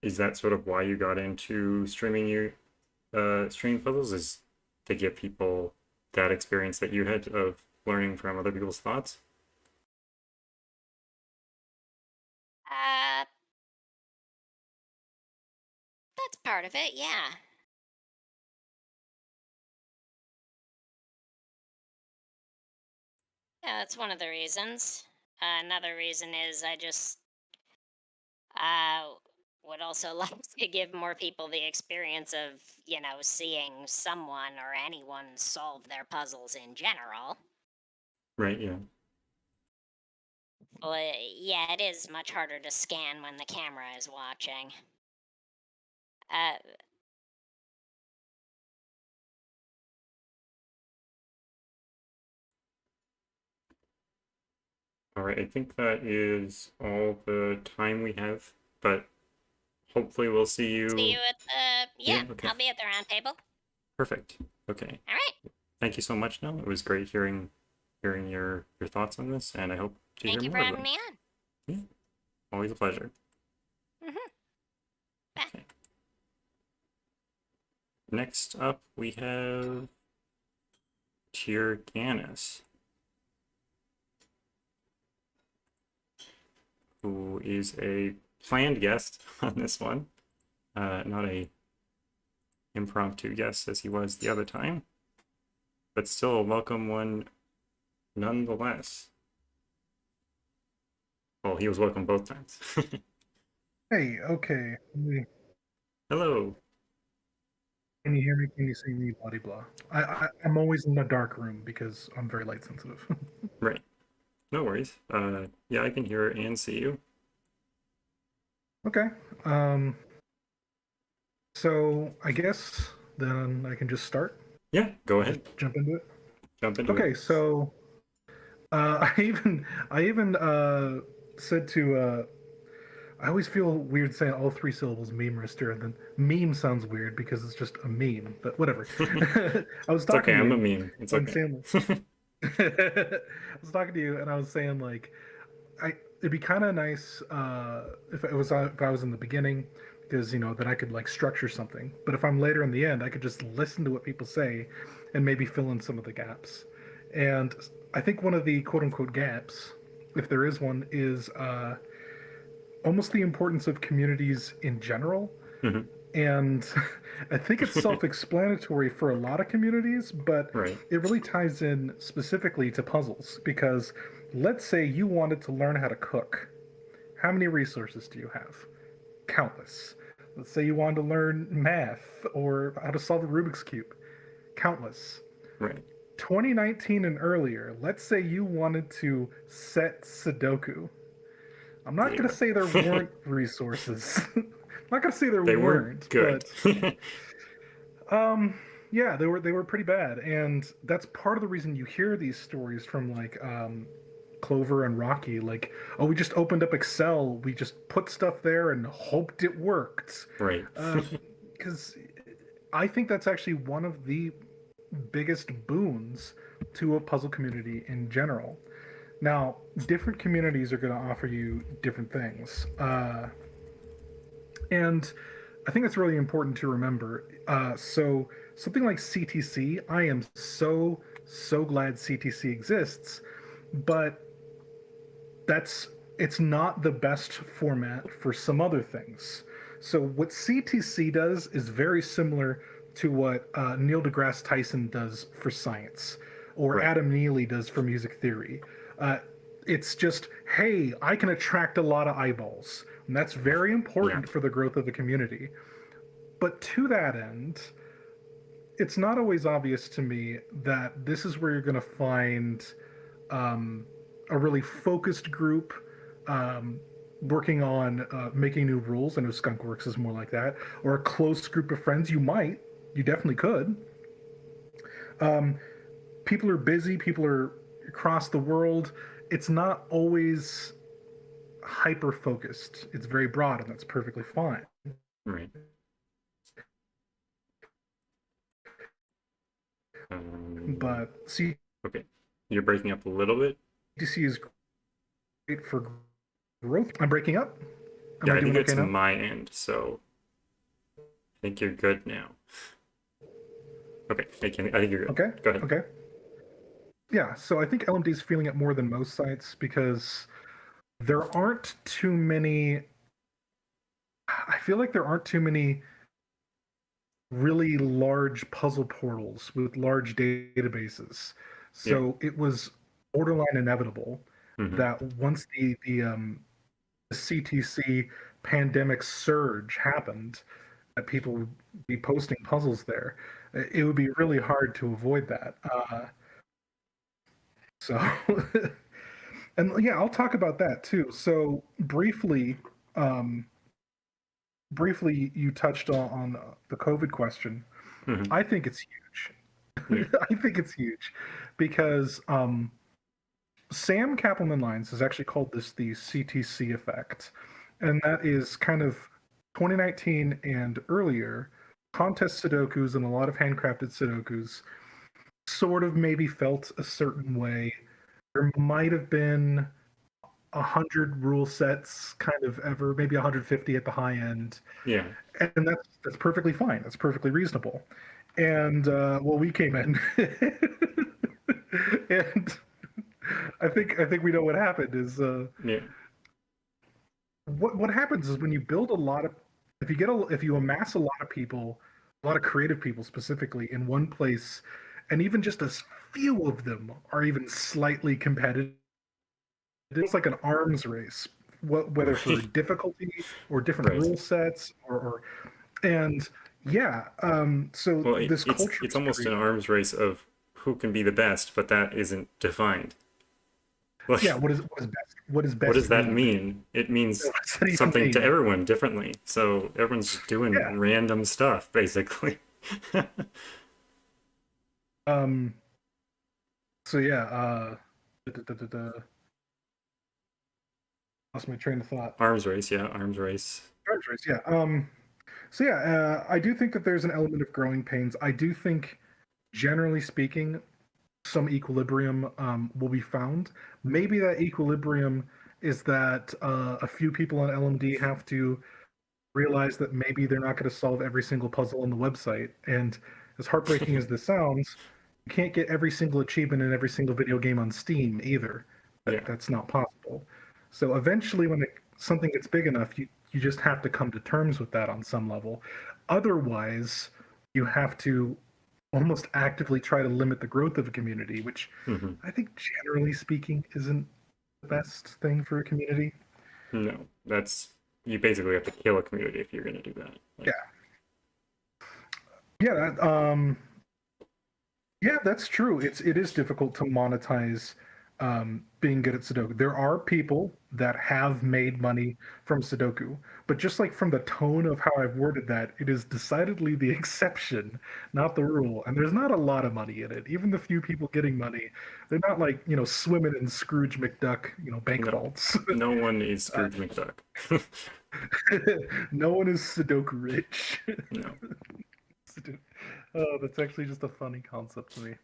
Is that sort of why you got into streaming your stream puzzles? Is to give people that experience that you had of learning from other people's thoughts? That's part of it, yeah. Yeah, that's one of the reasons. Another reason is I just would also like to give more people the experience of, seeing someone or anyone solve their puzzles in general. Right, yeah. Well, yeah, it is much harder to scan when the camera is watching. All right, I think that is all the time we have, but hopefully we'll see you. See you at the, Yeah, okay. I'll be at the round table. Perfect. Okay. All right. Thank you so much, Nell. It was great hearing your thoughts on this, and I hope to Thank hear you more for of having them. me on. Yeah, always a pleasure. Bye. Okay. Next up, we have Tyrgannus, who is a planned guest on this one, not a impromptu guest as he was the other time, but still a welcome one nonetheless. Well, he was welcome both times. Hey, okay. Hello. Can you hear me? Can you see me? Blah, blah. I'm always in the dark room because I'm very light sensitive. Right. No worries. Yeah, I can hear and see you. Okay. So I guess then I can just start. Yeah, go ahead. Just jump into it. Jump into it. Okay, so I even said to I always feel weird saying all three syllables meme-rister, and then meme sounds weird because it's just a meme, but whatever. I was It's okay, talking to I'm you a meme. It's and okay. saying, I was talking to you and I was saying like it'd be kind of nice if I was in the beginning, because then I could like structure something, but if I'm later in the end I could just listen to what people say and maybe fill in some of the gaps. And I think one of the quote-unquote gaps, if there is one, is almost the importance of communities in general. Mhm. And I think it's self-explanatory for a lot of communities, but Right. it really ties in specifically to puzzles, because let's say you wanted to learn how to cook. How many resources do you have? Countless. Let's say you wanted to learn math or how to solve a Rubik's Cube. Countless. Right. 2019 and earlier, let's say you wanted to set Sudoku. I'm not going to say there weren't resources. I'm not going to say They weren't good. but yeah, they were pretty bad, and that's part of the reason you hear these stories from like Clover and Rocky, like, oh, we just opened up Excel, we just put stuff there and hoped it worked. Right. Because I think that's actually one of the biggest boons to a puzzle community in general. Now, different communities are going to offer you different things. And I think it's really important to remember. So, something like CTC, I am so glad CTC exists, but that's it's not the best format for some other things. So what CTC does is very similar to what Neil deGrasse Tyson does for science, or Right. Adam Neely does for music theory. It's just, hey, I can attract a lot of eyeballs, and that's very important for the growth of the community. But to that end, it's not always obvious to me that this is where you're going to find a really focused group working on making new rules. I know Skunkworks is more like that, or a close group of friends. You definitely could. People are busy. People are across the world. It's not always hyper focused. It's very broad, and that's perfectly fine. Right. But Okay, you're breaking up a little bit. CTC is great for growth. I'm breaking up. Yeah, I think doing it's okay now? my end, so I think you're good now. Okay, I think you're good. Okay. Go ahead. Okay. Yeah, so I think LMD is feeling it more than most sites because there aren't too many. I feel like there aren't too many really large puzzle portals with large databases. So it was borderline inevitable that once the CTC pandemic surge happened, that people would be posting puzzles there. It would be really hard to avoid that. So, and yeah, I'll talk about that too. So briefly, you touched on the COVID question. Mhm. I think it's huge. I think it's huge because Sam Kappelman-Lyons has actually called this the CTC effect, and that is kind of 2019 and earlier. Contest Sudokus and a lot of handcrafted Sudokus sort of maybe felt a certain way. There might have been 100 rule sets kind of ever, maybe 150 at the high end. Yeah. And that's perfectly fine. That's perfectly reasonable. And well, we came in, and I think we know what happened. Is Yeah. what happens is when you build a lot of, if you amass a lot of people, a lot of creative people specifically in one place, and even just a few of them are even slightly competitive. It's like an arms race, whether for difficulty or different Right. rule sets, or and yeah. So Well, this culture it's is almost an created. arms race of who can be the best, but that isn't defined. Like, Yeah. What is best? What is best? what does that mean? mean? It means What does that even something to mean? everyone differently. So everyone's just doing Yeah. random stuff, basically. So yeah. Lost my train of thought. Arms race, yeah, arms race. Arms race. Yeah. So yeah, I do think that there's an element of growing pains. I do think, generally speaking, some equilibrium will be found. Maybe that equilibrium is that a few people on LMD have to realize that maybe they're not going to solve every single puzzle on the website. And as heartbreaking as this sounds, you can't get every single achievement in every single video game on Steam either. Yeah. That's not possible. So eventually, when something gets big enough, you just have to come to terms with that on some level. Otherwise, you have to almost actively try to limit the growth of a community, which I think, generally speaking, isn't the best thing for a community. No, you basically have to kill a community if you're going to do that. Like, yeah, that's true. It is difficult to monetize being good at Sudoku. There are people that have made money from Sudoku, but just like from the tone of how I've worded that, it is decidedly the exception, not the rule. And there's not a lot of money in it. Even the few people getting money, they're not like, swimming in Scrooge McDuck, bank vaults. No one is Scrooge McDuck. No one is Sudoku rich. No. Oh, that's actually just a funny concept to me.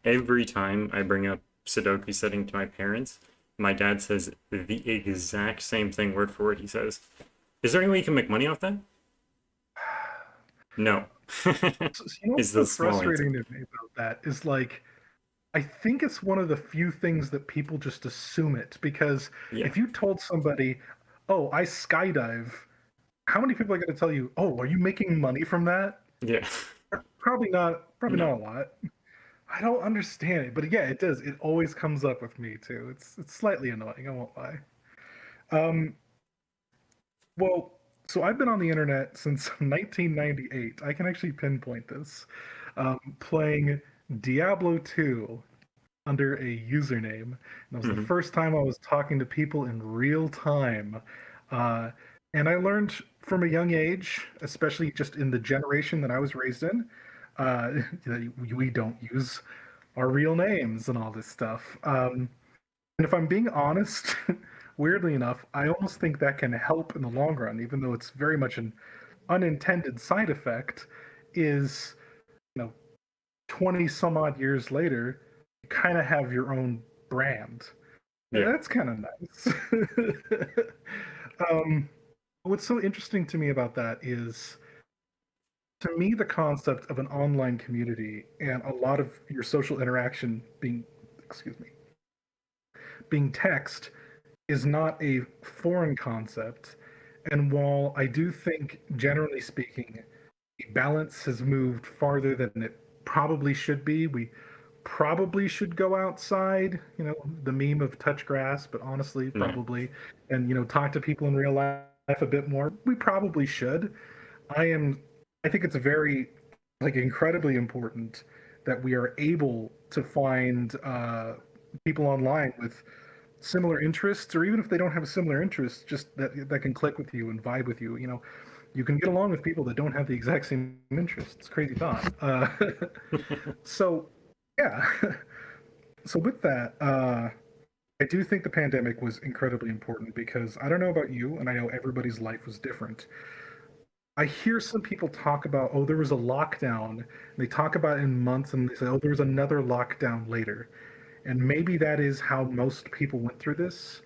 Every time I bring up Sudoku setting to my parents, my dad says the exact same thing word for word. He says, "Is there any way you can make money off that?" No. So, what's so frustrating to me about that is like, I think it's one of the few things that people just assume it, because Yeah. if you told somebody, "Oh, I skydive," how many people are going to tell you, "Oh, are you making money from that?" Yeah. Probably not. Probably No. not a lot. I don't understand it, but yeah, it does. It always comes up with me too. It's slightly annoying. I won't lie. Um, well, so I've been on the internet since 1998. I can actually pinpoint this. Playing Diablo 2 under a username. And that was the Mhm. first time I was talking to people in real time. Uh, and I learned from a young age, especially just in the generation that I was raised in, that we don't use our real names and all this stuff. And if I'm being honest, weirdly enough, I almost think that can help in the long run, even though it's very much an unintended side effect. Is, you know, 20 some odd years later, you kind of have your own brand. And Yeah. that's kind of nice. What's so interesting to me about that is, to me, the concept of an online community and a lot of your social interaction being, excuse me, being text is not a foreign concept. And while I do think, generally speaking, balance has moved farther than it probably should be. We probably should go outside, the meme of touch grass, but honestly, Yeah. probably, and, talk to people in real life a bit more. We probably should. I think it's very, like, incredibly important that we are able to find people online with similar interests, or even if they don't have a similar interest, just that can click with you and vibe with you. You can get along with people that don't have the exact same interests. Crazy thought. So yeah. So with that, I do think the pandemic was incredibly important, because I don't know about you, and I know everybody's life was different. I hear some people talk about, oh, there was a lockdown. And they talk about it in months, and they say, oh, there was another lockdown later. And maybe that is how most people went through this.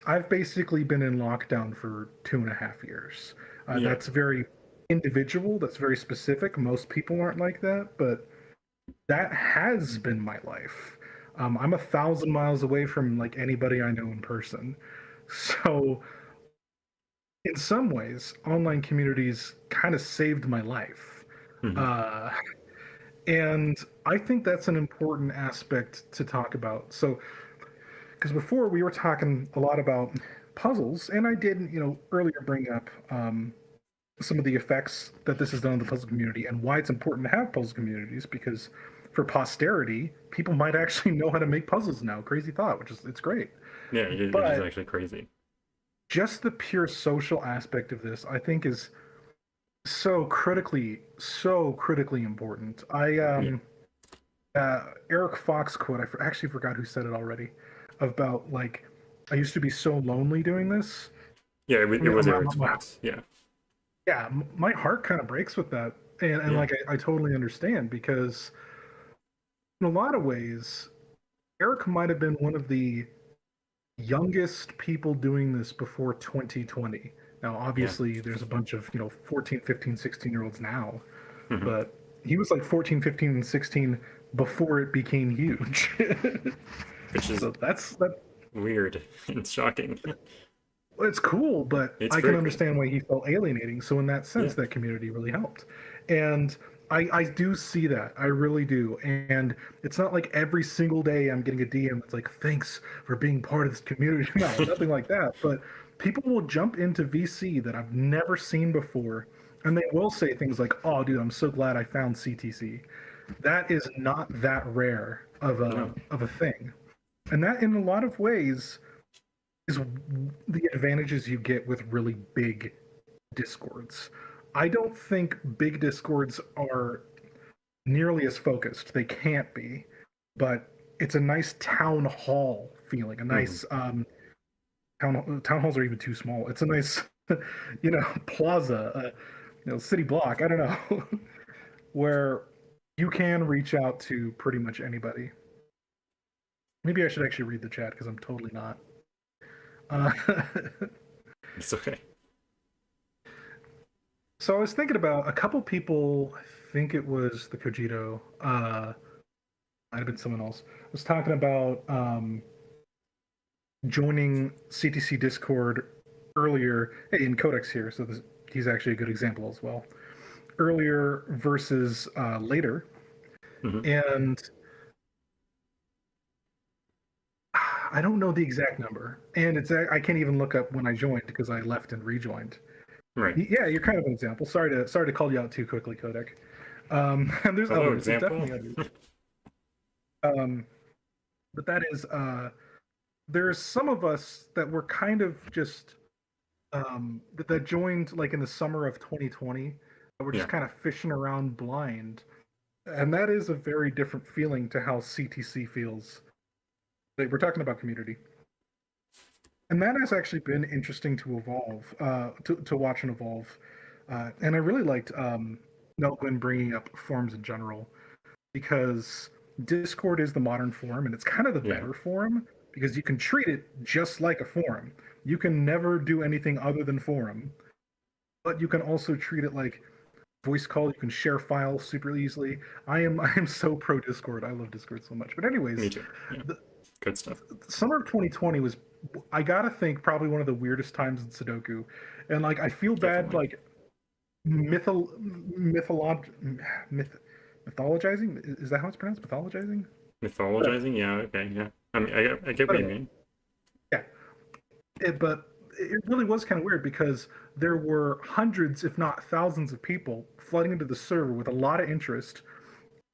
I've basically been in lockdown for 2.5 years. Yeah. That's very individual. That's very specific. Most people aren't like that, but that has been my life. I'm 1,000 miles away from like anybody I know in person. So in some ways, online communities kind of saved my life. Mhm. Uh, and I think that's an important aspect to talk about. So, because before we were talking a lot about puzzles, and I did, earlier bring up some of the effects that this has done on the puzzle community, and why it's important to have puzzle communities, because for posterity, people might actually know how to make puzzles now. Crazy thought, which is, it's great. Yeah, it is But actually crazy. just the pure social aspect of this, I think, is so critically important. Yeah. Eric Fox quote, actually forgot who said it already, about like, I used to be so lonely doing this. Yeah, I it mean, was Eric's Fox. Yeah. yeah, my heart kind of breaks with that, and Yeah. like, I totally understand, because in a lot of ways, Eric might have been one of the youngest people doing this before 2020. Now, Yeah. obviously, there's a bunch of 14, 15, 16-year-olds now, Mhm. but he was like 14, 15, and 16 before it became huge. Which is So that. weird and shocking. It's cool, but It's I can very cool. understand why he felt alienating. So in that Yeah. sense, that community really helped. And I do see that. I really do. And it's not like every single day I'm getting a DM that's like, thanks for being part of this community. No, nothing like that. But people will jump into VC that I've never seen before, and they will say things like, oh, dude, I'm so glad I found CTC. That is not that rare of a No. of a thing. And that, in a lot of ways, is the advantages you get with really big discords. I don't think big discords are nearly as focused. They can't be, but it's a nice town hall feeling. A Mhm. nice town halls are even too small. It's a nice, plaza, city block. I don't know, where you can reach out to pretty much anybody. Maybe I should actually read the chat, because I'm totally not. Uh, It's okay. So I was thinking about a couple people. I think it was the Cogito. might have been someone else, was talking about joining CTC Discord earlier. Hey, and Codex here, so he's actually a good example as well. Earlier versus later, and I don't know the exact number, and I can't even look up when I joined because I left and rejoined. Right. Yeah, you're kind of an example. Sorry to call you out too quickly, Kodak. And there's Hello, others. There's example. definitely others. But that is, there's some of us that were kind of just that joined like in the summer of 2020. That were just kind of fishing around blind, and that is a very different feeling to how CTC feels. Like, we're talking about community. And that has actually been interesting to evolve, to watch and evolve. And I really liked Nell Gwyn bringing up forums in general, because Discord is the modern forum, and it's kind of the better forum, because you can treat it just like a forum. You can never do anything other than forum, but you can also treat it like voice call. You can share files super easily. I am so pro Discord. I love Discord so much. But anyways, Me too. Yeah. Good stuff. Summer of 2020 was, I gotta think, probably one of the weirdest times in Sudoku, and like I feel bad, like mythologizing. Is that how it's pronounced? Mythologizing. Mythologizing. Yeah. Okay. Yeah. I mean, I get what you mean. Yeah. But it really was kind of weird because there were hundreds, if not thousands, of people flooding into the server with a lot of interest.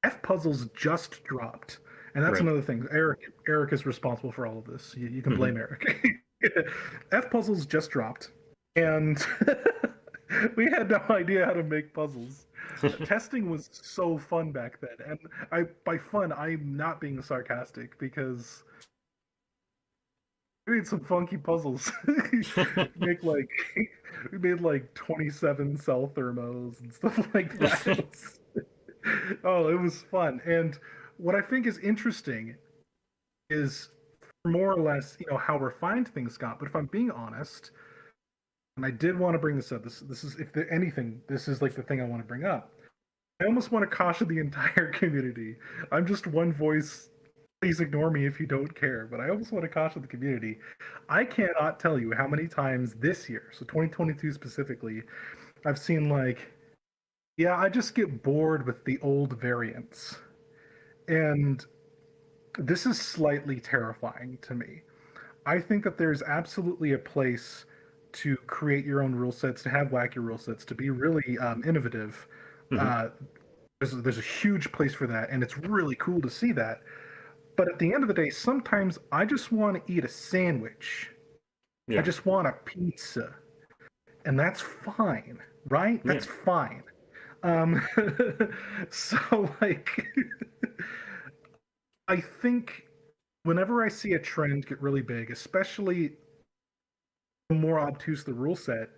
F puzzles just dropped. And that's another thing. Eric is responsible for all of this. You can blame Eric. F puzzles just dropped, and we had no idea how to make puzzles. Testing was so fun back then, and by fun, I'm not being sarcastic, because we made some funky puzzles. we made like 27 cell thermos and stuff like that. Oh, it was fun. And what I think is interesting is more or less, how refined things got. But if I'm being honest, and I did want to bring this up, this is, if anything, this is like the thing I want to bring up. I almost want to caution the entire community. I'm just one voice. Please ignore me if you don't care, but I almost want to caution the community. I cannot tell you how many times this year, so 2022 specifically, I've seen like, yeah, I just get bored with the old variants. And this is slightly terrifying to me. I think that there's absolutely a place to create your own rule sets, to have wacky rule sets, to be really innovative. There's a huge place for that, and it's really cool to see that. But at the end of the day, sometimes I just want to eat a sandwich. Yeah. I just want a pizza. And that's fine, right? That's fine. So, like, I think whenever I see a trend get really big, especially the more obtuse the rule set,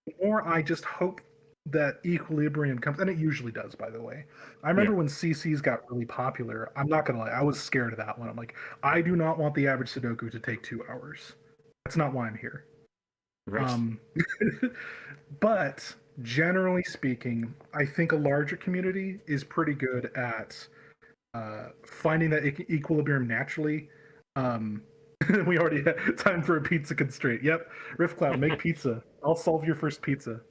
the more I just hope that equilibrium comes, and it usually does, by the way. I remember when CCs got really popular, I'm not gonna lie, I was scared of that one. I'm like, I do not want the average Sudoku to take 2 hours. That's not why I'm here. Right. But generally speaking, I think a larger community is pretty good at finding that equilibrium naturally. We already have time for a pizza constraint. Yep, Riffclown, make pizza. I'll solve your first pizza.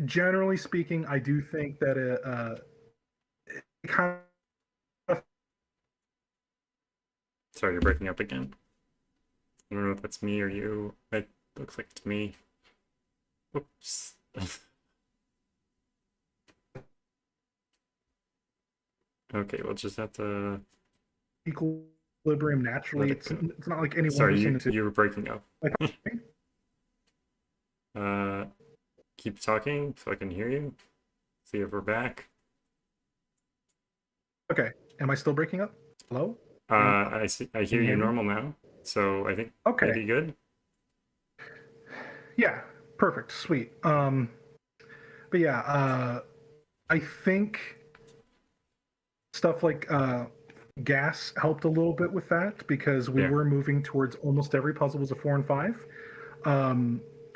Generally speaking, I do think that it kind of... Sorry, you're breaking up again. I don't know if that's me or you. It looks like it's me. Whoops. Okay, we'll just have to... Equilibrium naturally. It's not like anyone... Sorry, you were breaking up. Keep talking so I can hear you. See if we're back. Okay. Am I still breaking up? Hello? I hear you normal now. So I think maybe good. Yeah, perfect, sweet. But yeah, I think stuff like gas helped a little bit with that, because we were moving towards almost every puzzle was a 4 and 5.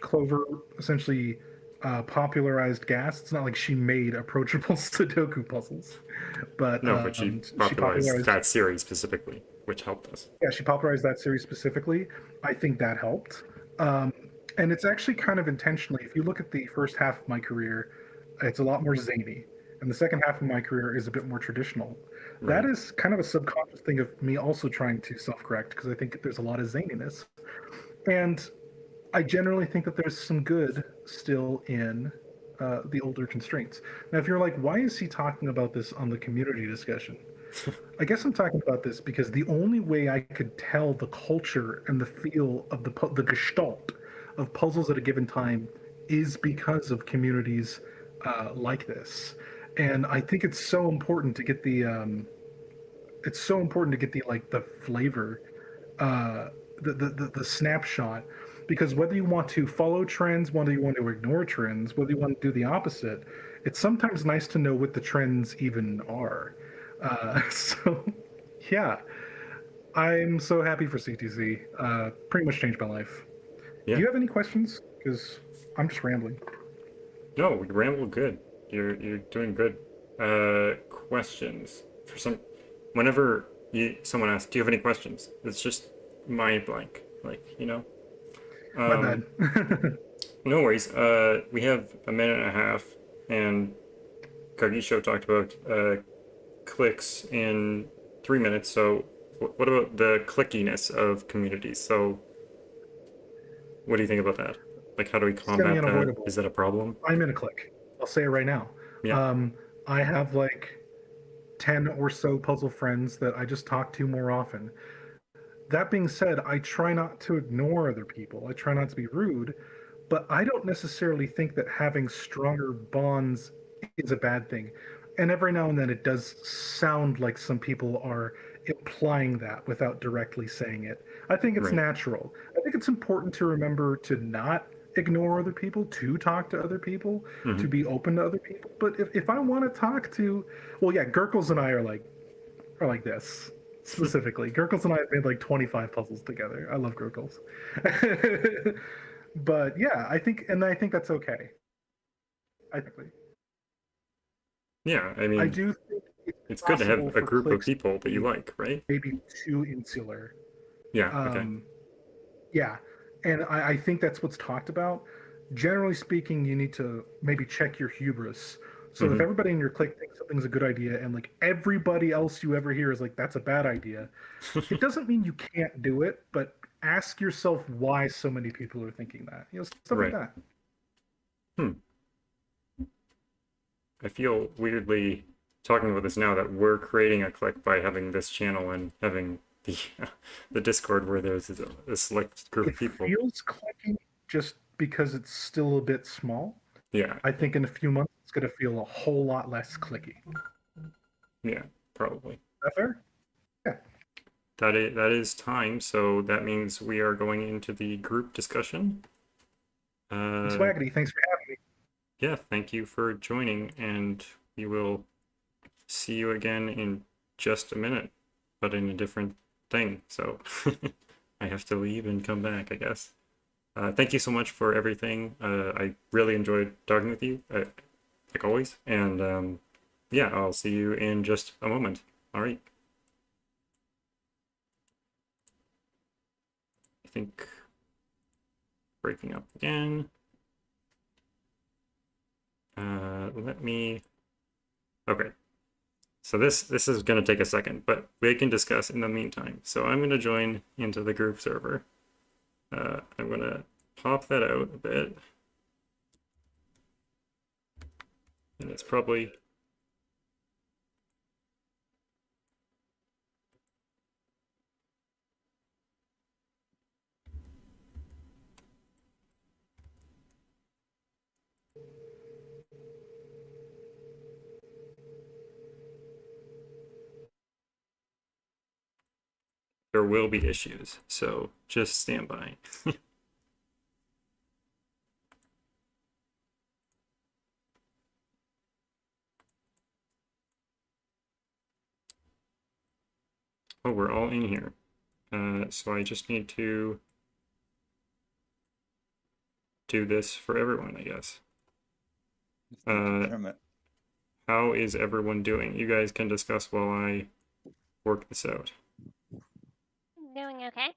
Clover essentially popularized gas. It's not like she made approachable Sudoku puzzles, but No, but she she popularized popularized. that series specifically, which helped us. Yeah, she popularized that series specifically. I think that helped. Um, and it's actually kind of intentionally. If you look at the first half of my career, it's a lot more zany, and the second half of my career is a bit more traditional. That Right. is kind of a subconscious thing of me also trying to self-correct because I think there's a lot of zaniness, and I generally think that there's some good still in the older constraints. Now, if you're like, why is he talking about this on the community discussion? I guess I'm talking about this because the only way I could tell the culture and the feel of the gestalt of puzzles at a given time is because of communities like this, and I think it's so important to get the like the flavor, uh, the snapshot, because whether you want to follow trends, whether you want to ignore trends, whether you want to do the opposite, it's sometimes nice to know what the trends even are. So, yeah, I'm so happy for CTC. Pretty much changed my life. Yeah. Do you have any questions? Because I'm just rambling. No, we rambled good. You're doing good. Questions for some. Whenever someone asks, "Do you have any questions?" It's just mind blank. Like, you know. My bad. No worries. We have a minute and a half, and Kagisho talked about clicks in 3 minutes. So, what about the clickiness of communities? So, what do you think about that? Like, how do we combat that? Semi-unavoidable. Is that a problem? I'm in a click. I'll say it right now. Yeah. I have like 10 or so puzzle friends that I just talk to more often. That being said, I try not to ignore other people. I try not to be rude, but I don't necessarily think that having stronger bonds is a bad thing. And every now and then it does sound like some people are implying that without directly saying it. I think it's Right. natural. I think it's important to remember to not ignore other people, to talk to other people, Hmm. to be open to other people. But if I want to talk to, well, yeah, Gurkles and I are like this specifically. Gurkles and I have made like 25 puzzles together. I love Gurkles. But yeah, I think that's okay. I think Yeah. I I mean, do think it's it's good to possible have a for group of clicks to people that you be like, right? maybe too insular. Yeah. Okay. Um, yeah, and I think that's what's talked about. Generally speaking, you need to maybe check your hubris. So if Hmm. everybody in your clique thinks something's a good idea, and like everybody else you ever hear is like that's a bad idea, it doesn't mean you can't do it, but ask yourself why so many people are thinking that. You know, stuff like Right. that. Hmm. I feel weirdly talking about this now that we're creating a clique by having this channel and having the the Discord where there's a select group It of people. feels clicky just because it's still a bit small. Yeah. I think in a few months it's going to feel a whole lot less clicky. Yeah. Probably. Is that fair? Yeah. That is time. So that means we are going into the group discussion. Swaggity, thanks for having me. Yeah. Thank you for joining, and we will see you again in just a minute, but in a different thing. So I have to leave and come back, I guess. Thank you so much for everything. I really enjoyed talking with you, like always. And yeah, I'll see you in just a moment. All right. I think breaking up again. Let me. Okay. So this is going to take a second, but we can discuss in the meantime. So I'm going to join into the group server. I'm going to pop that out a bit. And it's probably... There will be issues, so just stand by. Oh, we're all in here. So I just need to do this for everyone, I guess. Just need to Uh, trim it. how is everyone doing? You guys can discuss while I work this out. Doing okay.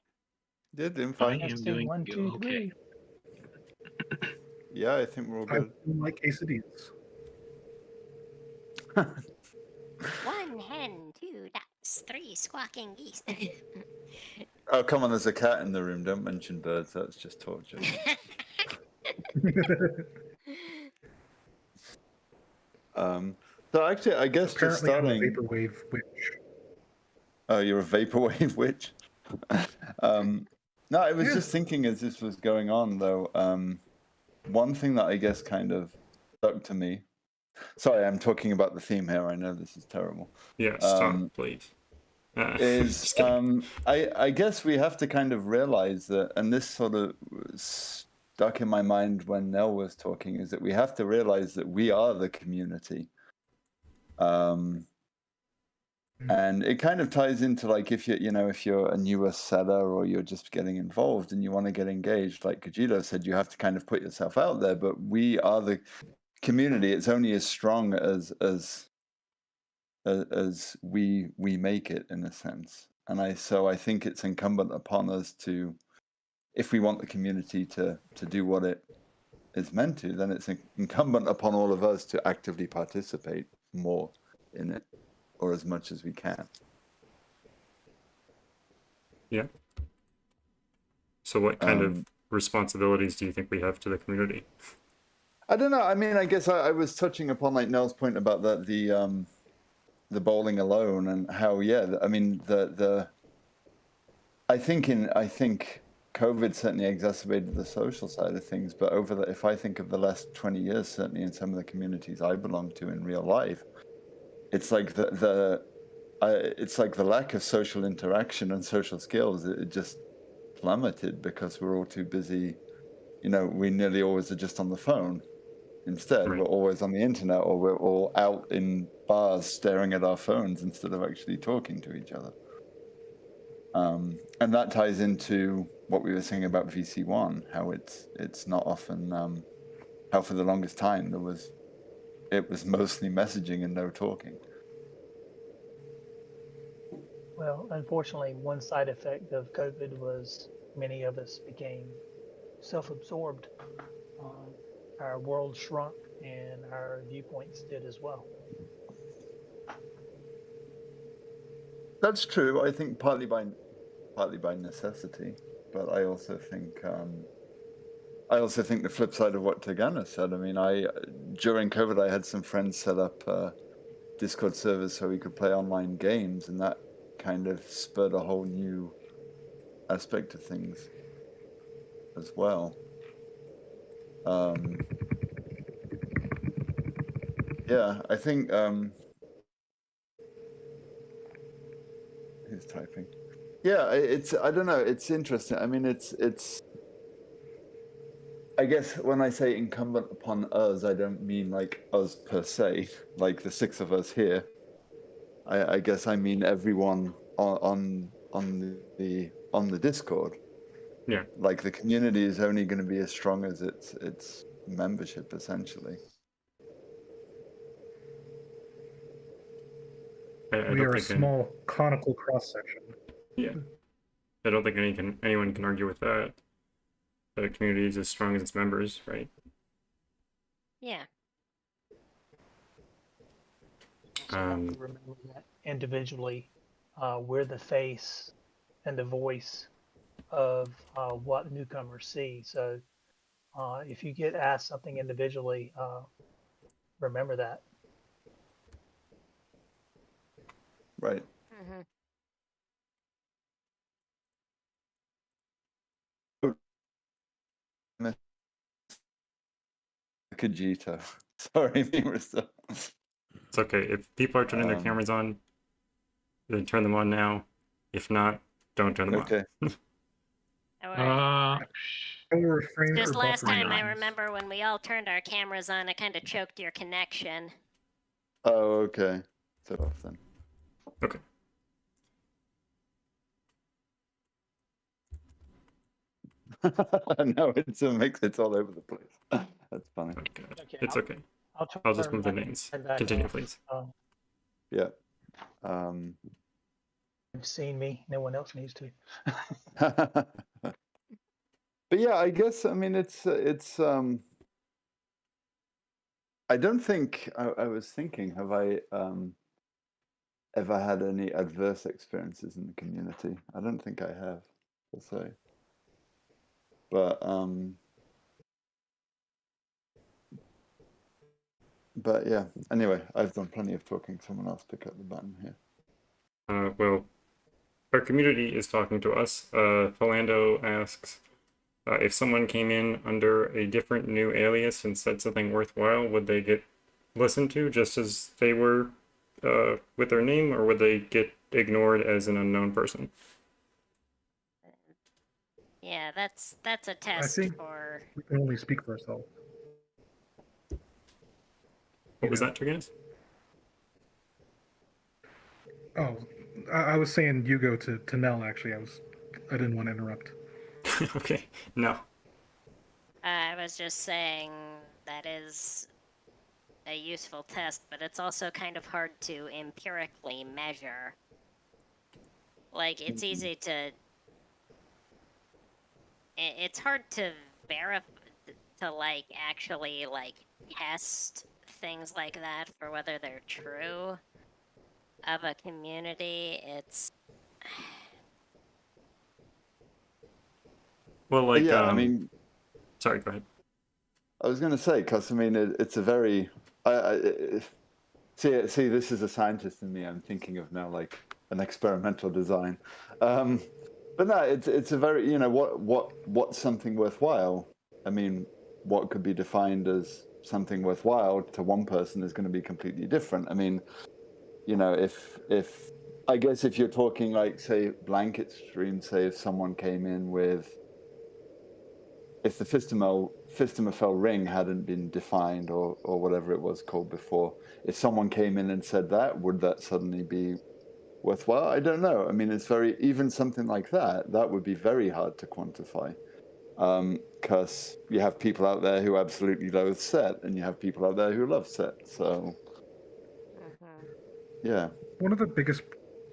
Yeah, doing I fine. am Testing doing 1, 2, okay. 3. Yeah, I think we're all I good. like quesadillas. 1 hen, 2 ducks, 3 squawking geese. Oh, come on, there's a cat in the room. Don't mention birds. That's just torture. So actually, I guess just Apparently, I'm a starting. vaporwave witch. Oh, you're a vaporwave witch. No, I was Yeah. just thinking as this was going on, though. One thing that I guess kind of stuck to me. Sorry, I'm talking about the theme here. I know this is terrible. Yeah, stop, please. Is Just kidding. I guess we have to kind of realize that, and this sort of stuck in my mind when Nell was talking, is that we have to realize that we are the community. And it kind of ties into like if you're a newer seller or you're just getting involved and you want to get engaged, like Kajito said, you have to kind of put yourself out there. But we are the community. It's only as strong as we make it, in a sense. And I think it's incumbent upon us to, if we want the community to do what it is meant to, then it's incumbent upon all of us to actively participate more in it, or as much as we can. Yeah. So what kind of responsibilities do you think we have to the community? I don't know. I mean, I guess I was touching upon like Nell's point about the bowling alone and how, yeah, I mean, I think COVID certainly exacerbated the social side of things, but if I think of the last 20 years, certainly in some of the communities I belong to in real life, it's like it's like the lack of social interaction and social skills. It just plummeted because we're all too busy. We nearly always are just on the phone. Instead, Right. we're always on the internet, or we're all out in bars staring at our phones instead of actually talking to each other. And that ties into what we were saying about VC1, how it's not often, how for the longest time it was mostly messaging and no talking. Well, unfortunately, one side effect of COVID was many of us became self-absorbed. Our world shrunk, and our viewpoints did as well. That's true. I think partly by necessity, but I also think the flip side of what Tyrgannus said. I mean, during COVID, I had some friends set up Discord servers so we could play online games, and that kind of spurred a whole new aspect of things as well. Yeah, I think who's typing? Yeah, I don't know. It's interesting. I mean, it's. I guess when I say incumbent upon us, I don't mean like us per se, like the 6 of us here. I guess I mean everyone on the Discord. Yeah. Like the community is only going to be as strong as its membership, essentially. I We don't are a think small conical cross section. yeah. I don't think anyone can argue with that. The community is as strong as its members, right? Yeah. So I have to remember that individually, we're the face and the voice of what newcomers see. So if you get asked something individually, remember that. Right. Mm-hmm. Kajito. Sorry, Marissa. It's okay. If people are turning their cameras on, then turn them on now. If not, don't turn them Okay. on. Just Just last time, I remember when we all turned our cameras on, it kind of choked your connection. Oh, okay. Set off then. Okay. No, it's a mix. It's all over the place. That's funny. Oh, God. Okay, It's okay. I'll just turn move the names. back Continue, on. please. Yeah. Um, You've seen me. No one else needs to. but yeah, I guess I mean it's I don't think I was thinking, have I ever had any adverse experiences in the community? I don't think I have, per se. But yeah. Anyway, I've done plenty of talking. Someone else pick up the button here. Well, our community is talking to us. Philando asks, if someone came in under a different new alias and said something worthwhile, would they get listened to just as they were with their name, or would they get ignored as an unknown person? Yeah, that's a test think- for. We can only speak for ourselves. What was that, Tyrgannus? Oh, I was saying you go to Nell. Actually, I didn't want to interrupt. Okay, no. I was just saying that is a useful test, but it's also kind of hard to empirically measure. Like, it's easy to. It's hard to verify, to, like, actually, like, test things like that for whether they're true of a community. It's. Well, like, yeah, I mean, sorry, go ahead. I was going to say, because I mean, it's a very. See, this is a scientist in me. I'm thinking of now like an experimental design, but no, it's a very, you know, what's something worthwhile. I mean, what could be defined as something worthwhile to one person is going to be completely different. I mean, you know, if I guess if you're talking like, say, blanket stream, say if someone came in with, if the Fistomephel ring hadn't been defined or whatever it was called before, if someone came in and said that, would that suddenly be worthwhile? I don't know. I mean, it's very, even something like that would be very hard to quantify. Because you have people out there who absolutely loathe Set, and you have people out there who love Set. So, yeah. One of the biggest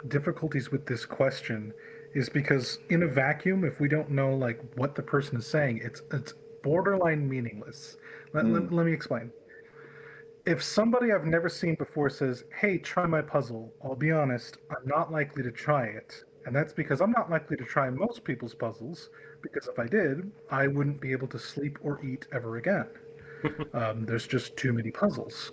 difficulties with this question is because in a vacuum, if we don't know like what the person is saying, it's borderline meaningless. Let me explain. If somebody I've never seen before says, "Hey, try my puzzle," I'll be honest, I'm not likely to try it. And that's because I'm not likely to try most people's puzzles, because if I did, I wouldn't be able to sleep or eat ever again. There's just too many puzzles.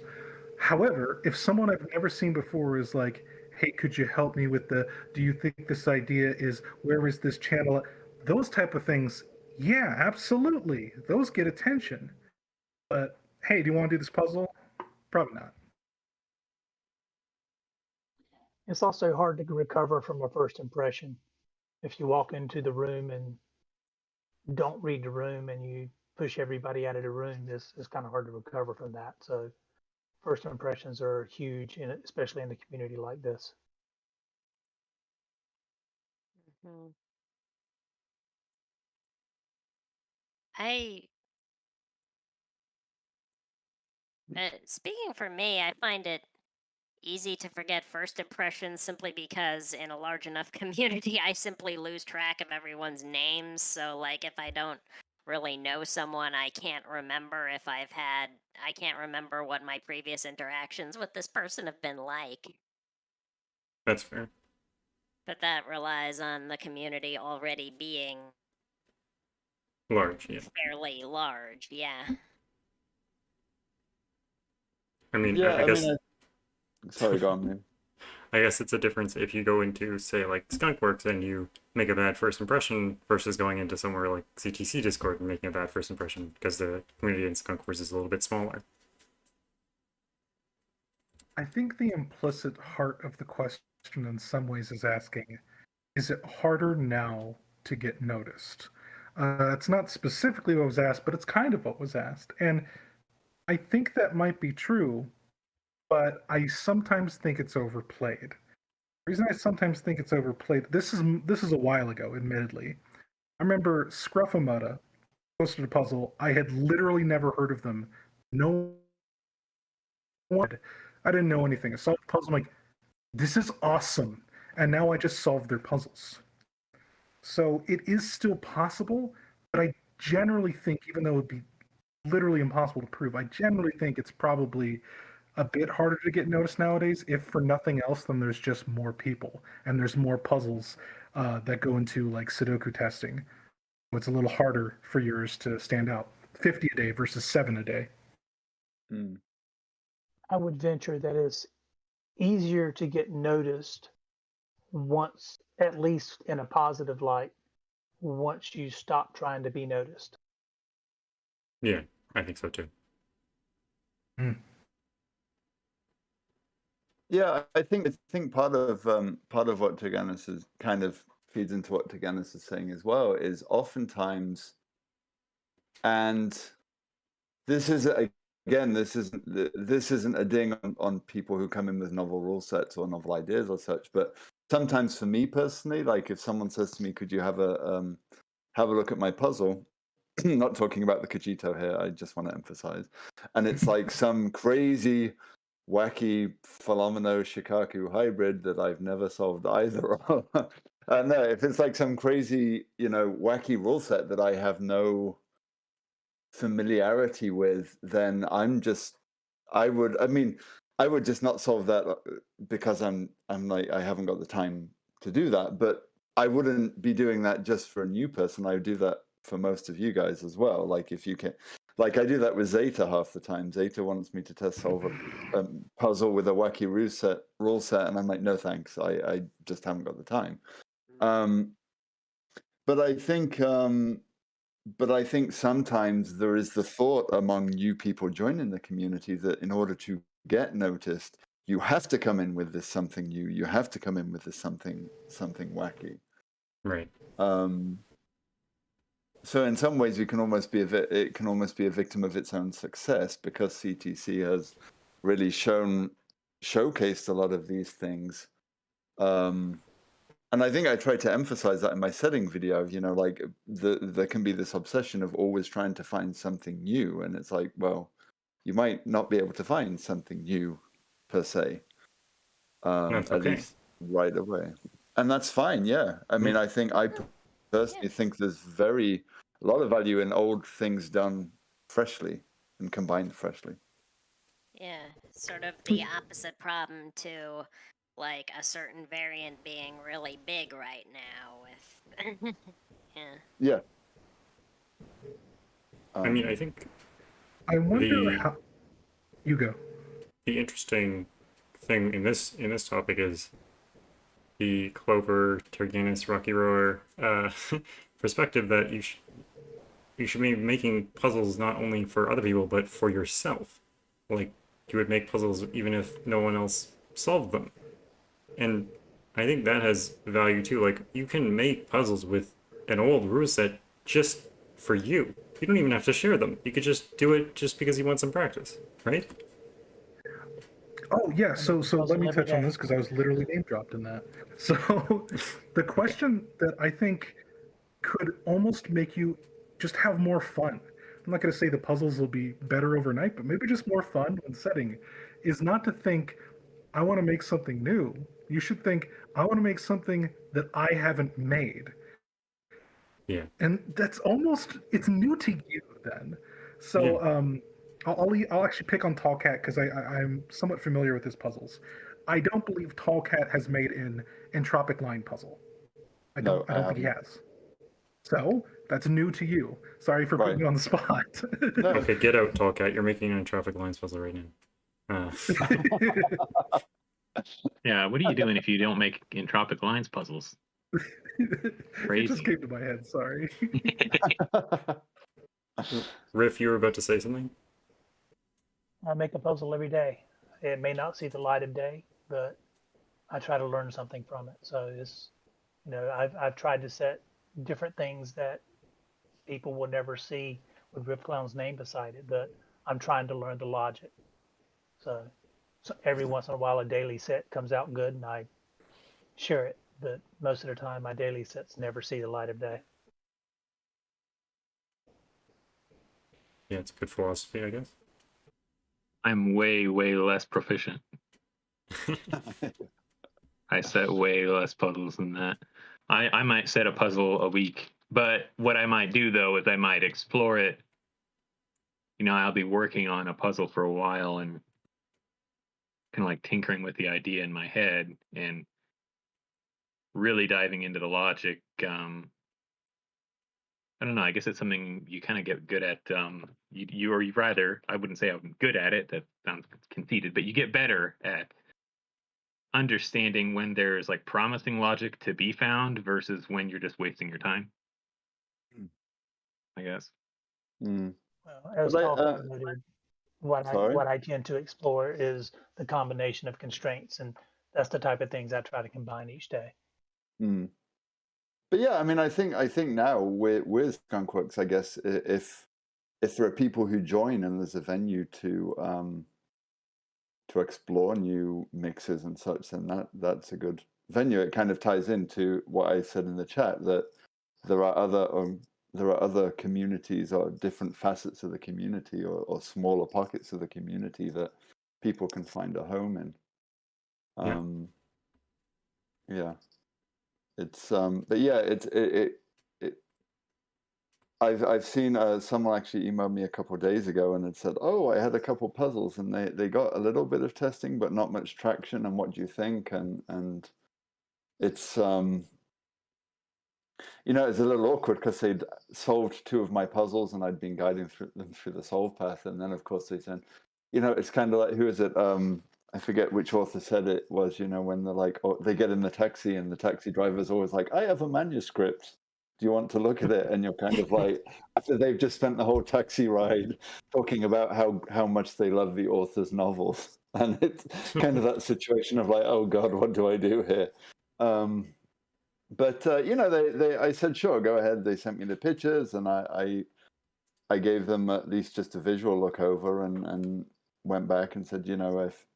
However, if someone I've never seen before is like, "Hey, could you help me with do you think this idea is, where is this channel?" Those type of things, yeah, absolutely. Those get attention. But, hey, do you want to do this puzzle? Probably not. It's also hard to recover from a first impression. If you walk into the room and don't read the room and you push everybody out of the room, it's kind of hard to recover from that. So first impressions are huge, especially in a community like this. Speaking for me, I find it easy to forget first impressions simply because in a large enough community, I simply lose track of everyone's names. So, like, if I don't really know someone, I can't remember I can't remember what my previous interactions with this person have been like. That's fair. But that relies on the community already being Large, yeah. fairly large, yeah. I mean, Yeah, I guess. Sorry, go on, man. I guess it's a difference if you go into, say, like Skunkworks and you make a bad first impression versus going into somewhere like CTC Discord and making a bad first impression, because the community in Skunkworks is a little bit smaller. I think the implicit heart of the question in some ways is asking, is it harder now to get noticed? It's not specifically what was asked, but it's kind of what was asked. And I think that might be true, but I sometimes think it's overplayed. The reason I sometimes think it's overplayed, this is a while ago, admittedly. I remember Scruffamutta posted a puzzle. I had literally never heard of them. No I didn't know anything. I solved the puzzle. I'm like, this is awesome. And now I just solved their puzzles. So it is still possible, but I generally think, even though it would be literally impossible to prove, I generally think it's probably a bit harder to get noticed nowadays. If for nothing else, then there's just more people and there's more puzzles that go into like Sudoku testing. It's a little harder for yours to stand out. 50 a day versus 7 a day. Mm. I would venture that it's easier to get noticed once, at least in a positive light, once you stop trying to be noticed. Yeah, I think so too. Yeah, I think part of what Tyrgannus is kind of feeds into what Tyrgannus is saying as well is oftentimes, and this is again, this isn't a ding on people who come in with novel rule sets or novel ideas or such, but sometimes for me personally, like if someone says to me, "Could you have a look at my puzzle?" Not talking about the Kajito here, I just want to emphasize, and it's like some crazy, wacky Philomeno Shikaku hybrid that I've never solved either of. No, if it's like some crazy, wacky rule set that I have no familiarity with, then I would just not solve that because I'm like, I haven't got the time to do that. But I wouldn't be doing that just for a new person. I would do that for most of you guys as well. Like if you can, like I do that with Zeta half the time. Zeta wants me to solve a puzzle with a wacky rule set, and I'm like, no thanks. I just haven't got the time. But I think sometimes there is the thought among new people joining the community that in order to get noticed, you have to come in with this something new. You have to come in with this something wacky. Right. So in some ways, it can almost be a victim of its own success because CTC has really showcased a lot of these things. And I think I tried to emphasize that in my setting video. Like there can be this obsession of always trying to find something new, and it's like, well, you might not be able to find something new per se, That's at okay. least right away, and that's fine. Yeah, I mean, I think I personally think there's a lot of value in old things done freshly and combined freshly. Yeah, sort of the opposite problem to like a certain variant being really big right now with Yeah. I mean, I think I wonder how. You go. the interesting thing in this topic is the Clover, Tyrgannus, Rocky Roar perspective that you should be making puzzles not only for other people but for yourself. Like you would make puzzles even if no one else solved them. And I think that has value too. Like you can make puzzles with an old rule set just for you. You don't even have to share them. You could just do it just because you want some practice, right? Oh yeah, so let me every touch on day. this because I was literally name dropped in that. So the question that I think could almost make you just have more fun. I'm not going to say the puzzles will be better overnight, but maybe just more fun when setting is not to think I want to make something new. You should think I want to make something that I haven't made. Yeah. And that's almost it's new to you then. So I'll actually pick on Tallcat because I'm somewhat familiar with his puzzles. I don't believe Tallcat has made an entropic line puzzle. I don't think he has. So that's new to you. Sorry for putting you on the spot. No. Okay, get out, Tallcat. You're making an traffic lines puzzle right now. Yeah, what are you doing if you don't make entropic lines puzzles? It just came to my head. Sorry. Riff, you were about to say something? I make a puzzle every day. It may not see the light of day, but I try to learn something from it. So it's, I've tried to set different things that people will never see with Riffclown's name beside it, but I'm trying to learn the logic. So every once in a while, a daily set comes out good, and I share it. But most of the time, my daily sets never see the light of day. Yeah, it's a good philosophy, I guess. I'm way, way less proficient. I set way less puzzles than that. I might set a puzzle a week, but what I might do though is I might explore it. I'll be working on a puzzle for a while and kind of like tinkering with the idea in my head and really diving into the logic. I don't know. I guess it's something you kind of get good at. You rather, I wouldn't say I'm good at it. That sounds conceited, but you get better at understanding when there's like promising logic to be found versus when you're just wasting your time. I guess. Mm. Well, as But Tallcat noted, sorry. what I tend to explore is the combination of constraints, and that's the type of things I try to combine each day. Mm. But yeah, I mean, I think now with Skunkworks, I guess if there are people who join and there's a venue to explore new mixes and such, then that's a good venue. It kind of ties into what I said in the chat, that there are other communities or different facets of the community or smaller pockets of the community that people can find a home in. Yeah. It's but yeah, I've seen someone actually emailed me a couple of days ago and had said, "Oh, I had a couple puzzles and they got a little bit of testing, but not much traction. And what do you think?" And it's it's a little awkward because they'd solved two of my puzzles and I'd been guiding them through the solve path, and then of course they said, it's kind of like, who is it? I forget which author said it was. When they're like, they get in the taxi and the taxi driver's always like, "I have a manuscript. Do you want to look at it?" And you're kind of like, after they've just spent the whole taxi ride talking about how much they love the author's novels, and it's kind of that situation of like, "Oh God, what do I do here?" But I said, "Sure, go ahead." They sent me the pictures, and I gave them at least just a visual look over, and went back and said,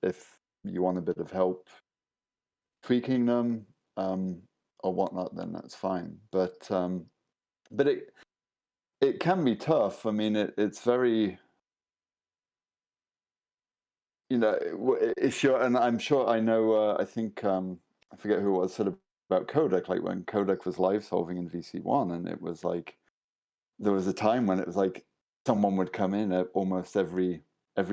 if you want a bit of help tweaking them or whatnot, then that's fine. But it can be tough. I mean, it's very, if you're, and I'm sure I know. I think I forget who it was said about Codec, like when Codec was live solving in VC1, and it was like there was a time when it was like someone would come in at almost every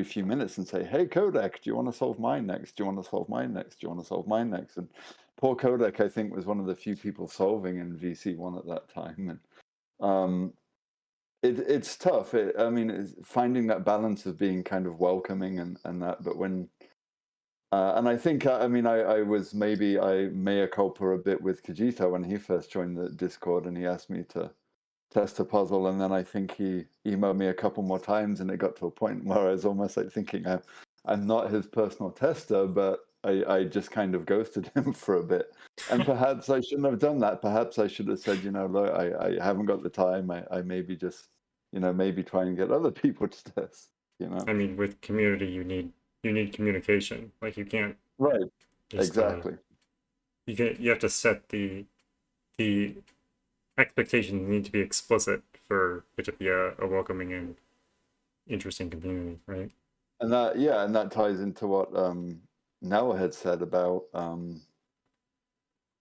few minutes and say, "Hey, Codec, do you want to solve mine next? Do you want to solve mine next? Do you want to solve mine next?" And poor Codec, I think, was one of the few people solving in VC1 at that time. And it's tough. I mean, it's finding that balance of being kind of welcoming and that, but when and I think, I mean, I was maybe mea culpa a bit with Kajito when he first joined the Discord, and he asked me to test a puzzle, and then I think he emailed me a couple more times, and it got to a point where I was almost like thinking I'm not his personal tester, but I just kind of ghosted him for a bit. And perhaps I shouldn't have done that. Perhaps I should have said, look, I haven't got the time. I maybe just, maybe try and get other people to test. I mean, with community, you need communication. Like, you can't Right. just, Exactly. You have to set the expectations need to be explicit for it to be a welcoming and interesting community, right? And that ties into what Nell had said about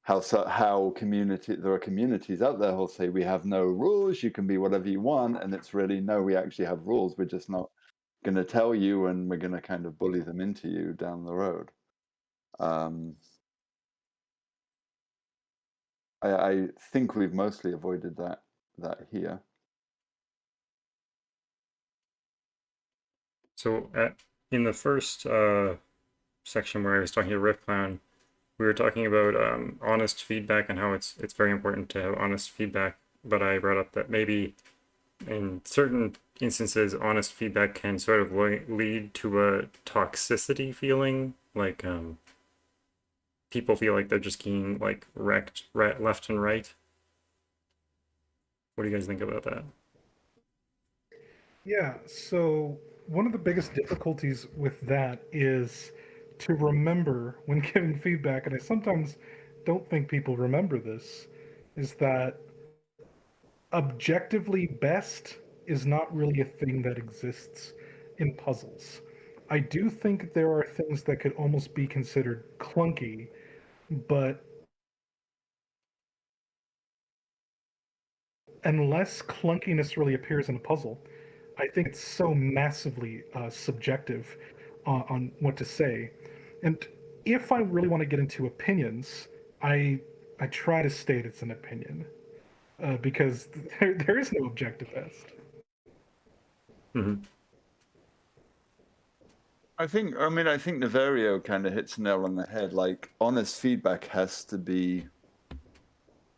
how there are communities out there who'll say we have no rules, you can be whatever you want, and it's really, no, we actually have rules, we're just not going to tell you, and we're going to kind of bully them into you down the road. I think we've mostly avoided that here. So in the first section where I was talking to Riffclown, we were talking about honest feedback and how it's very important to have honest feedback. But I brought up that maybe in certain instances, honest feedback can sort of lead to a toxicity feeling, like people feel like they're just getting like wrecked left and right. What do you guys think about that? Yeah, so one of the biggest difficulties with that is to remember when giving feedback, and I sometimes don't think people remember this, is that objectively best is not really a thing that exists in puzzles. I do think there are things that could almost be considered clunky, but unless clunkiness really appears in a puzzle, I think it's so massively subjective on what to say. And if I really want to get into opinions, I I try to state it's an opinion because there is no objective best. Hmm. I think Naverio kind of hits the nail on the head. Like, honest feedback has to be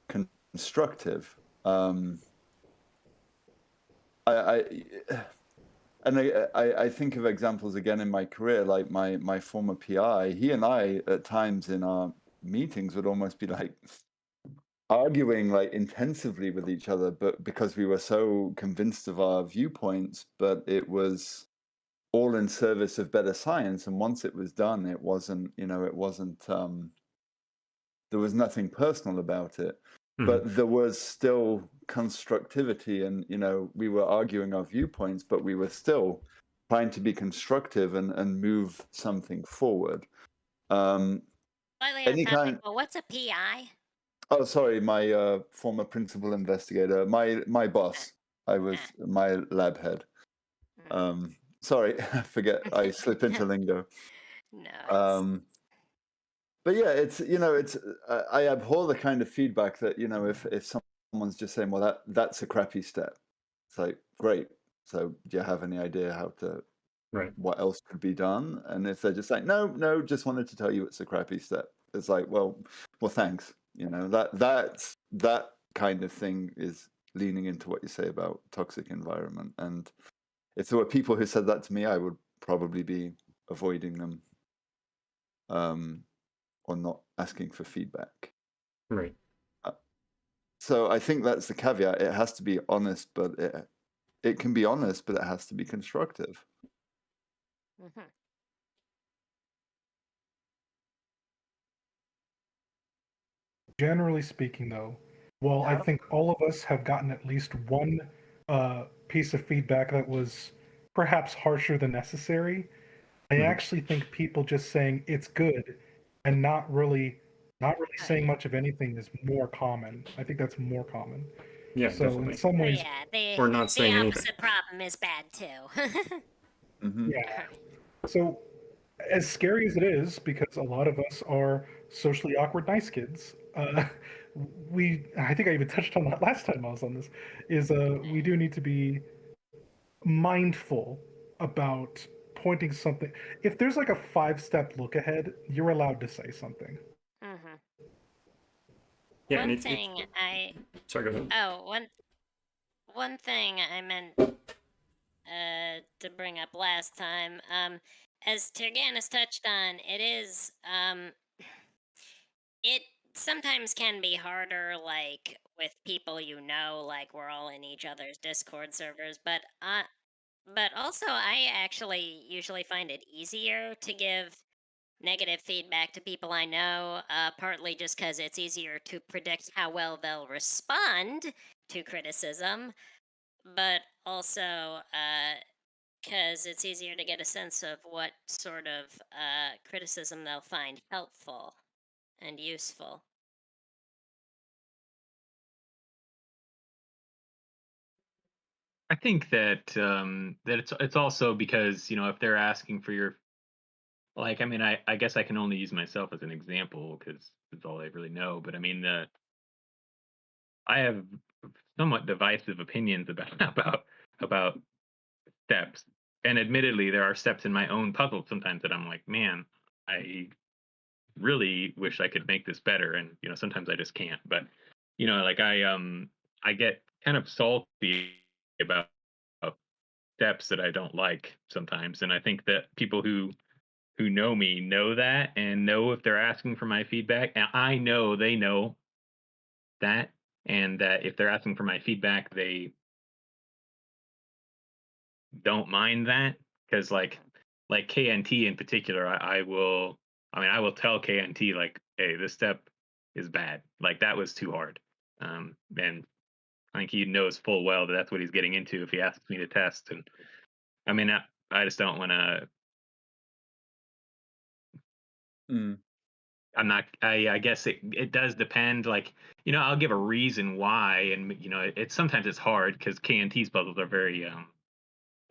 constructive. I think of examples again in my career, like my former PI. He and I, at times in our meetings, would almost be like arguing like intensively with each other, but because we were so convinced of our viewpoints, but it was all in service of better science. And once it was done, it wasn't, there was nothing personal about it, but there was still constructivity. And, we were arguing our viewpoints, but we were still trying to be constructive and move something forward. Slightly off Any topic, kind. but what's a PI? Oh, sorry, my former principal investigator, my boss. I was my lab head. Sorry, I forget. I slip into lingo. No. But yeah, it's I abhor the kind of feedback that if someone's just saying, well, that's a crappy step. It's like, great. So do you have any idea how to what else could be done? And if they're just like, no, just wanted to tell you it's a crappy step. It's like, well, thanks. That kind of thing is leaning into what you say about toxic environment. And if there were people who said that to me, I would probably be avoiding them, or not asking for feedback. Right. So I think that's the caveat. It has to be honest, but it can be honest, but it has to be constructive. Generally speaking, though, well, I think all of us have gotten at least one piece of feedback that was perhaps harsher than necessary. I actually think people just saying it's good and not really saying much of anything is more common. I think that's more common. Yeah, So definitely. in some ways, or not saying the anything. opposite problem is bad too. Yeah. So as scary as it is, because a lot of us are socially awkward nice kids, I think I even touched on that last time I was on this, is we do need to be mindful about pointing something. If there's like a 5-step look ahead, you're allowed to say something. Yeah, One thing I sorry, go ahead. One thing I meant to bring up last time, as Tyrgannus touched on, it sometimes can be harder, like with people like we're all in each other's Discord servers, but also I actually usually find it easier to give negative feedback to people I know, partly just because it's easier to predict how well they'll respond to criticism, but also because it's easier to get a sense of what sort of criticism they'll find helpful and useful. I think that that it's also because if they're asking for your like, I mean, I guess I can only use myself as an example because it's all I really know. But I mean, I have somewhat divisive opinions about about steps, and admittedly, there are steps in my own puzzle sometimes that I'm like, man, I really wish I could make this better, and sometimes I just can't. But like I get kind of salty about steps that I don't like sometimes, and I think that people who know me know that and know if they're asking for my feedback, and I know they know that, and that if they're asking for my feedback, they don't mind that because like KNT in particular, I will tell KNT like, hey, this step is bad. Like that was too hard. And I think he knows full well that that's what he's getting into if he asks me to test. And I mean, I just don't want to Mm. I'm not. I guess it does depend. Like, I'll give a reason why, and it's sometimes it's hard because KNT's puzzles are very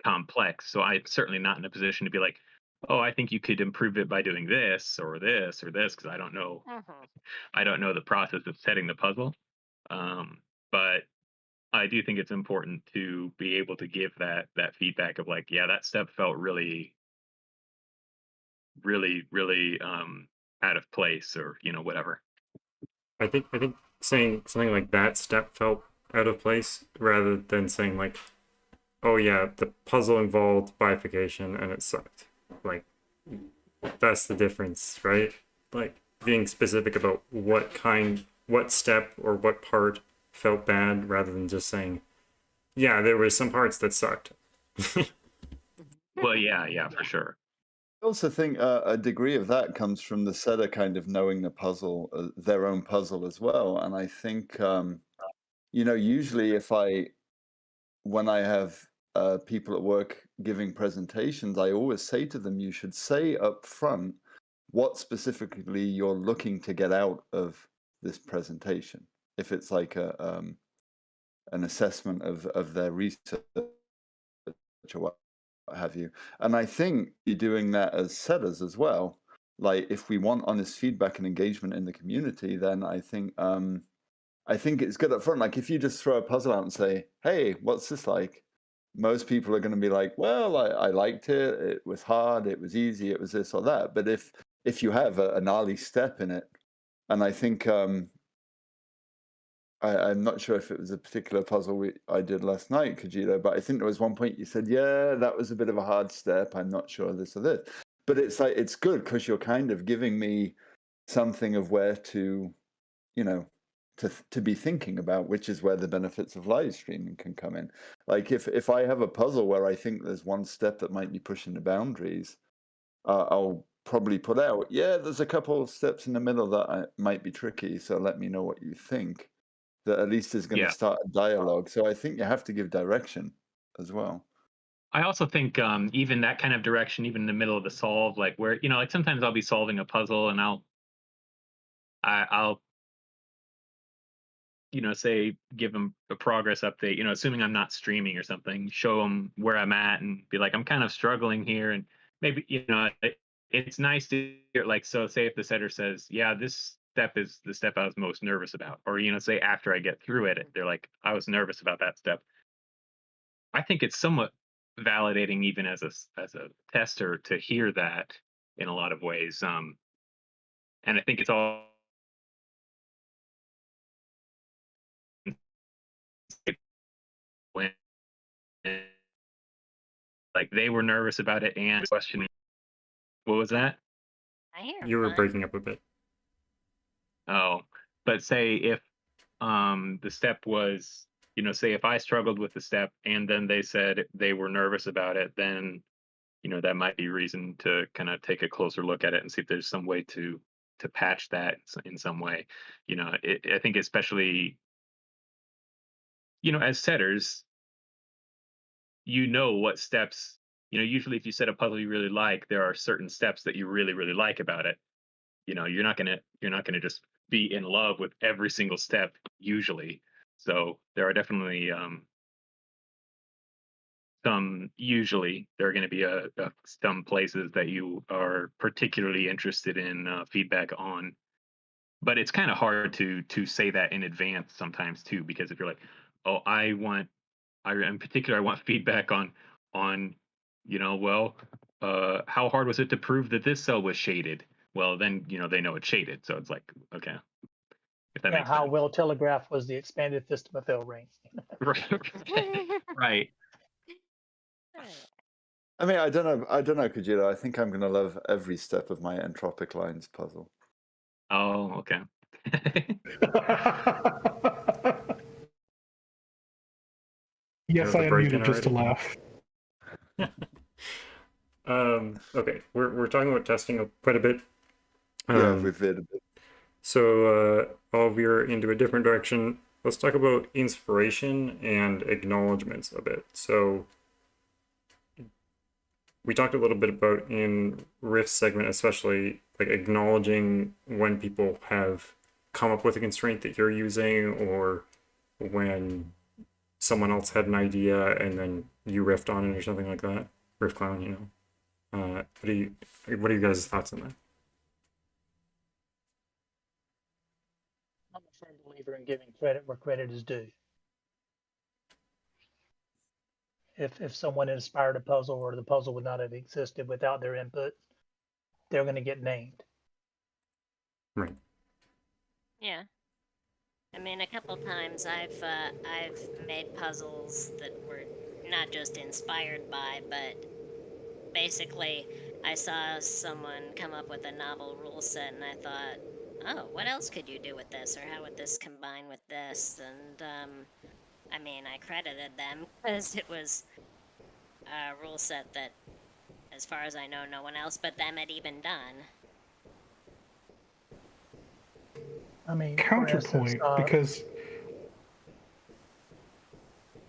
complex. So I'm certainly not in a position to be like, oh, I think you could improve it by doing this or this or this, because I don't know. Mhm. I don't know the process of setting the puzzle. But I do think it's important to be able to give that feedback of like, yeah, that step felt really, really, really out of place, or whatever. I think saying something like that step felt out of place rather than saying like, oh yeah, the puzzle involved bifurcation and it sucked. Like that's the difference, right? Like being specific about what step or what part felt bad rather than just saying, yeah, there were some parts that sucked. Well, yeah, for sure. I also think a degree of that comes from the setter kind of knowing the puzzle, their own puzzle as well. And I think, usually when I have people at work giving presentations, I always say to them, you should say up front what specifically you're looking to get out of this presentation. If it's like an assessment of their research or what have you. And I think you're doing that as setters as well. Like if we want honest feedback and engagement in the community, then I think it's good up front. Like if you just throw a puzzle out and say, "Hey, what's this like?" Most people are going to be like, "Well, I liked it. It was hard. It was easy. It was this or that." But if you have a gnarly step in it, and I think I'm not sure if it was a particular puzzle I did last night, Kajito, but I think there was one point you said, "Yeah, that was a bit of a hard step. I'm not sure this or this." But it's like it's good because you're kind of giving me something of where to, you know, to be thinking about, which is where the benefits of live streaming can come in. Like if I have a puzzle where I think there's one step that might be pushing the boundaries, I'll probably put out, "Yeah, there's a couple of steps in the middle that might be tricky, so let me know what you think." That at least is going to Yeah. start a dialogue. So I think you have to give direction as well. I also think even that kind of direction, even in the middle of the solve, like where like sometimes I'll be solving a puzzle and I'll say give them a progress update. Assuming I'm not streaming or something, show them where I'm at and be like, I'm kind of struggling here, and maybe it's nice to hear, like, so say if the setter says, yeah, this step is the step I was most nervous about, or say after I get through it, they're like, I was nervous about that step. I think it's somewhat validating even as a tester to hear that in a lot of ways. And I think it's all when like they were nervous about it and questioning. What was that? I hear You were fun. breaking up a bit. Oh, but say if the step was, say if I struggled with the step and then they said they were nervous about it, then that might be reason to kind of take a closer look at it and see if there's some way to patch that in some way. I think especially as setters, what steps, usually if you set a puzzle you really like, there are certain steps that you really really like about it. You're not gonna just be in love with every single step usually. So there are definitely usually there are going to be some places that you are particularly interested in feedback on, but it's kind of hard to say that in advance sometimes too, because if you're like, oh, in particular I want feedback on well, how hard was it to prove that this cell was shaded? Well, then they know it's shaded, so it's like, okay, if that Yeah, makes how sense. well telegraphed was the expanded fistomethyl ring? Right. Right. I mean, I don't know, Kajiro. I think I'm going to love every step of my entropic lines puzzle. Oh, okay. Yes, The I break in unmuted just to already. laugh. Okay, we're talking about testing quite a bit. Yeah, we've veered a bit. So I'll veer into a different direction. Let's talk about inspiration and acknowledgments a bit. So we talked a little bit about in Riff's segment, especially like acknowledging when people have come up with a constraint that you're using, or when someone else had an idea and then you riffed on it or something like that. Riffclown, you know. What are you guys' thoughts on that? I'm a firm believer in giving credit where credit is due. If someone inspired a puzzle or the puzzle would not have existed without their input, they're going to get named. Right. Yeah. I mean, a couple times I've made puzzles that were not just inspired by, but basically I saw someone come up with a novel rule set, and I thought, oh, what else could you do with this, or how would this combine with this? And I mean, I credited them because it was a rule set that, as far as I know, no one else but them had even done. I mean, Counterpoint, because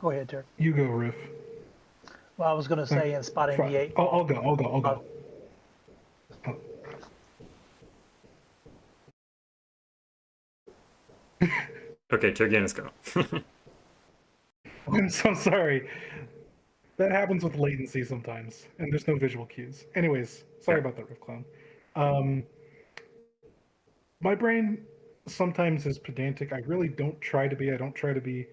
go ahead, Turk. you go, Riff. Well, I was going to say in spotting the 8. I'll go. Okay, Tyrgannus, go. I'm so sorry. That happens with latency sometimes, and there's no visual cues. Anyways, sorry about that, Riffclown. My brain sometimes is pedantic. I really don't try to be. I don't try to be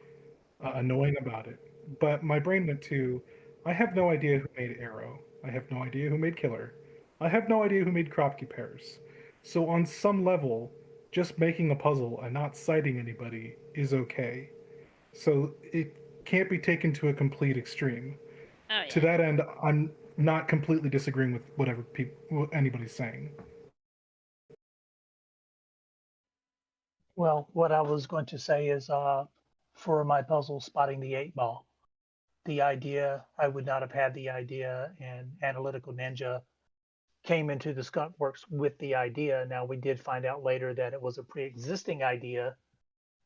annoying about it. But my brain went to, I have no idea who made Arrow. I have no idea who made Killer. I have no idea who made Kropke pairs. So on some level, just making a puzzle and not citing anybody is okay. So it can't be taken to a complete extreme. Oh, yeah. To that end, I'm not completely disagreeing with whatever anybody's saying. Well, what I was going to say is for my puzzle spotting the 8 ball, the idea, I would not have had the idea, and Analytical Ninja came into the Skunk Works with the idea. Now, we did find out later that it was a pre-existing idea,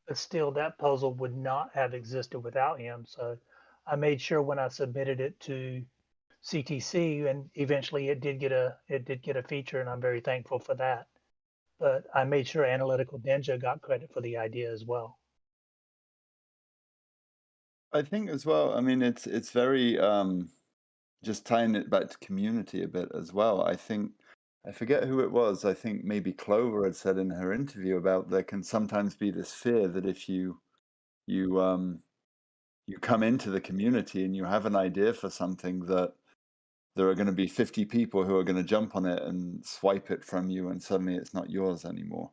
but still that puzzle would not have existed without him. So I made sure when I submitted it to CTC, and eventually it did get a feature, and I'm very thankful for that. But I made sure Analytical Ninja got credit for the idea as well. I think as well. I mean, it's very just tying it back to community a bit as well. I think I forget who it was. I think maybe Clover had said in her interview about there can sometimes be this fear that if you come into the community and you have an idea for something, that there are going to be 50 people who are going to jump on it and swipe it from you, and suddenly it's not yours anymore.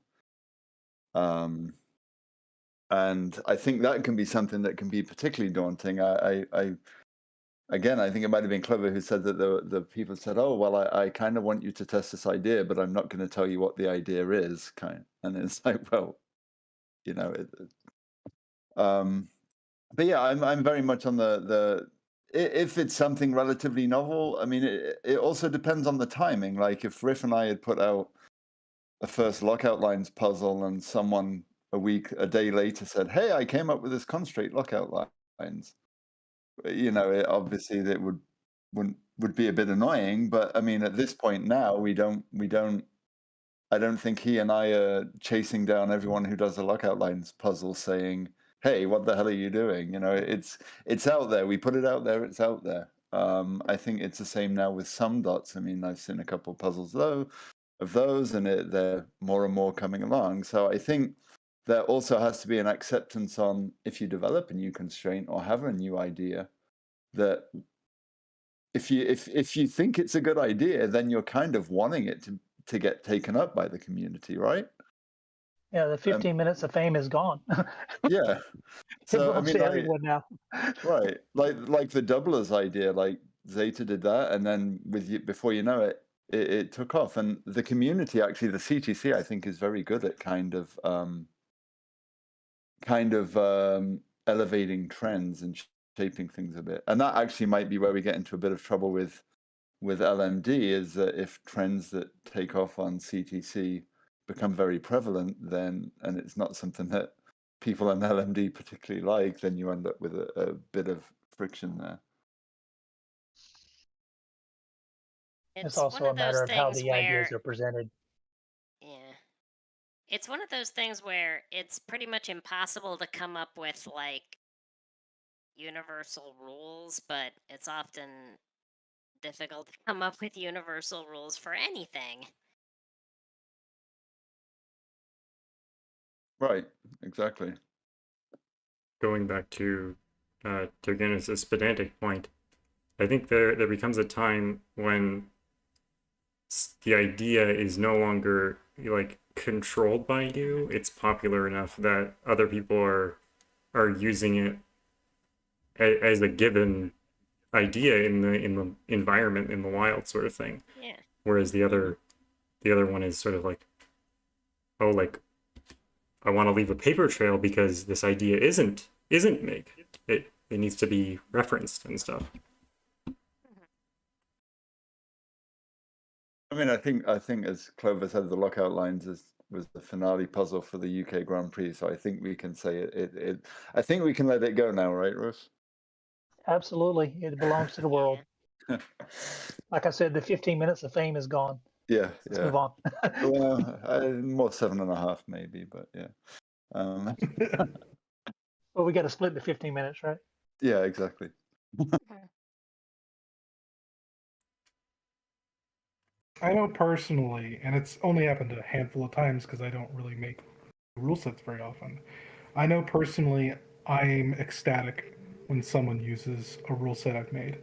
And I think that can be something that can be particularly daunting. Again, I think it might have been Clover who said that the people said, "Oh, well, I kind of want you to test this idea, but I'm not going to tell you what the idea is." And it's like, well, you know, but yeah, I'm very much on the if it's something relatively novel. I mean, it also depends on the timing. Like if Riff and I had put out a first lockout lines puzzle, and someone a day later said, "Hey, I came up with this constraint lockout lines," you know, obviously that would be a bit annoying. But I mean, at this point now, we don't. I don't think he and I are chasing down everyone who does a lockout lines puzzle, saying, "Hey, what the hell are you doing?" You know, it's out there. We put it out there. It's out there. I think it's the same now with some dots. I mean, I've seen a couple of puzzles though of those, and they're more and more coming along. So I think there also has to be an acceptance on, if you develop a new constraint or have a new idea, that if you think it's a good idea, then you're kind of wanting it to get taken up by the community, right? Yeah, the 15 minutes of fame is gone. Yeah. It So I belongs mean, to everyone now. right, like the doublers idea, like Zeta did that, and then before you know it, it took off. And the community, actually, the CTC, I think, is very good at kind of elevating trends and shaping things a bit. And that actually might be where we get into a bit of trouble with LMD, is that if trends that take off on CTC become very prevalent, then, and it's not something that people on LMD particularly like, then you end up with a bit of friction there. It's It's one also a of those matter of how things the ideas where, are presented. yeah, it's one of those things where it's pretty much impossible to come up with like universal rules, but it's often difficult to come up with universal rules for anything. Right, exactly. Going back to Tyrgannus' pedantic point, I think there becomes a time when the idea is no longer like controlled by you. It's popular enough that other people are using it as a given idea in the environment in the wild sort of thing. Yeah. Whereas the other one is sort of like, oh, like I want to leave a paper trail because this idea isn't make it needs to be referenced and stuff. I mean, I think as Clover said, the lockout lines was the finale puzzle for the UK Grand Prix. So I think we can say it. I think we can let it go now, right, Ruth? Absolutely, it belongs to the world. Yeah. Like I said, the 15 minutes of fame is gone. Yeah, Let's yeah. move on. Well, more 7.5 maybe, but yeah. Well, we got to split the 15 minutes, right? Yeah, exactly. I know personally, and it's only happened a handful of times because I don't really make rule sets very often. I know personally, I'm ecstatic when someone uses a rule set I've made.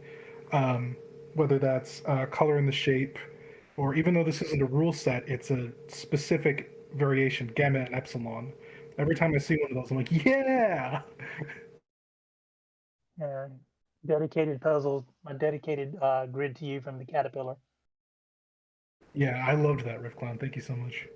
Whether that's color in the shape, or even though this isn't a rule set, it's a specific variation, gamma and epsilon. Every time I see one of those, I'm like, yeah! Dedicated puzzles, my dedicated grid to you from the caterpillar. Yeah, I loved that, Riffclown. Thank you so much.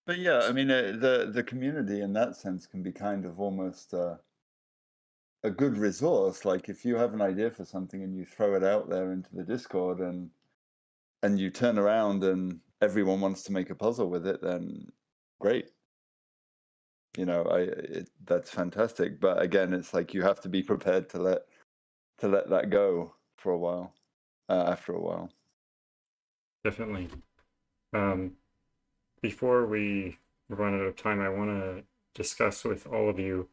But yeah, I mean, the community in that sense can be kind of almost a good resource. Like if you have an idea for something and you throw it out there into the Discord and you turn around and everyone wants to make a puzzle with it, then great. You know, that's fantastic. But again, it's like you have to be prepared to let that go for a while. After a while. Definitely. Before we run out of time, I want to discuss with all of you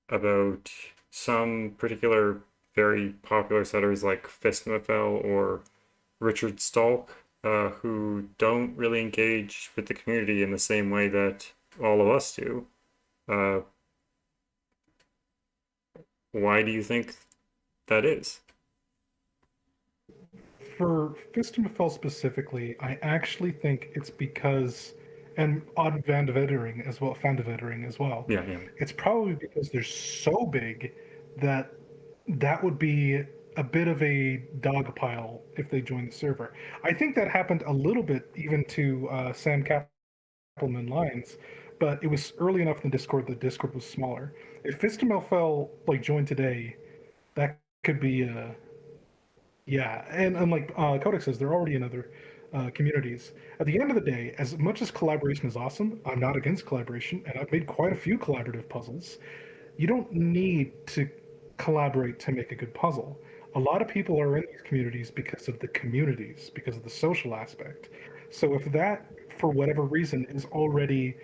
about some particular very popular setters like Fistmafel or Richard Stalk, who don't really engage with the community in the same way that all of us do. Why do you think that is? For Fistemfell specifically, I actually think it's because, and Odd Van de Vettering as well, Van de Vettering as well. Yeah, yeah. It's probably because they're so big that that would be a bit of a dog pile if they join the server. I think that happened a little bit even to Sam Kappelman Lines, but it was early enough in the Discord that Discord was smaller. If Fistemfell like joined today, that could be yeah, and like Codex says, they're already in other communities. At the end of the day, as much as collaboration is awesome, I'm not against collaboration, and I've made quite a few collaborative puzzles. You don't need to collaborate to make a good puzzle. A lot of people are in these communities because of the communities, because of the social aspect. So if that, for whatever reason, is already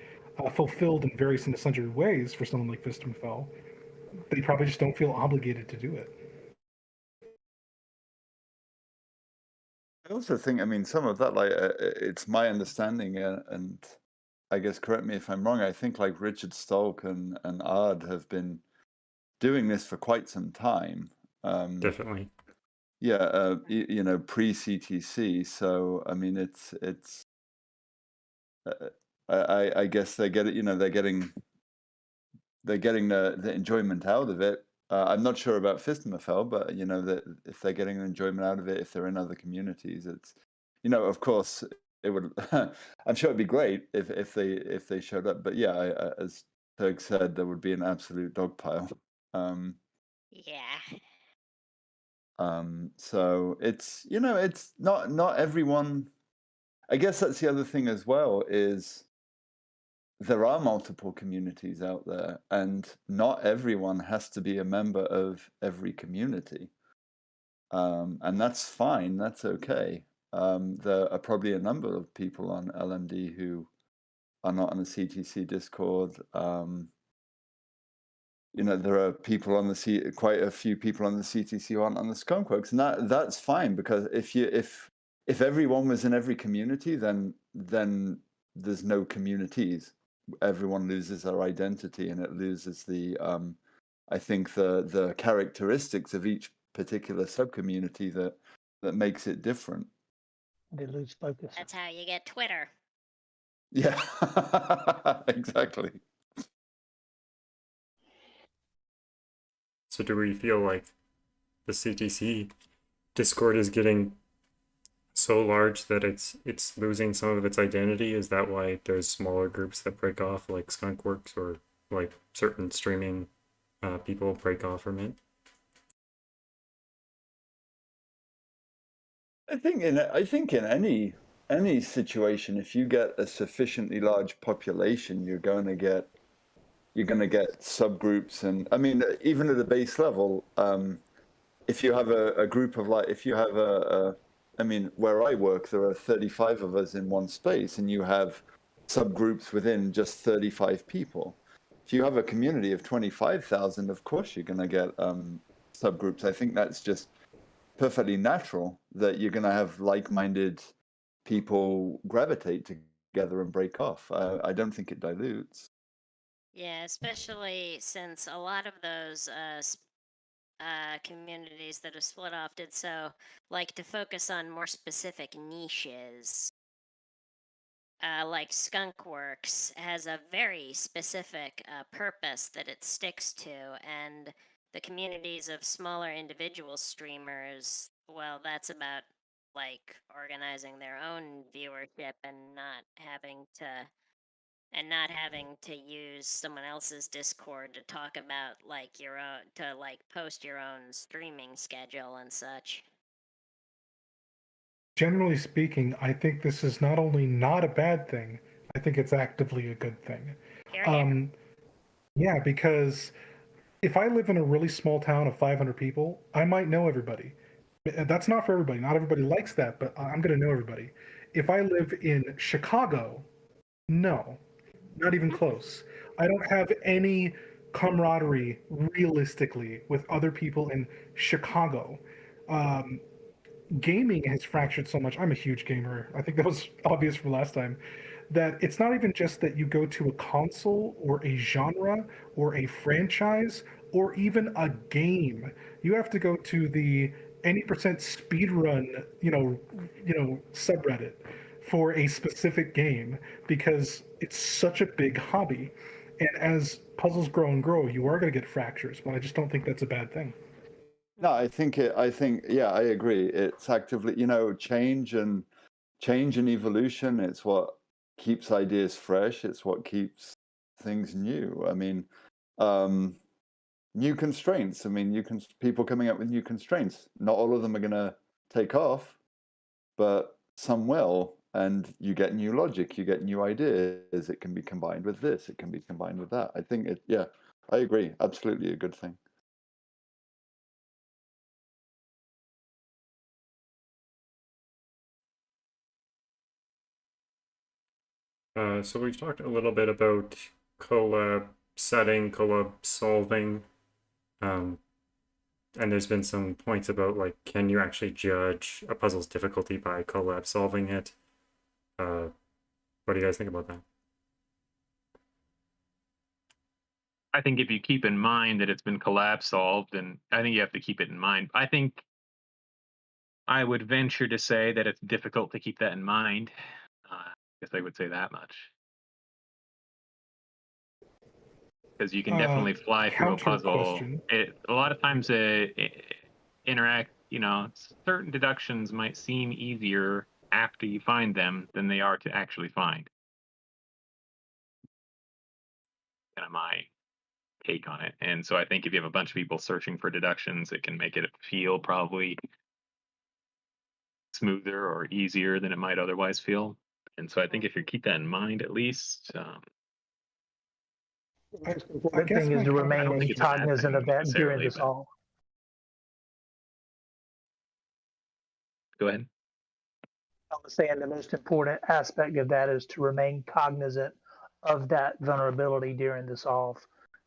fulfilled in various and sundry ways for someone like Vistemfell, they probably just don't feel obligated to do it. I also think, I mean, some of that, like, it's my understanding, and I guess correct me if I'm wrong. I think like Richard Stolk and Ard have been doing this for quite some time. Definitely. Yeah, you know, pre-CTC. So I mean, it's I guess they get it. You know, they're getting the enjoyment out of it. I'm not sure about Fistemafel, but you know that if they're getting an enjoyment out of it, if they're in other communities, it's, you know, of course it would. I'm sure it'd be great if they showed up. But yeah, as Turg said, there would be an absolute dog pile. Yeah. So it's, you know, it's not everyone. I guess that's the other thing as well is there are multiple communities out there, and not everyone has to be a member of every community. And that's fine, that's okay. There are probably a number of people on LMD who are not on the CTC Discord. There are people on the quite a few people on the CTC who aren't on the Skunkworks, and that's fine, because if everyone was in every community, then there's no communities. Everyone loses their identity, and it loses the I think the characteristics of each particular subcommunity that makes it different. They lose focus. That's how you get Twitter. Yeah, exactly. So do we feel like the CTC Discord is getting so large that it's losing some of its identity? Is that why there's smaller groups that break off, like Skunkworks, or like certain streaming people break off from it? I think in any situation, if you get a sufficiently large population, you're going to get subgroups. And I mean, even at the base level, if you have a group of, like, if you have I mean, where I work, there are 35 of us in one space, and you have subgroups within just 35 people. If you have a community of 25,000, of course you're going to get subgroups. I think that's just perfectly natural, that you're going to have like-minded people gravitate together and break off. I don't think it dilutes. Yeah, especially since a lot of those communities that have split off did so like to focus on more specific niches. Like Skunkworks has a very specific purpose that it sticks to, and the communities of smaller individual streamers, well, that's about like organizing their own viewership and not having to use someone else's Discord to talk about like your own, to like post your own streaming schedule and such. Generally speaking, I think this is not only not a bad thing, I think it's actively a good thing. Here, here. Yeah, because if I live in a really small town of 500 people, I might know everybody. That's not for everybody. Not everybody likes that, but I'm going to know everybody. If I live in Chicago, no, not even close. I don't have any camaraderie realistically with other people in Chicago. Gaming has fractured so much. I'm a huge gamer. I think that was obvious from last time. That it's not even just that you go to a console or a genre or a franchise or even a game. You have to go to the any percent speedrun, subreddit for a specific game, because it's such a big hobby. And as puzzles grow and grow, you are going to get fractures, but I just don't think that's a bad thing. No, I think, yeah, I agree. It's actively, change and evolution. It's what keeps ideas fresh. It's what keeps things new. I mean, new constraints. I mean, people coming up with new constraints. Not all of them are going to take off, but some will. And you get new logic. You get new ideas. It can be combined with this. It can be combined with that. I think yeah, I agree. Absolutely a good thing. So we've talked a little bit about collab setting, collab solving, and there's been some points about, like, can you actually judge a puzzle's difficulty by collab solving it? What do you guys think about that? I think if you keep in mind that it's been collab solved, and I think you have to keep it in mind. I think I would venture to say that it's difficult to keep that in mind. I guess I would say that much. Because you can definitely fly through a puzzle. A lot of times, interact. Certain deductions might seem easier after you find them than they are to actually find. Kind of my take on it. And so I think if you have a bunch of people searching for deductions, it can make it feel probably smoother or easier than it might otherwise feel. And so I think if you keep that in mind, at least, I The guess thing is my to comment- I don't remain think it's a bad cognizant thing of that during necessarily, this but all. go ahead. I was saying the most important aspect of that is to remain cognizant of that vulnerability during the solve.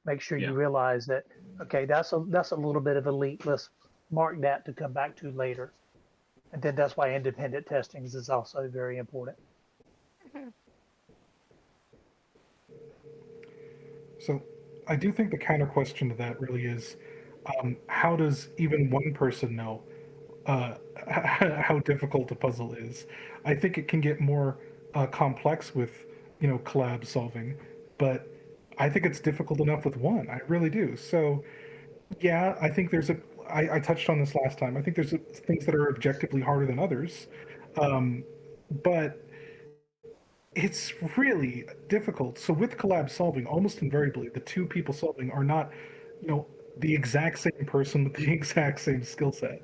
Make sure Yeah. you realize that, okay, that's a little bit of a leak. Let's mark that to come back to later. And then that's why independent testing is also very important. So I do think the counter question to that really is, how does even one person know how difficult a puzzle is? I think it can get more complex with, collab solving, but I think it's difficult enough with one. I really do. So yeah, I think I touched on this last time. I think there's things that are objectively harder than others, but it's really difficult. So with collab solving, almost invariably, the two people solving are not, you know, the exact same person with the exact same skill set.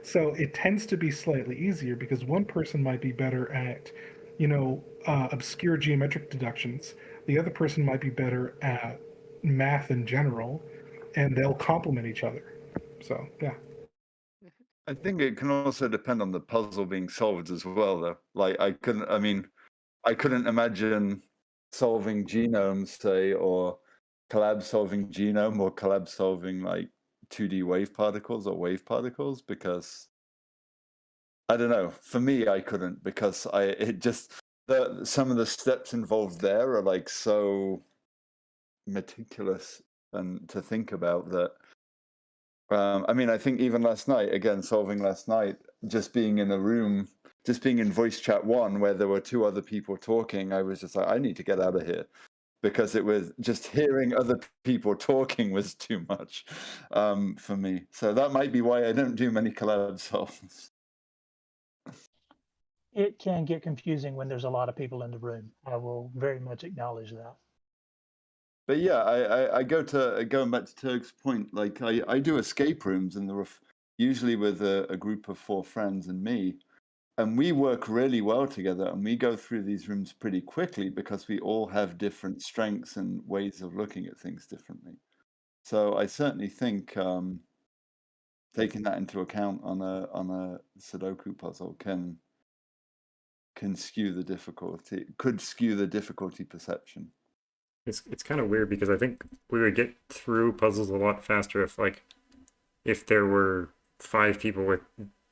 So it tends to be slightly easier because one person might be better at, obscure geometric deductions. The other person might be better at math in general, and they'll complement each other. So yeah. I think it can also depend on the puzzle being solved as well, though. Like I couldn't imagine solving genomes, say, or collab solving genome or collab solving like 2D wave particles or wave particles, because I don't know. For me, I couldn't, because some of the steps involved there are like so meticulous and to think about that. I think even last night, again, solving last night, just being in a room, just being in voice chat one where there were two other people talking, I was just like, I need to get out of here, because it was just hearing other people talking was too much for me. So that might be why I don't do many collab solves. It can get confusing when there's a lot of people in the room. I will very much acknowledge that. But yeah, going back to Turg's point, like I do escape rooms, and there are usually with a group of 4 friends and me, and we work really well together, and we go through these rooms pretty quickly because we all have different strengths and ways of looking at things differently. So I certainly think taking that into account on a Sudoku puzzle could skew the difficulty perception. It's kind of weird because I think we would get through puzzles a lot faster if there were 5 people with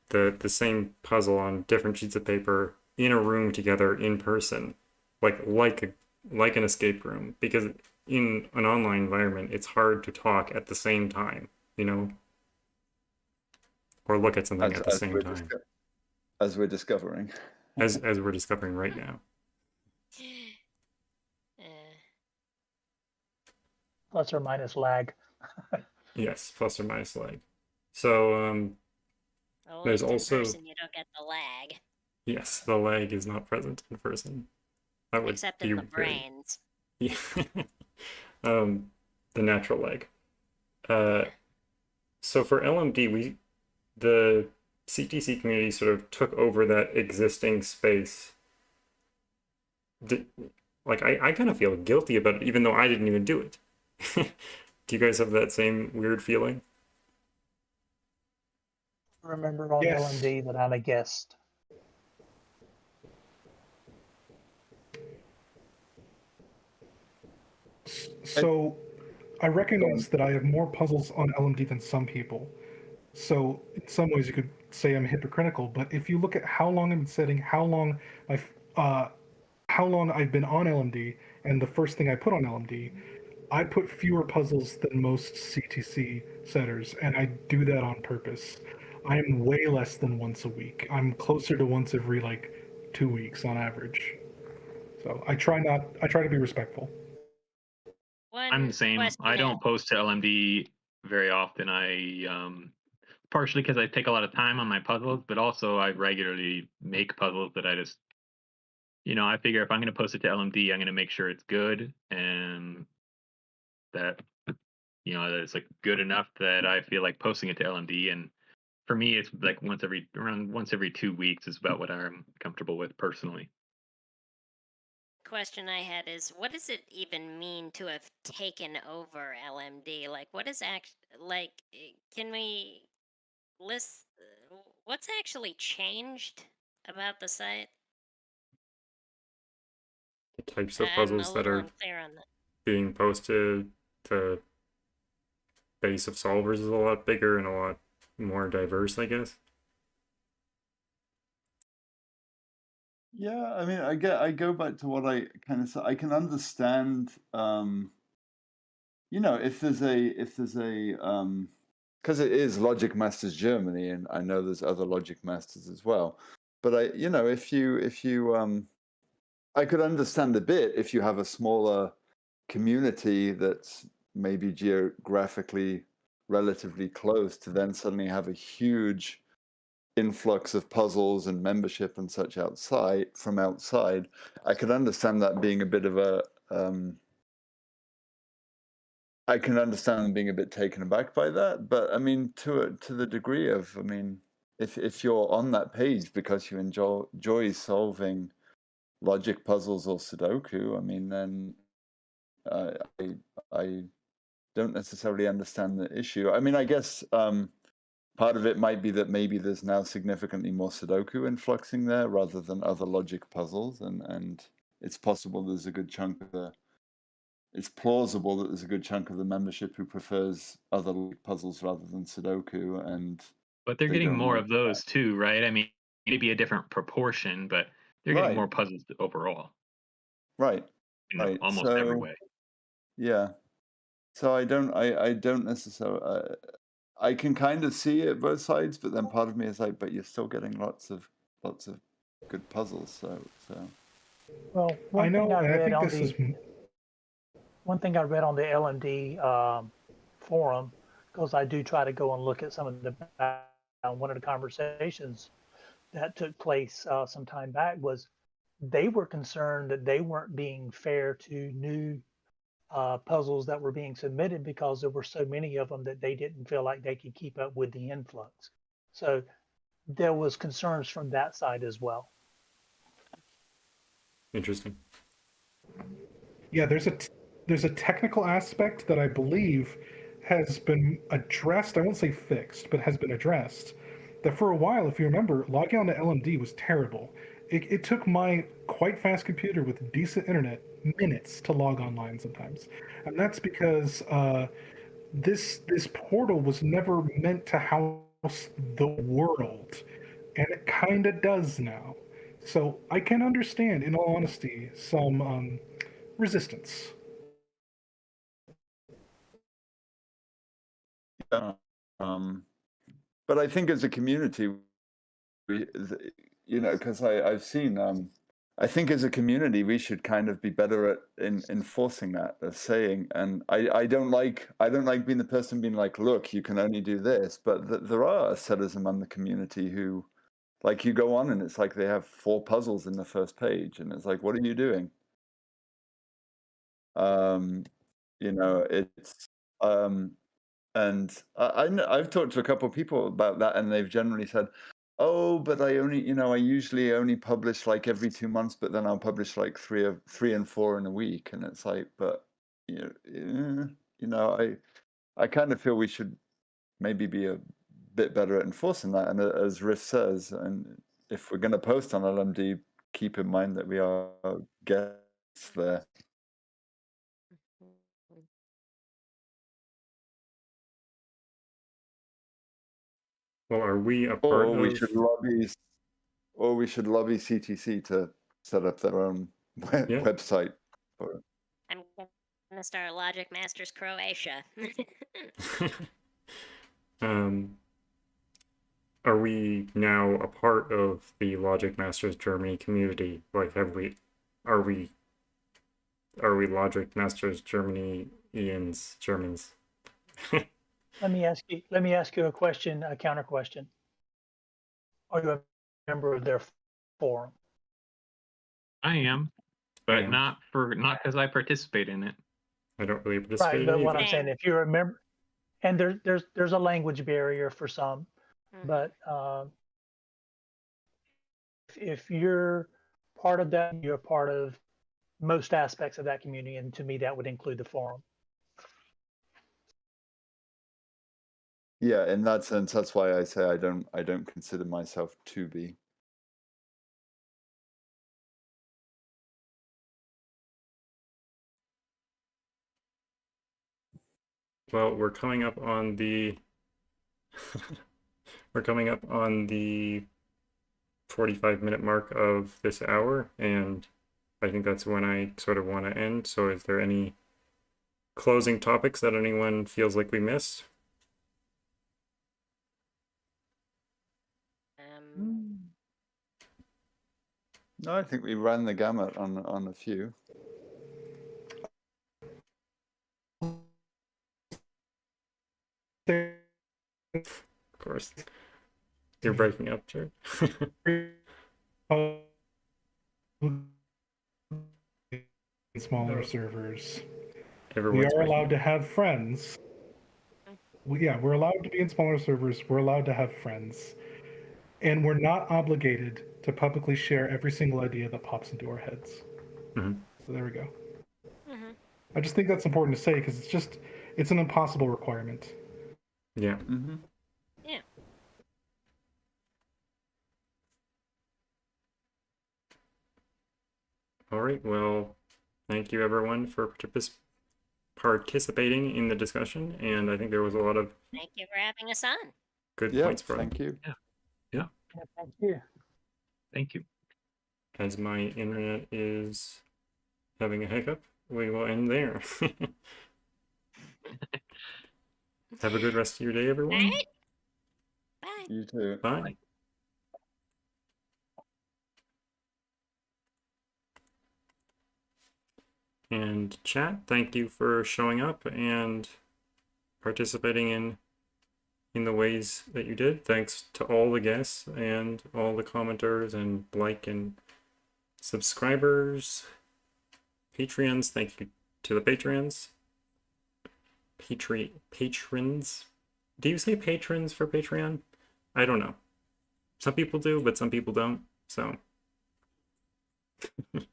the same puzzle on different sheets of paper in a room together in person, like an escape room. Because in an online environment, it's hard to talk at the same time, or look at something at the same time, as we're discovering. as we're discovering right now. Plus or minus lag. Yes, plus or minus lag. So there's in also person, you don't get the lag. Yes, the lag is not present in person. That would Except be in the very, brains. yeah. The natural lag. So for LMD, the CTC community sort of took over that existing space. I kind of feel guilty about it, even though I didn't even do it. Do you guys have that same weird feeling? Remember on Yes. LMD that I'm a guest. So I recognize that I have more puzzles on LMD than some people. So in some ways you could say I'm hypocritical, but if you look at how long I've been setting, how long I've been on LMD, and the first thing I put on LMD, I put fewer puzzles than most CTC setters, and I do that on purpose. I am way less than once a week. I'm closer to once every 2 weeks on average. So I try to be respectful. I'm the same. I don't post to LMD very often. Partially because I take a lot of time on my puzzles, but also I regularly make puzzles that I just, I figure if I'm going to post it to LMD, I'm going to make sure it's good and that, that it's good enough that I feel like posting it to LMD. And for me, it's like once every 2 weeks is about what I'm comfortable with personally. question I had is, what does it even mean to have taken over LMD? Like, what is can we list what's actually changed about the site? The types of I'm a puzzles that little are unclear on that. being posted, the base of solvers is a lot bigger and a lot more diverse, I guess. Yeah, I mean, I go back to what I kind of said. I can understand, if there's because it is Logic Masters Germany, and I know there's other Logic Masters as well. But I could understand a bit if you have a smaller community that's maybe geographically relatively close, to then suddenly have a huge influx of puzzles and membership and such from outside. I could understand that being a bit of a I can understand them being a bit taken aback by that, but I mean, to the degree of, I mean, if you're on that page because you enjoy solving logic puzzles or Sudoku, I mean, then I don't necessarily understand the issue. I mean, I guess part of it might be that maybe there's now significantly more Sudoku influxing there rather than other logic puzzles, and it's possible there's a good chunk of the. It's plausible that there's a good chunk of the membership who prefers other logic puzzles rather than Sudoku, and But they're they getting don't more like of those too, right? I mean, maybe a different proportion, but they're getting Right. more puzzles overall Right. in Right. almost every So way. yeah. So I don't necessarily. I can kind of see it both sides, but then part of me is like, but you're still getting lots of good puzzles. So Well, I one thing know, I and I read think on this is the LMD forum, because I do try to go and look at some of the one of the conversations that took place some time back was they were concerned that they weren't being fair to new puzzles that were being submitted because there were so many of them that they didn't feel like they could keep up with the influx. So there was concerns from that side as well. Interesting. yeah. There's a technical aspect that I believe has been addressed. I won't say fixed, but has been addressed. That for a while, if you remember, logging on to LMD was terrible. It took my quite fast computer with decent internet minutes to log online sometimes, and that's because this portal was never meant to house the world, and it kind of does now. So I can understand, in all honesty, some resistance. yeah. But I think as a community, because I've seen. I think as a community, we should kind of be better at enforcing that, of saying. And I don't like being the person being like, look, you can only do this. But there are sellers among the community who, like, you go on and it's like they have 4 puzzles in the first page, and it's like, what are you doing? It's and I've talked to a couple of people about that, and they've generally said, "Oh, but I usually only publish like every 2 months, but then I'll publish like three and 4 in a week." And it's like, but I kind of feel we should maybe be a bit better at enforcing that. And as Riff says, and if we're going to post on LMD, keep in mind that we are guests there. Well, are we a part Or we of? should lobby CTC to set up their own Yeah. website for it. I'm gonna start Logic Masters Croatia. um, are we now a part of the Logic Masters Germany community? Like, are we Logic Masters Germany Ian's Germans? Let me ask you a question, a counter question. Are you a member of their forum? I am, I but am. not because I participate in it. I don't really participate Right, in but it what either. I'm saying, if you're a member, and there's a language barrier for some, but if you're part of that, you're part of most aspects of that community, and to me, that would include the forum. Yeah, in that sense, that's why I say I don't consider myself to be. Well, we're coming up on the 45-minute mark of this hour, and I think that's when I sort of want to end. So is there any closing topics that anyone feels like we missed? No, I think we ran the gamut on a few. Of course. You're breaking up, Jared. Smaller servers. Everyone's We are breaking allowed up. to have friends. We're allowed to be in smaller servers. We're allowed to have friends. And we're not obligated to publicly share every single idea that pops into our heads. Mhm. So there we go. Mm-hmm. I just think that's important to say because it's an impossible requirement. Yeah. Mm-hmm. Yeah. All right. Well, thank you everyone for participating in the discussion, and I think there was a lot of Thank you for having us on. good Yeah, points brought up. thank you. Yeah, thank you. Thank you. As my internet is having a hiccup, we will end there. Have a good rest of your day, everyone. All right. Bye. You too. Bye. And chat, thank you for showing up and participating in the ways that you did. Thanks to all the guests and all the commenters and like and subscribers. Patreons, thank you to the Patreons. Patrons. Do you say patrons for Patreon? I don't know. Some people do, but some people don't. So, but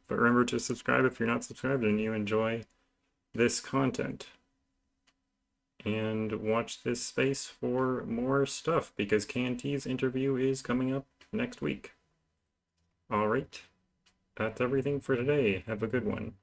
remember to subscribe if you're not subscribed and you enjoy this content. And watch this space for more stuff because KNT's interview is coming up next week. All right. That's everything for today. Have a good one.